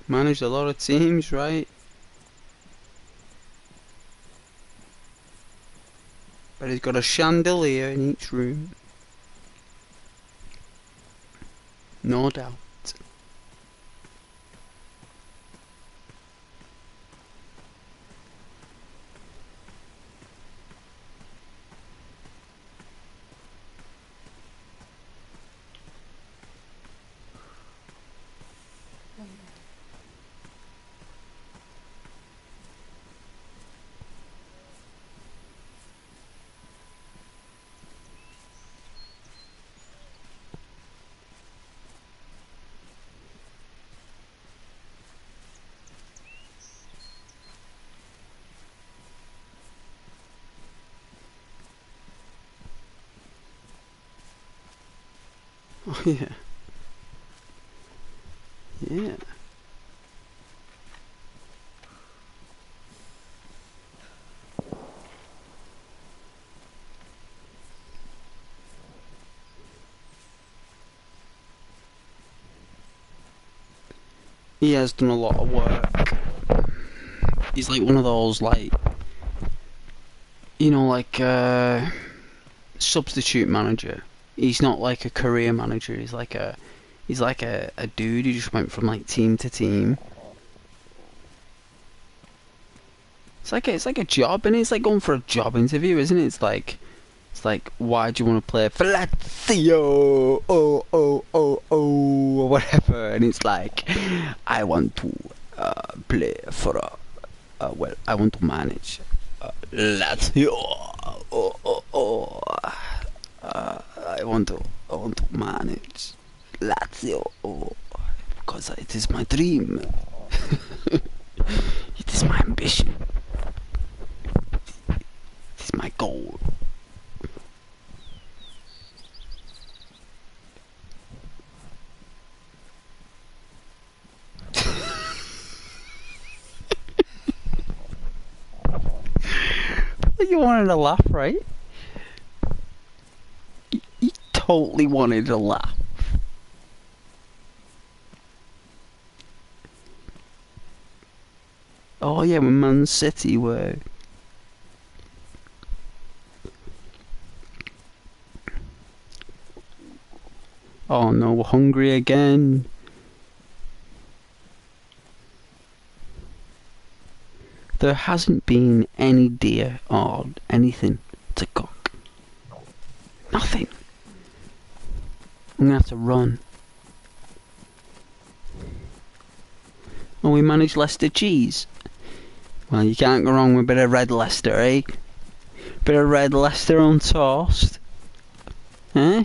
Managed a lot of teams, right? But he's got a chandelier in each room. No doubt. Oh yeah. Yeah. He has done a lot of work. He's like one of those, like, you know, like substitute manager. He's not like a career manager. He's like a dude who just went from like team to team. It's like a job, and it's like going for a job interview, isn't it? It's like, why do you want to play for Lazio? Or whatever. And it's like, I want to play for well, I want to manage Lazio. I want to manage Lazio because it is my dream. It is my ambition. It is my goal. You wanted to laugh, right? You totally wanted to laugh. Oh yeah, when Man City were. Oh no, we're hungry again. There hasn't been any deer or anything to cook. Nothing. I'm gonna have to run. Oh, we managed Leicester cheese. Well, you can't go wrong with a bit of red Leicester, eh? Bit of red Leicester on toast. Eh?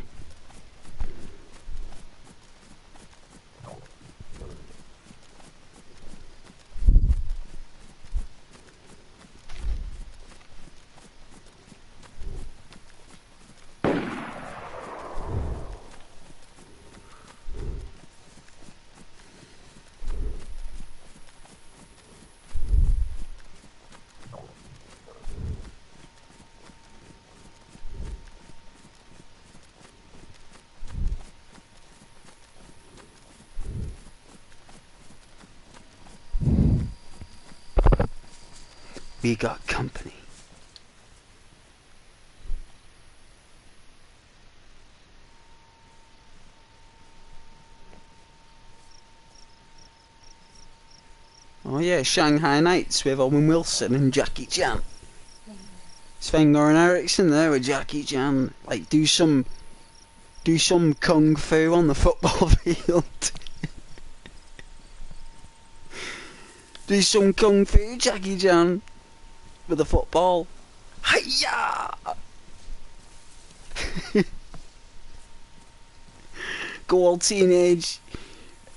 We got company. Oh yeah, Shanghai Nights with Owen Wilson and Jackie Chan. Sven-Göran Eriksson there with Jackie Chan. Like do some kung fu on the football field. Do some kung fu, Jackie Chan, with the football. Hiya! Go all teenage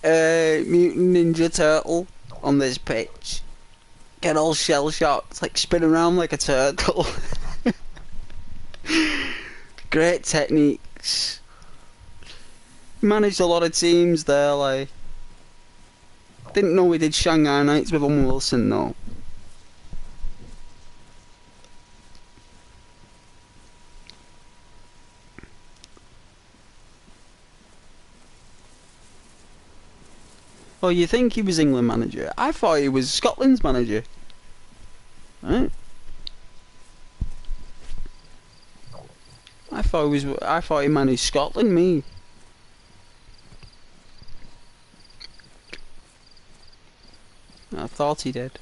mutant ninja turtle on this pitch. Get all shell shocked, like spin around like a turtle. Great techniques. Managed a lot of teams there, like. Didn't know we did Shanghai Nights with Owen Wilson though. Oh, you think he was England manager? I thought he was Scotland's manager. Right? I thought he managed Scotland, me. I thought he did.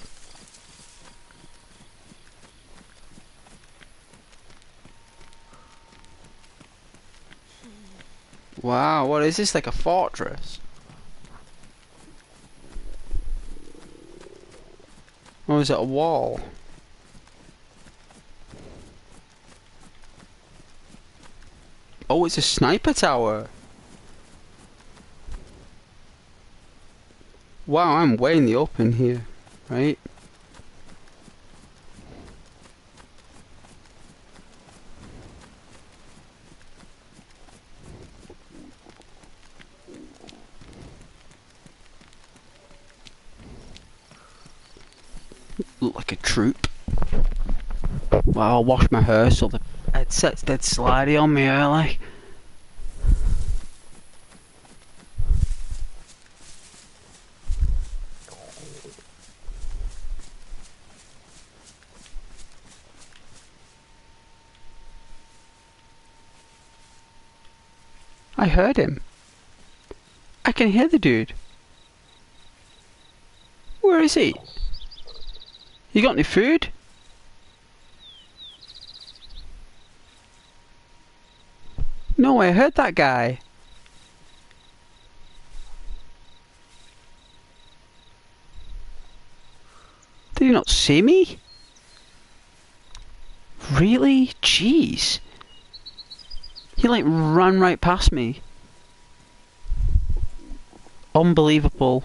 Wow, what is this, like a fortress? Or is it a wall? Oh, it's a sniper tower. Wow, I'm way in the open here, right? Look like a troop. Wow, I'll wash my hair so the headset's dead slidey on me early. I heard him. I can hear the dude. Where is he? You got any food? No, I heard that guy. Did he not see me? Really? Jeez. He like ran right past me. Unbelievable.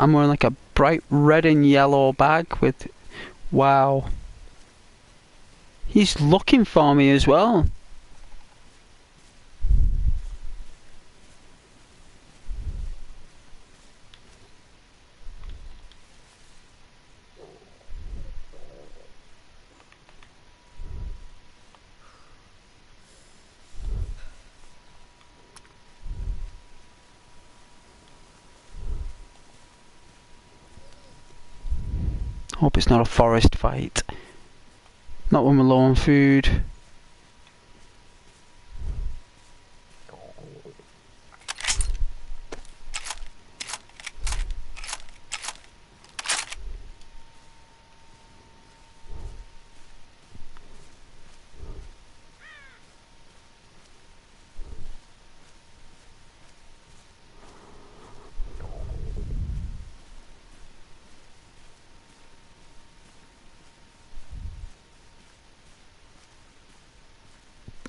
I'm wearing like a bright red and yellow bag with... Wow. He's looking for me as well. Hope it's not a forest fight. Not when we're low on food.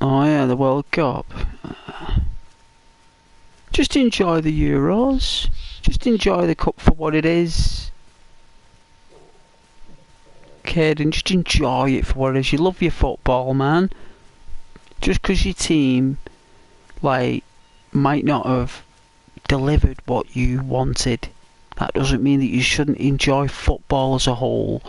Oh yeah, the World Cup. Just enjoy the Euros. Just enjoy the cup for what it is. Kid, and just enjoy it for what it is. You love your football, man. Just because your team, like, might not have delivered what you wanted, that doesn't mean that you shouldn't enjoy football as a whole.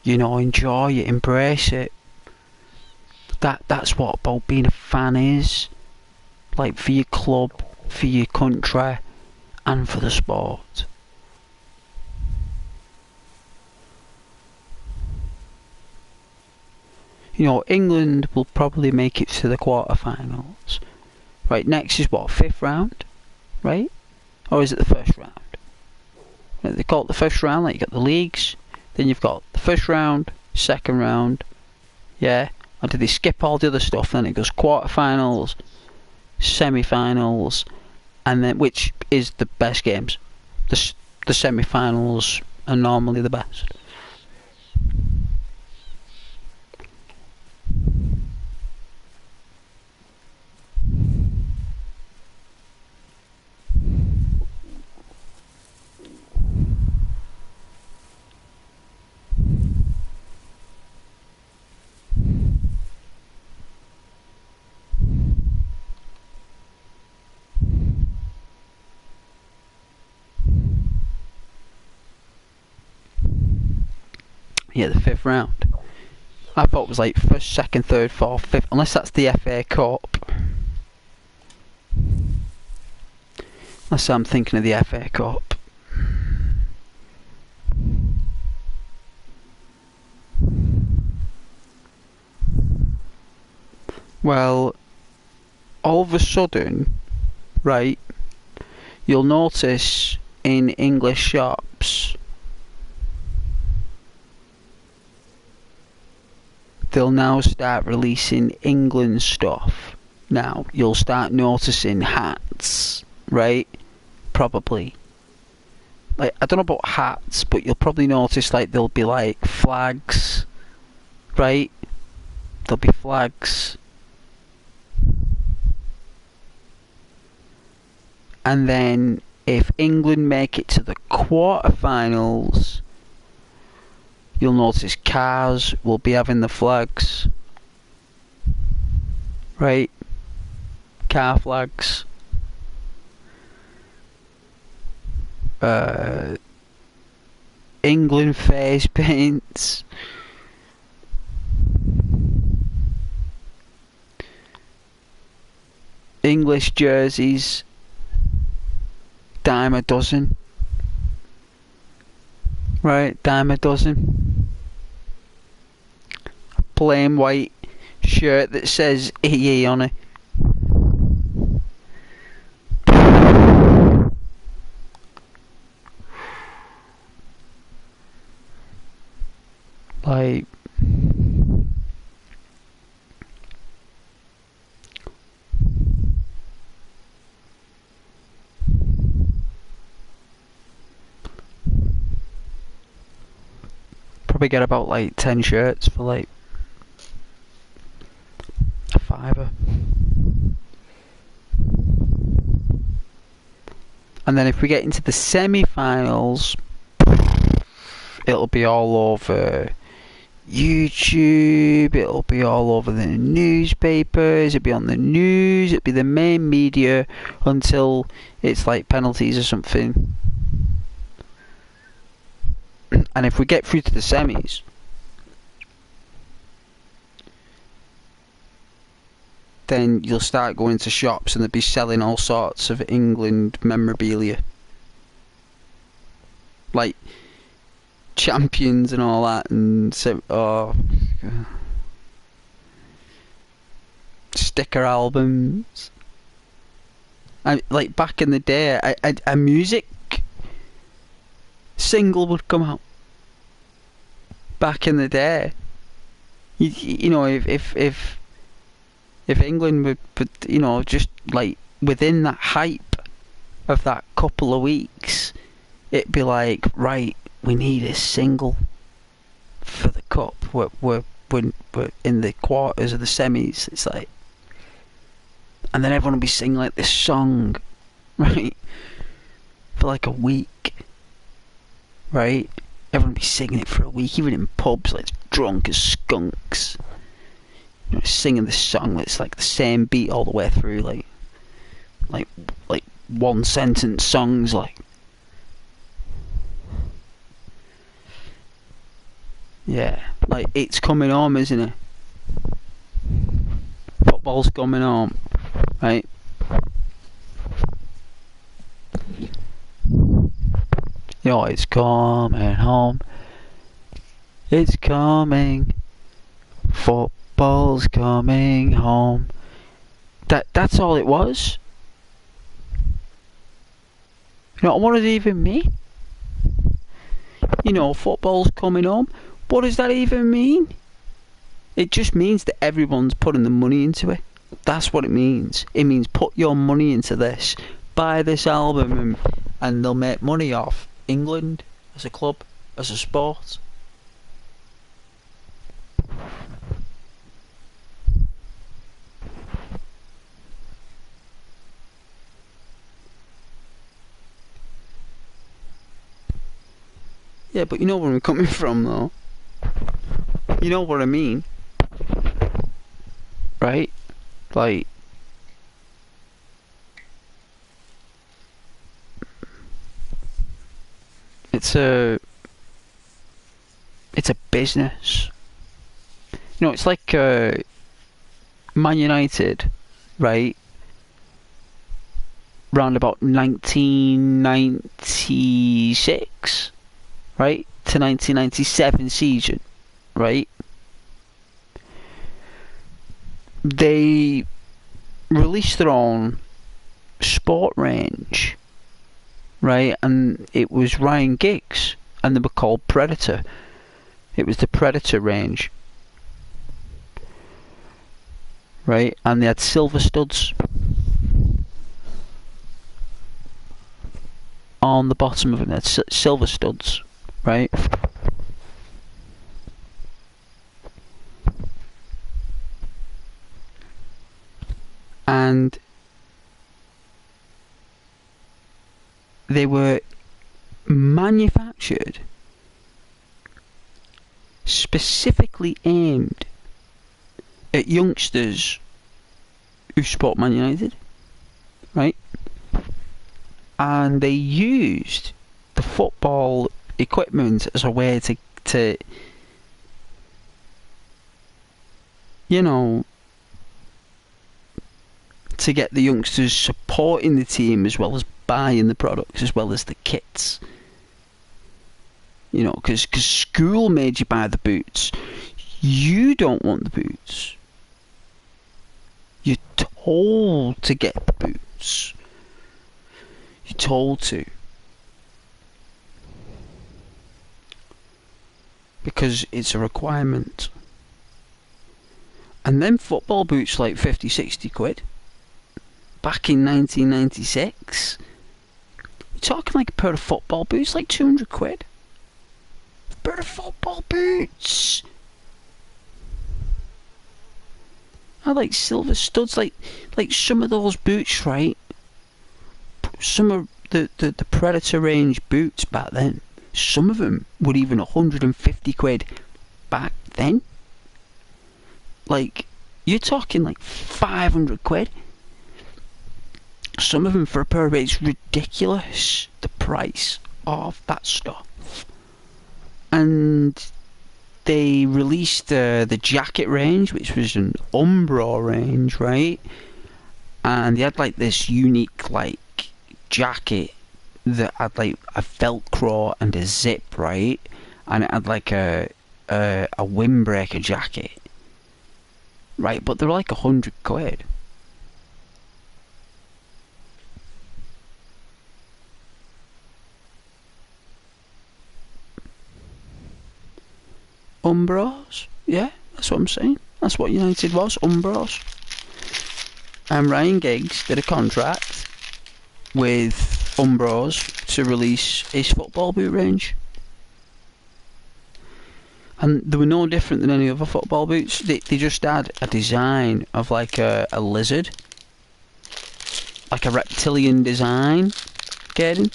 You know, enjoy it, embrace it. That's what about being a fan is. Like, for your club, for your country, and for the sport. You know, England will probably make it to the quarterfinals. Right, next is what, 5th round? Right? Or is it the first round? Right, they call it the first round, like you got the leagues. Then you've got the first round, second round, yeah. Or do they skip all the other stuff? Then it goes quarterfinals, semi-finals, and then which is the best games? The semi-finals are normally the best. Yeah, the 5th round. I thought it was like 1st, 2nd, 3rd, 4th, 5th, unless that's the FA Cup. Unless I'm thinking of the FA Cup. Well, all of a sudden, right, you'll notice in English shops they'll now start releasing England stuff. Now, you'll start noticing hats, right? Probably. Like, I don't know about hats, but you'll probably notice, like, there'll be, like, flags, right? There'll be flags. And then, if England make it to the quarterfinals, you'll notice cars will be having the flags. Right? Car flags. England face paints. English jerseys. Dime a dozen. Right, dime a dozen. A plain white shirt that says EE on it. Like, probably get about like 10 shirts for like a £5. And then if we get into the semi-finals, it'll be all over YouTube, it'll be all over the newspapers, it'll be on the news, it'll be the main media until it's like penalties or something. And if we get through to the semis, then you'll start going to shops and they'll be selling all sorts of England memorabilia. Like champions and all that, and so, sticker albums. Like back in the day, a music single would come out. Back in the day, you know, if England would, you know, just like within that hype of that couple of weeks, it'd be like, right, we need a single for the cup. We're in the quarters of the semis. It's like, and then everyone will be singing like this song, right, for like a week, right? Everyone will be singing it for a week, even in pubs, like drunk as skunks. You know, singing this song that's like the same beat all the way through, like one sentence songs, like. Yeah, like it's coming home, isn't it? Football's coming home, right? You know, it's coming home. It's coming. Football's coming home. That's all it was. You know, what does it even mean? You know, football's coming home. What does that even mean? It just means that everyone's putting the money into it. That's what it means. It means put your money into this. Buy this album and they'll make money off England as a club, as a sport. Yeah, but you know where I'm coming from, though. You know what I mean, right? Like, it's a business. You know, it's like Man United, right? Round about 1996, right, to 1997 season, right? They released their own sport range, right? And it was Ryan Giggs, and they were called Predator. It was the Predator range, right? And they had silver studs on the bottom of them. They had silver studs, right? And they were manufactured specifically aimed at youngsters who support Man United, right? And they used the football equipment as a way to you know, to get the youngsters supporting the team as well as buying the products as well as the kits. You know, because school made you buy the boots. You don't want the boots. You're told to get the boots. You're told to. Because it's a requirement. And then football boots like 50, 60 quid. Back in 1996. You're talking like a pair of football boots, like 200 quid. A pair of football boots. I like silver studs, like some of those boots, right? Some of the Predator range boots back then, some of them were even 150 quid back then. Like, you're talking like 500 quid. Some of them for a pair of boots. It's ridiculous, the price of that stuff. And they released the jacket range, which was an Umbro range, right? And they had like this unique like jacket that had like a Velcro and a zip, right? And it had like a windbreaker jacket, right? But they were like £100. Umbros, yeah, that's what I'm saying. That's what United was, Umbros. And Ryan Giggs did a contract with Umbros to release his football boot range. And they were no different than any other football boots. They just had a design of like a lizard. Like a reptilian design. Getting?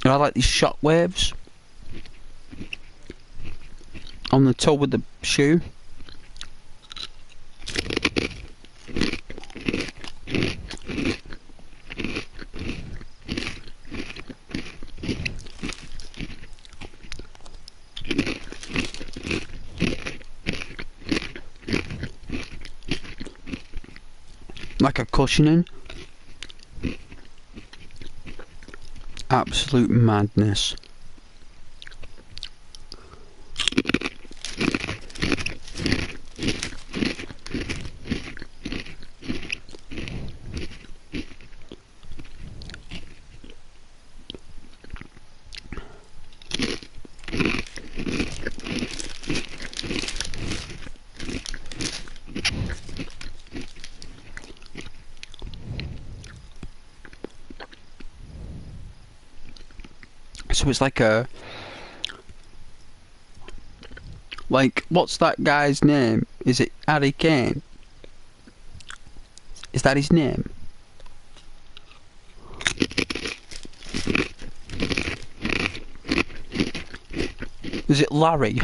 I like these shock waves on the toe of the shoe. Like a cushioning. Absolute madness. So it's like a... Like, what's that guy's name? Is it Harry Kane? Is that his name? Is it Larry?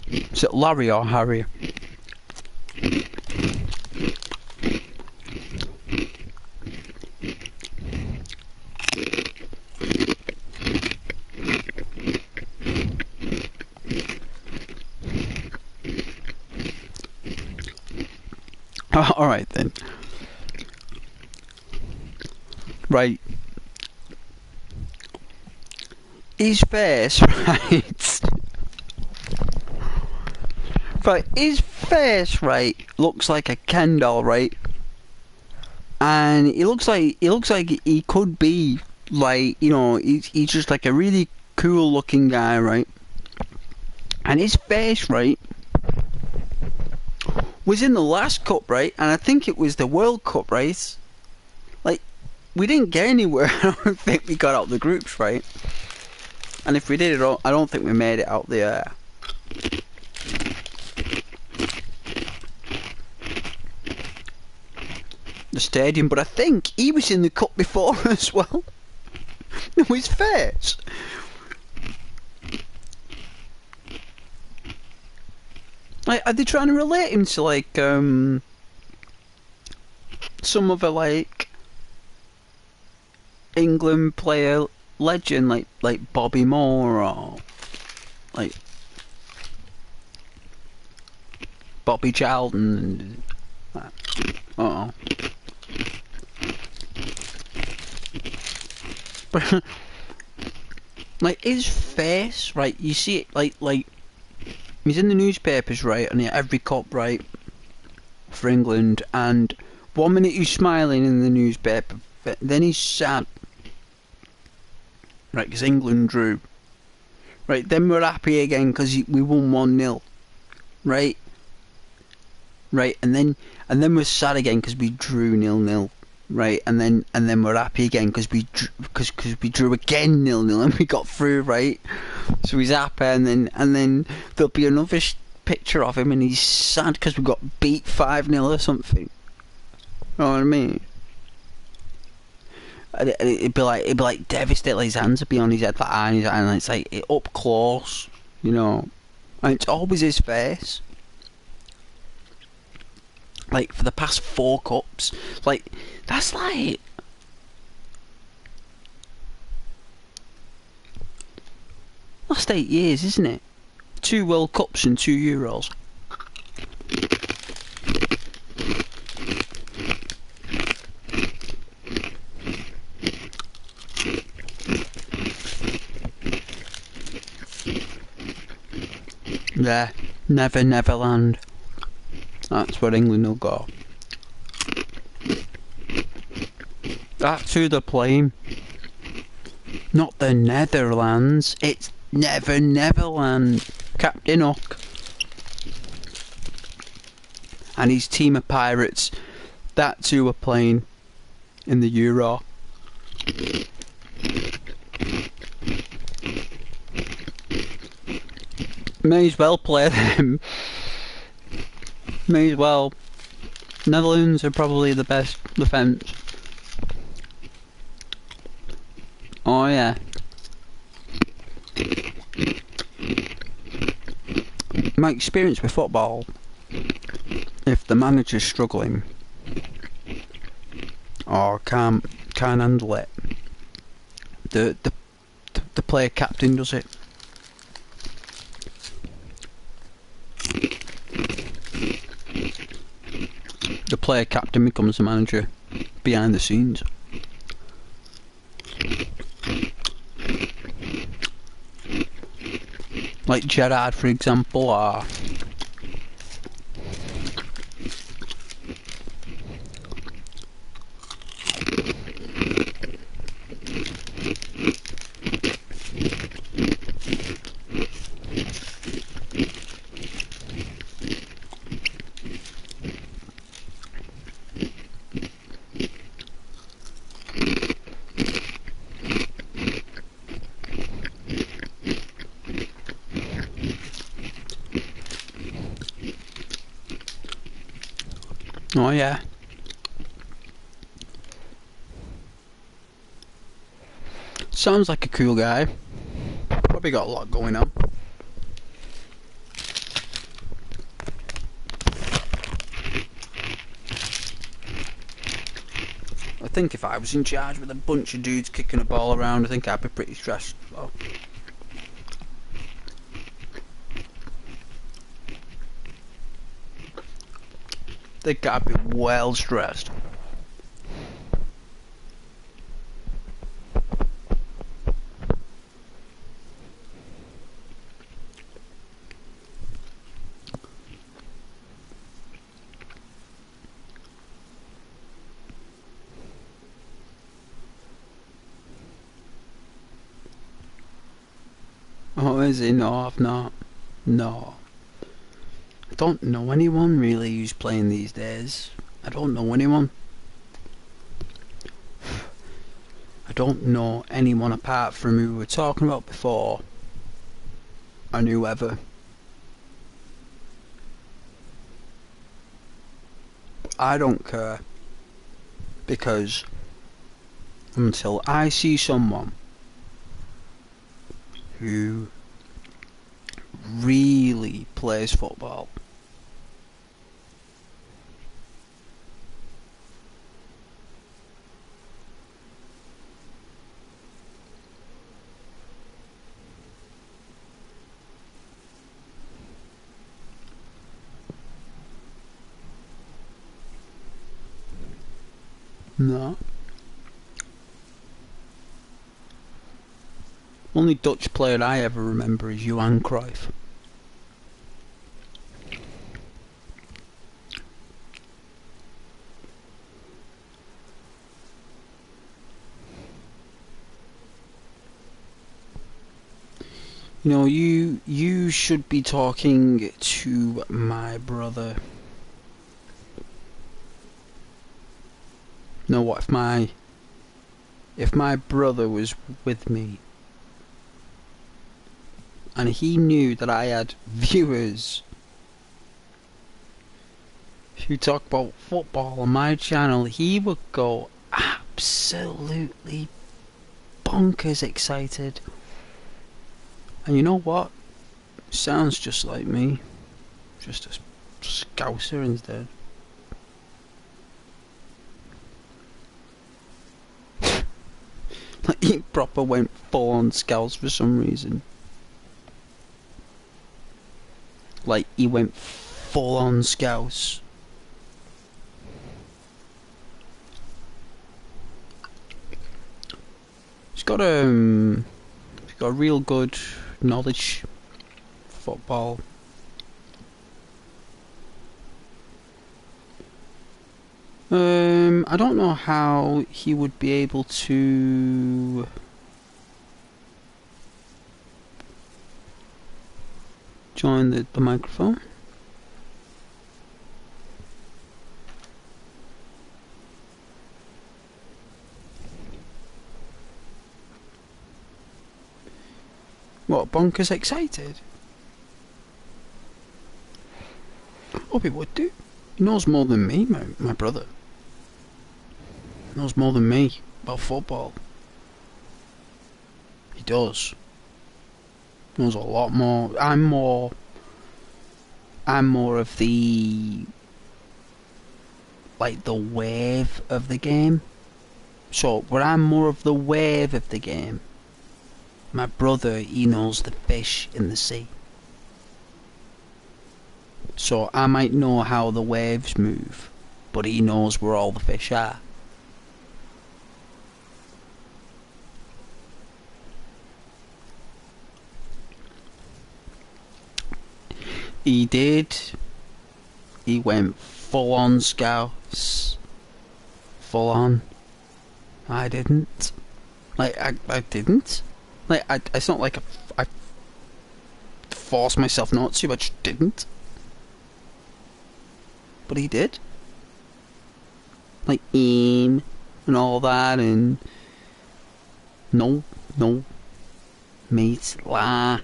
Is it Larry or Harry? Alright then. Right. His face, right? Right, his face, right, looks like a Ken doll, right? And he looks like he could be like, you know, he's just like a really cool looking guy, right? And his face, right, was in the last cup, right? And I think it was the World Cup, right? Like, we didn't get anywhere. I don't think we got out the groups, right? And if we did, I don't think we made it out the stadium. But I think he was in the cup before as well. His face. Like, are they trying to relate him to like some other like England player legend, like Bobby Moore or like Bobby Charlton? Uh oh. Like his face, right? You see it like. He's in the newspapers, right, and every cup, right, for England, and 1 minute he's smiling in the newspaper, then he's sad, right, because England drew, right, then we're happy again because we won 1-0, right, and then we're sad again because we drew 0-0, right, and then we're happy again because we drew again 0-0 and we got through, right. So he's happy, and then there'll be another picture of him, and he's sad because we got beat 5-0 or something. You know what I mean? And it'd be like devastated. Like his hands would be on his head, like and it's like up close, you know. And it's always his face. like for the past 4 cups. Like that's like last 8 years, isn't it? 2 World Cups and 2 Euros. Yeah, never Neverland. That's where England will go. That's who they're playing. Not the Netherlands. It's Never Neverland. Captain Hook and his team of pirates. That's who are playing in the Euro. May as well play them. May as well. Netherlands are probably the best defence. Oh yeah. My experience with football, if the manager's struggling or can't handle it, the player captain does it. The player captain becomes the manager behind the scenes. Like Gerrard, for example, or oh yeah. Sounds like a cool guy. Probably got a lot going on. I think if I was in charge with a bunch of dudes kicking a ball around, I think I'd be pretty stressed. Well, I think I'd be well stressed. Oh, is he? No, I've not. No. I don't know anyone really who's playing these days. I don't know anyone. I don't know anyone apart from who we were talking about before. And whoever. I don't care. Because until I see someone who really plays football, no. Only Dutch player I ever remember is Johan Cruyff. You know, you should be talking to my brother. You know what, if my brother was with me and he knew that I had viewers who talk about football on my channel, he would go absolutely bonkers excited. And you know what? Sounds just like me. Just a scouser instead. Like, he proper went full on Scouse for some reason. Like, he went full on Scouse. He's got a real good knowledge of football. I don't know how he would be able to join the microphone. What, bonkers excited? Hope he would do. He knows more than me, my brother. He knows more than me about football. He does. Knows a lot more. I'm more of the, like, the wave of the game. So, where I'm more of the wave of the game, my brother, he knows the fish in the sea. So I might know how the waves move, but he knows where all the fish are. He did. He went full on Scouts. Full on. I didn't. Like, I didn't. Like, it's not like I forced myself not to, I just didn't. But he did. Like, and all that, and no, mate, la,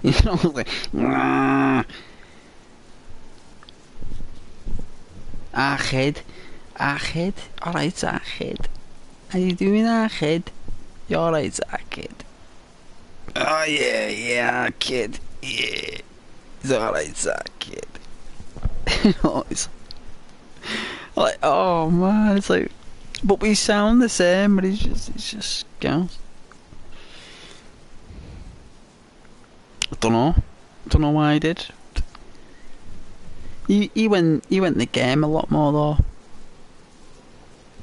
you know, like, Ached, alright, Ached, how you doing, Ached? You alright, Ached? Oh yeah, kid, yeah, it's alright, kid. You know, it's like, oh man, it's like, but we sound the same, but it's just Scouse. I don't know why I did. He went the game a lot more though.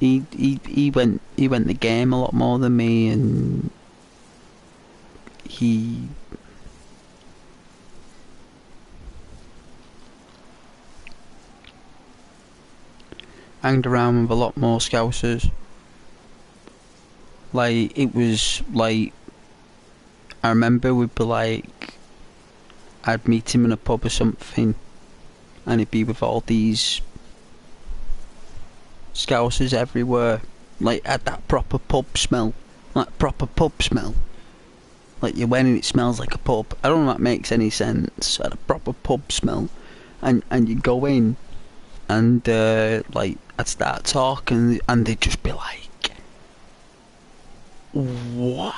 He went the game a lot more than me, and he hanged around with a lot more Scousers. Like, it was like, I remember we'd be like, I'd meet him in a pub or something, and he'd be with all these Scousers everywhere. Like, had that proper pub smell. Like, you went and it smells like a pub. I don't know if that makes any sense. Had a proper pub smell. And you go in, and like, I'd start talking, and they'd just be like, what?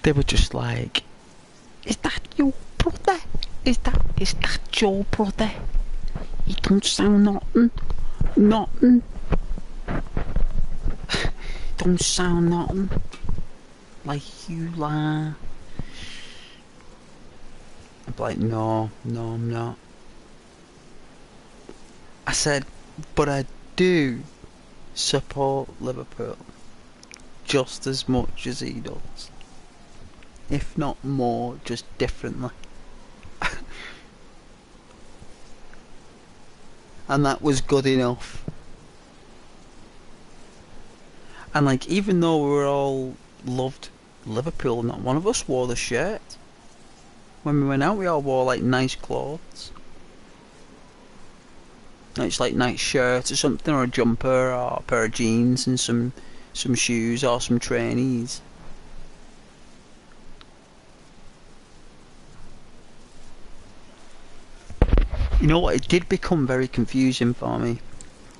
They were just like, is that your brother? Is that your brother? He don't sound nothing. Don't sound nothing like you lie. I'm like, no, I'm not. I said, but I do support Liverpool just as much as he does. If not more, just differently. And that was good enough. And like, even though we were all loved Liverpool, not one of us wore the shirt. When we went out, we all wore like nice clothes. It's like nice shirt or something, or a jumper, or a pair of jeans and some shoes or some trainees. You know what? It did become very confusing for me.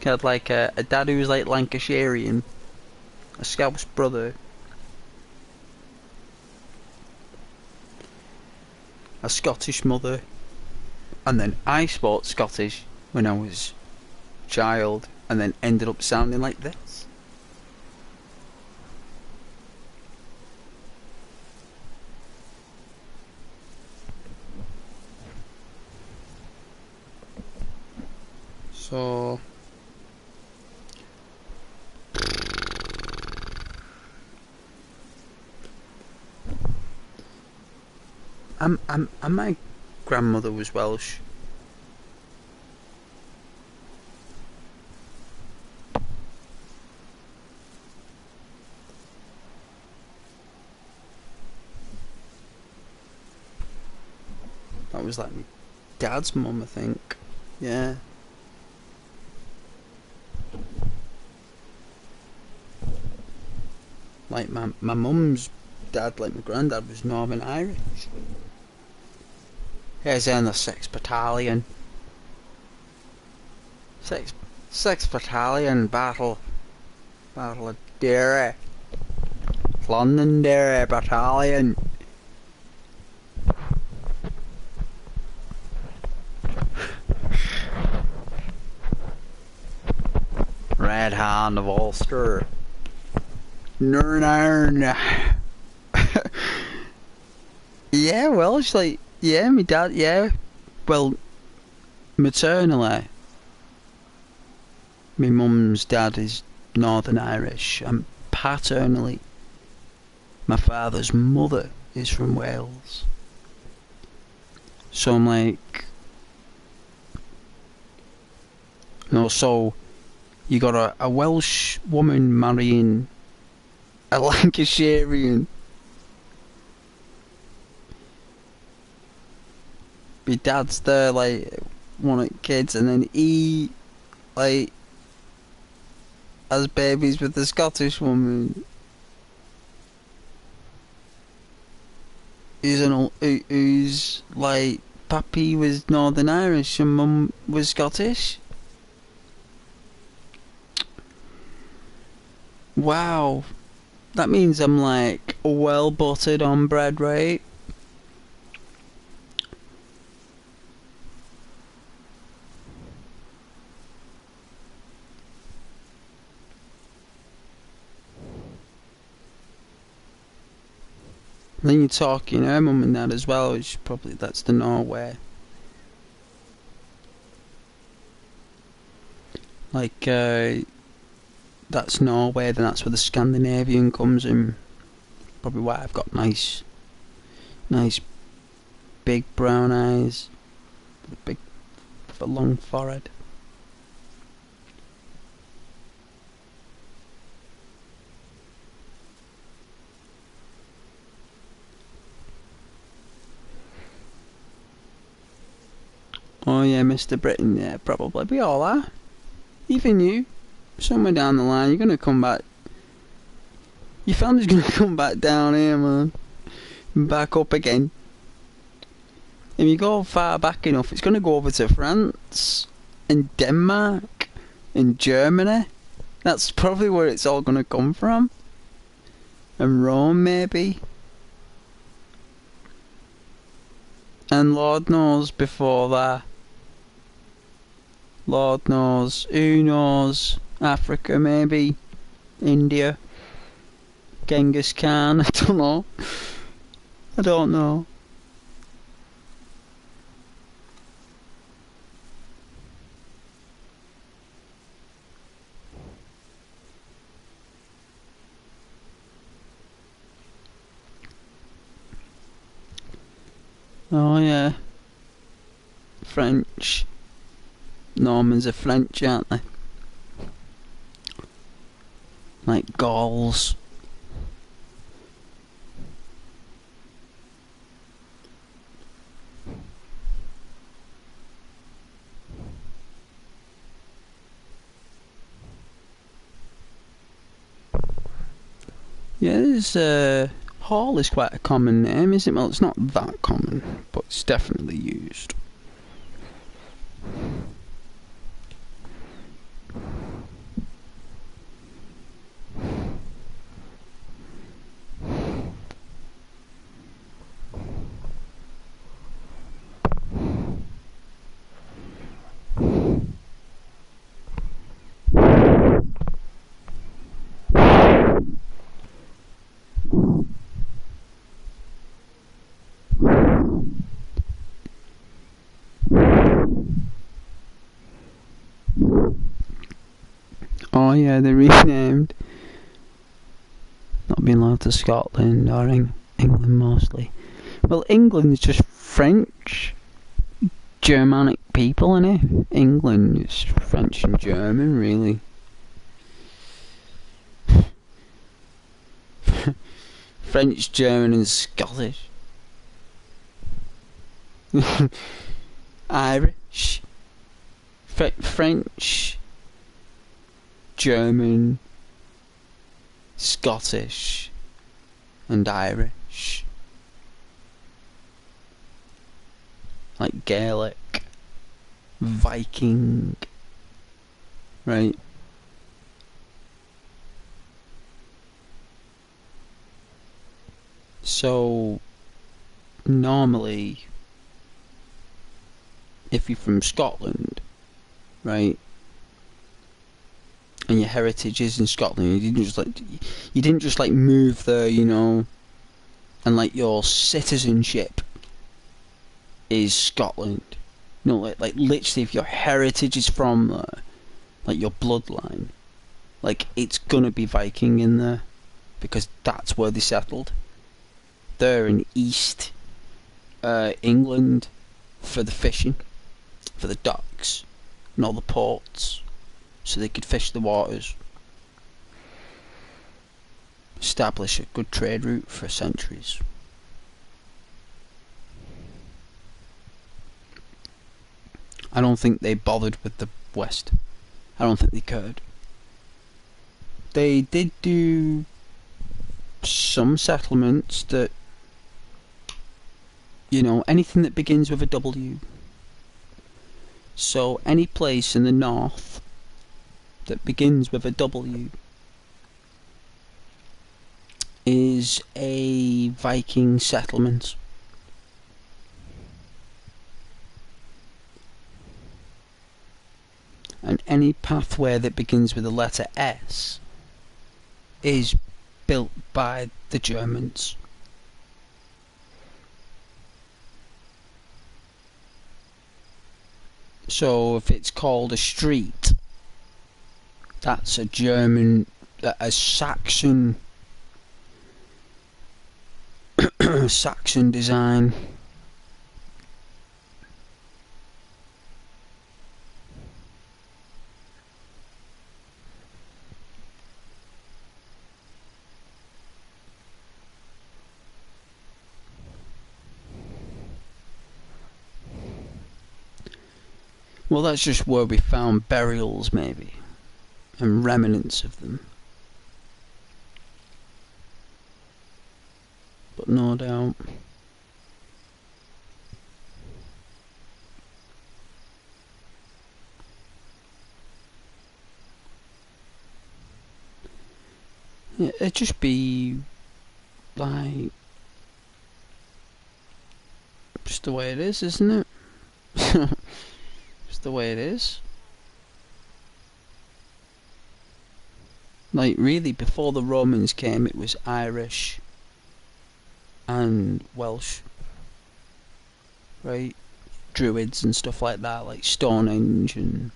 I had like a dad who was like Lancashirean, a Scouse brother, a Scottish mother, and then I spoke Scottish when I was a child, and then ended up sounding like this. So and my grandmother was Welsh. That was like my dad's mum, I think. Yeah. Like my mum's dad, like my granddad, was Northern Irish. He was in the 6th Battalion. 6th Battalion Battle of Derry. Londonderry Battalion. Red Hand of Ulster. Northern Iron. Yeah, well, it's like, yeah, my dad, yeah. Well, maternally, my mum's dad is Northern Irish, and paternally, my father's mother is from Wales. So I'm like, no, so you got a Welsh woman marrying a Lancashirean. My dad's there, like, one of the kids, and then he, like, has babies with the Scottish woman. Who's like, Pappy was Northern Irish and Mum was Scottish. Wow. That means I'm like well buttered on bread, right? Then you're talking her mum and dad as well, which probably that's the Norway. Like, that's Norway, then that's where the Scandinavian comes in. Probably why I've got nice big brown eyes, with a long forehead. Oh yeah, Mr. Britain, yeah, probably. We all are. Even you. Somewhere down the line, you're gonna come back. Your family's gonna come back down here, man. Back up again. If you go far back enough, it's gonna go over to France, and Denmark, and Germany. That's probably where it's all gonna come from. And Rome, maybe. And Lord knows before that. Lord knows. Who knows? Africa, maybe. India. Genghis Khan. I don't know. I don't know. Oh yeah. French. Normans are French, aren't they? Like Gauls. Yeah, there's Hall is quite a common name, isn't it? Well, it's not that common, but it's definitely used. yeah, they renamed. Not being allowed to Scotland or England mostly. Well, England's just French, Germanic people, innit? England is French and German, really. French, German and Scottish. Irish. French, German, Scottish and Irish. Like Gaelic, Viking, right? So, normally, if you're from Scotland, right, and your heritage is in Scotland, you didn't just like move there, you know, and like your citizenship is Scotland. No, like literally, if your heritage is from there, like your bloodline, like it's gonna be Viking in there, because that's where they settled. They're in East England for the fishing, for the docks, and all the ports, so they could fish the waters. Establish a good trade route for centuries. I don't think they bothered with the West. I don't think they cared. They did do some settlements that, you know, anything that begins with a W. So any place in the north that begins with a W is a Viking settlement. And any pathway that begins with the letter S is built by the Germans. So if it's called a street, that's a German, a Saxon, Saxon design. Well, that's just where we found burials, maybe, and remnants of them. But no doubt. Yeah, it'd just be like just the way it is, isn't it? Just the way it is. Like, really, before the Romans came, it was Irish and Welsh, right? Druids and stuff like that, like Stonehenge, and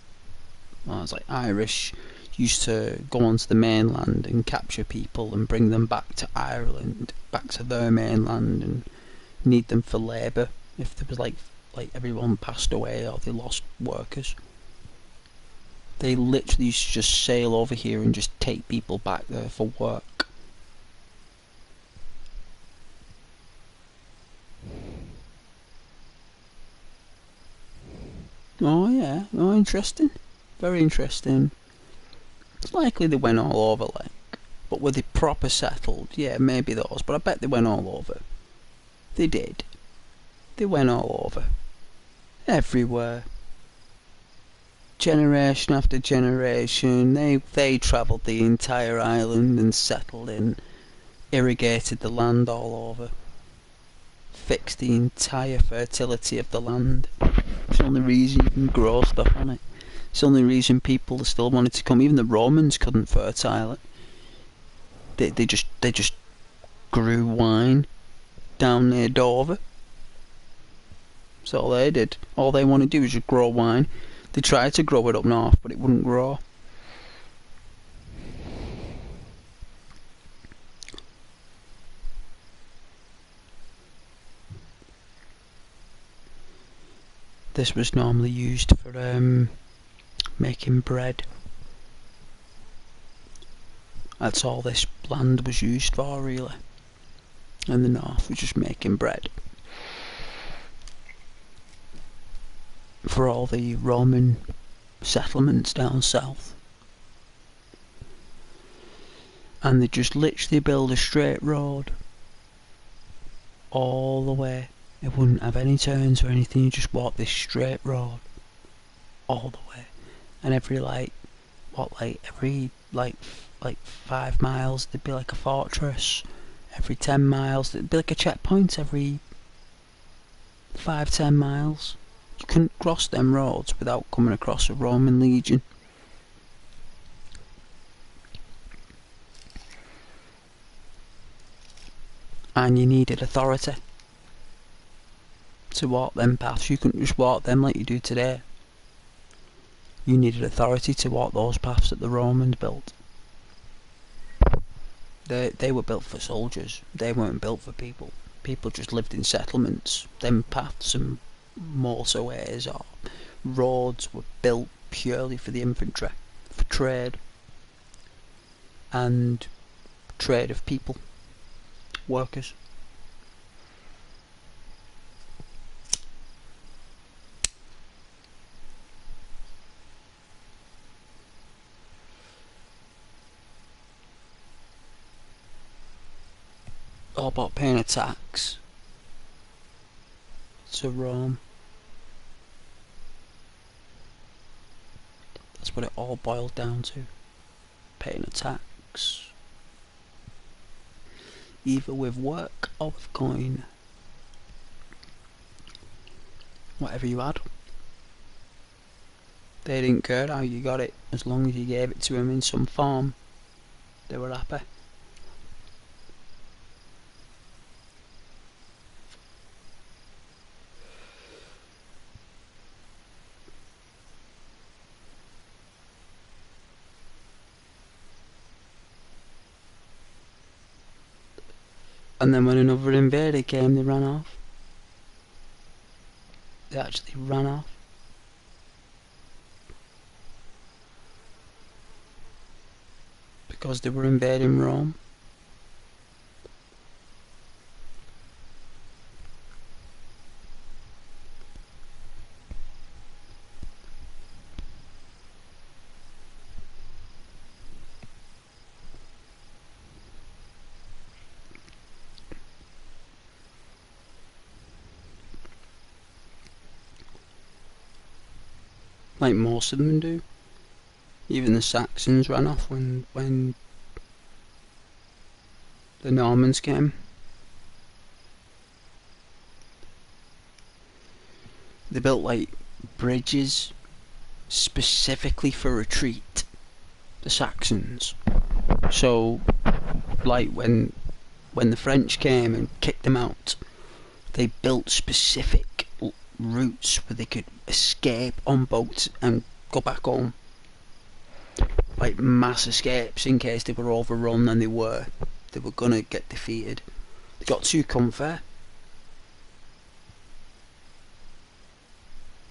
well, it's like Irish used to go onto the mainland and capture people and bring them back to Ireland, back to their mainland, and need them for labour if there was like everyone passed away or they lost workers. They literally used to just sail over here and just take people back there for work. Oh yeah, oh interesting. Very interesting. It's likely they went all over, like, but were they proper settled? Yeah, maybe those, but I bet they went all over. They did. They went all over. Everywhere. Generation after generation, they travelled the entire island and settled in, irrigated the land all over, fixed the entire fertility of the land. It's the only reason you can grow stuff on it. It's the only reason people still wanted to come. Even the Romans couldn't fertile it. They just grew wine down near Dover. That's all they did. All they wanted to do was just grow wine. They tried to grow it up north, but it wouldn't grow. This was normally used for making bread. That's all this land was used for, really. And the north was just making bread. For all the Roman settlements down south. And they just literally build a straight road all the way. It wouldn't have any turns or anything, you just walk this straight road all the way. And every every 5 miles there'd be like a fortress. Every 10 miles there'd be like a checkpoint every 5-10 miles. You couldn't cross them roads without coming across a Roman legion. And you needed authority to walk them paths. You couldn't just walk them like you do today. You needed authority to walk those paths that the Romans built. They were built for soldiers. They weren't built for people. People just lived in settlements. Them paths and motorways or roads were built purely for the infantry, for trade and trade of people, workers. All about paying a tax to Rome. That's what it all boiled down to. Paying a tax. Either with work or with coin. Whatever you had. They didn't care how you got it, as long as you gave it to them in some form. They were happy. And then when another invader came, they ran off. They actually ran off. Because they were invading Rome. Like most of them do. Even the Saxons ran off when the Normans came. They built like bridges specifically for retreat, the Saxons. So like when the French came and kicked them out, they built specific routes where they could escape on boats and go back home. Like mass escapes in case they were overrun, and they were gonna get defeated. They got too comfy.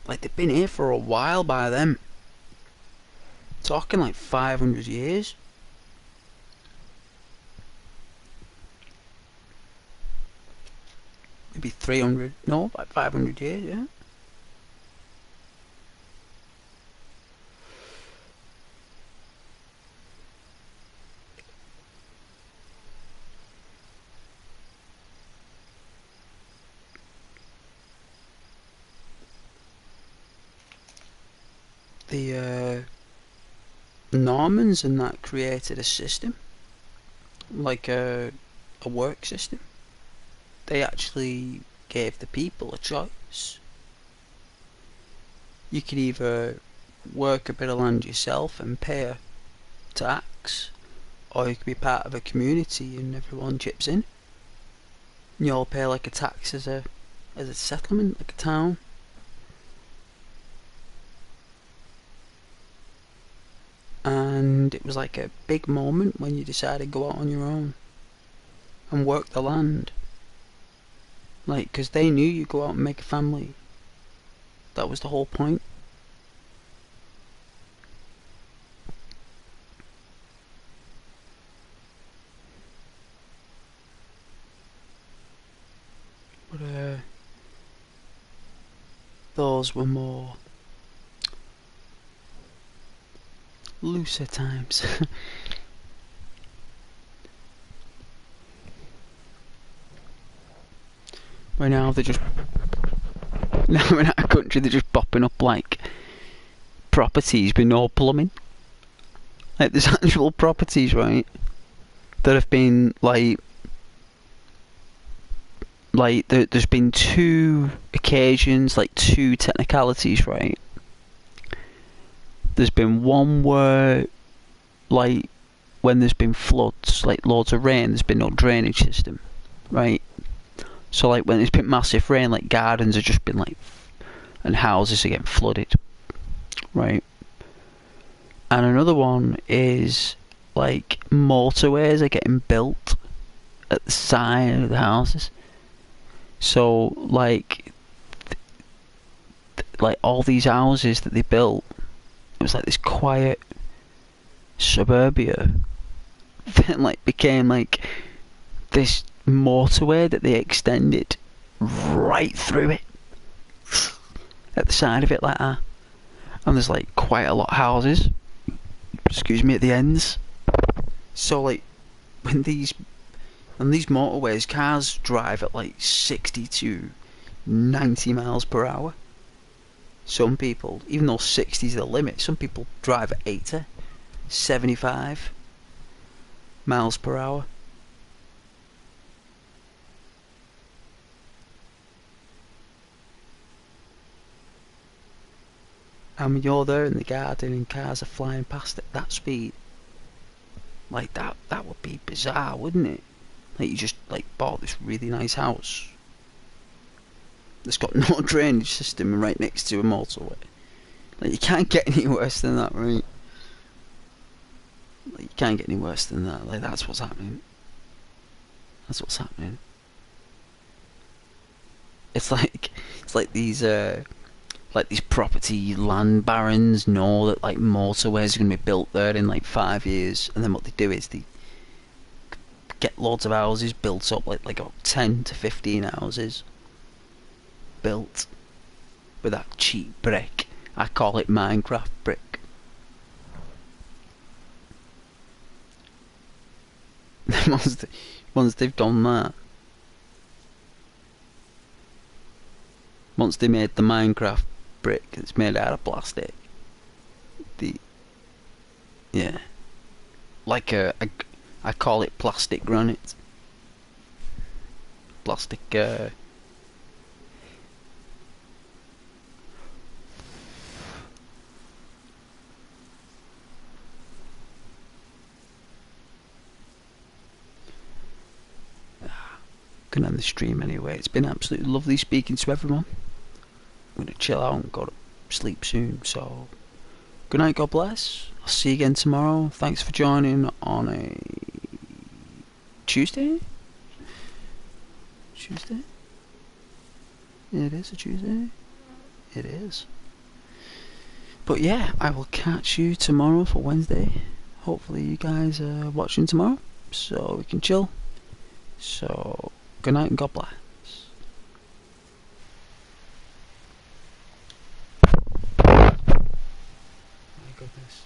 Like they've been here for a while by then. Talking like 500 years. Maybe 300, no, like 500 years, yeah. The Normans and that created a system, like a work system. They actually gave the people a choice. You could either work a bit of land yourself and pay a tax, or you could be part of a community and everyone chips in. And you all pay like a tax as a settlement, like a town. And it was like a big moment when you decided to go out on your own and work the land. Like, because they knew you go out and make a family. That was the whole point. But those were more looser times. Right now they're just, now in our country they're just popping up like properties with no plumbing. Like there's actual properties, right, that have been there's been 2 occasions, like 2 technicalities, right? There's been one where, like, when there's been floods, like loads of rain, there's been no drainage system, right? So like when there's been massive rain, like gardens have just been like, and houses are getting flooded, right? And another one is like motorways are getting built at the side of the houses. So like all these houses that they built, it was like this quiet suburbia, then like became like this motorway that they extended right through it, at the side of it like that. And there's like quite a lot of houses, excuse me, at the ends. So like when these motorways, cars drive at like 60 to 90 miles per hour. Some people, even though 60 is the limit, some people drive at 80, 75 miles per hour. And when you're there in the garden and cars are flying past at that speed, like that would be bizarre, wouldn't it? Like you just like bought this really nice house that's got no drainage system right next to a motorway. Like you can't get any worse than that, right? Like you can't get any worse than that. Like that's what's happening. That's what's happening. It's like these property land barons know that like motorways are going to be built there in like 5 years, and then what they do is they get loads of houses built up, like 10 to 15 houses built with that cheap brick. I call it Minecraft brick. Once they've done that, once they made the Minecraft brick, it's made out of plastic. I call it plastic granite. Plastic. Can end the stream anyway. It's been absolutely lovely speaking to everyone. I'm gonna chill out and go to sleep soon. So, good night. God bless. I'll see you again tomorrow. Thanks for joining on a Tuesday. Tuesday. Yeah, it is a Tuesday. It is. But yeah, I will catch you tomorrow for Wednesday. Hopefully you guys are watching tomorrow, so we can chill. So, good night and God bless. My goodness.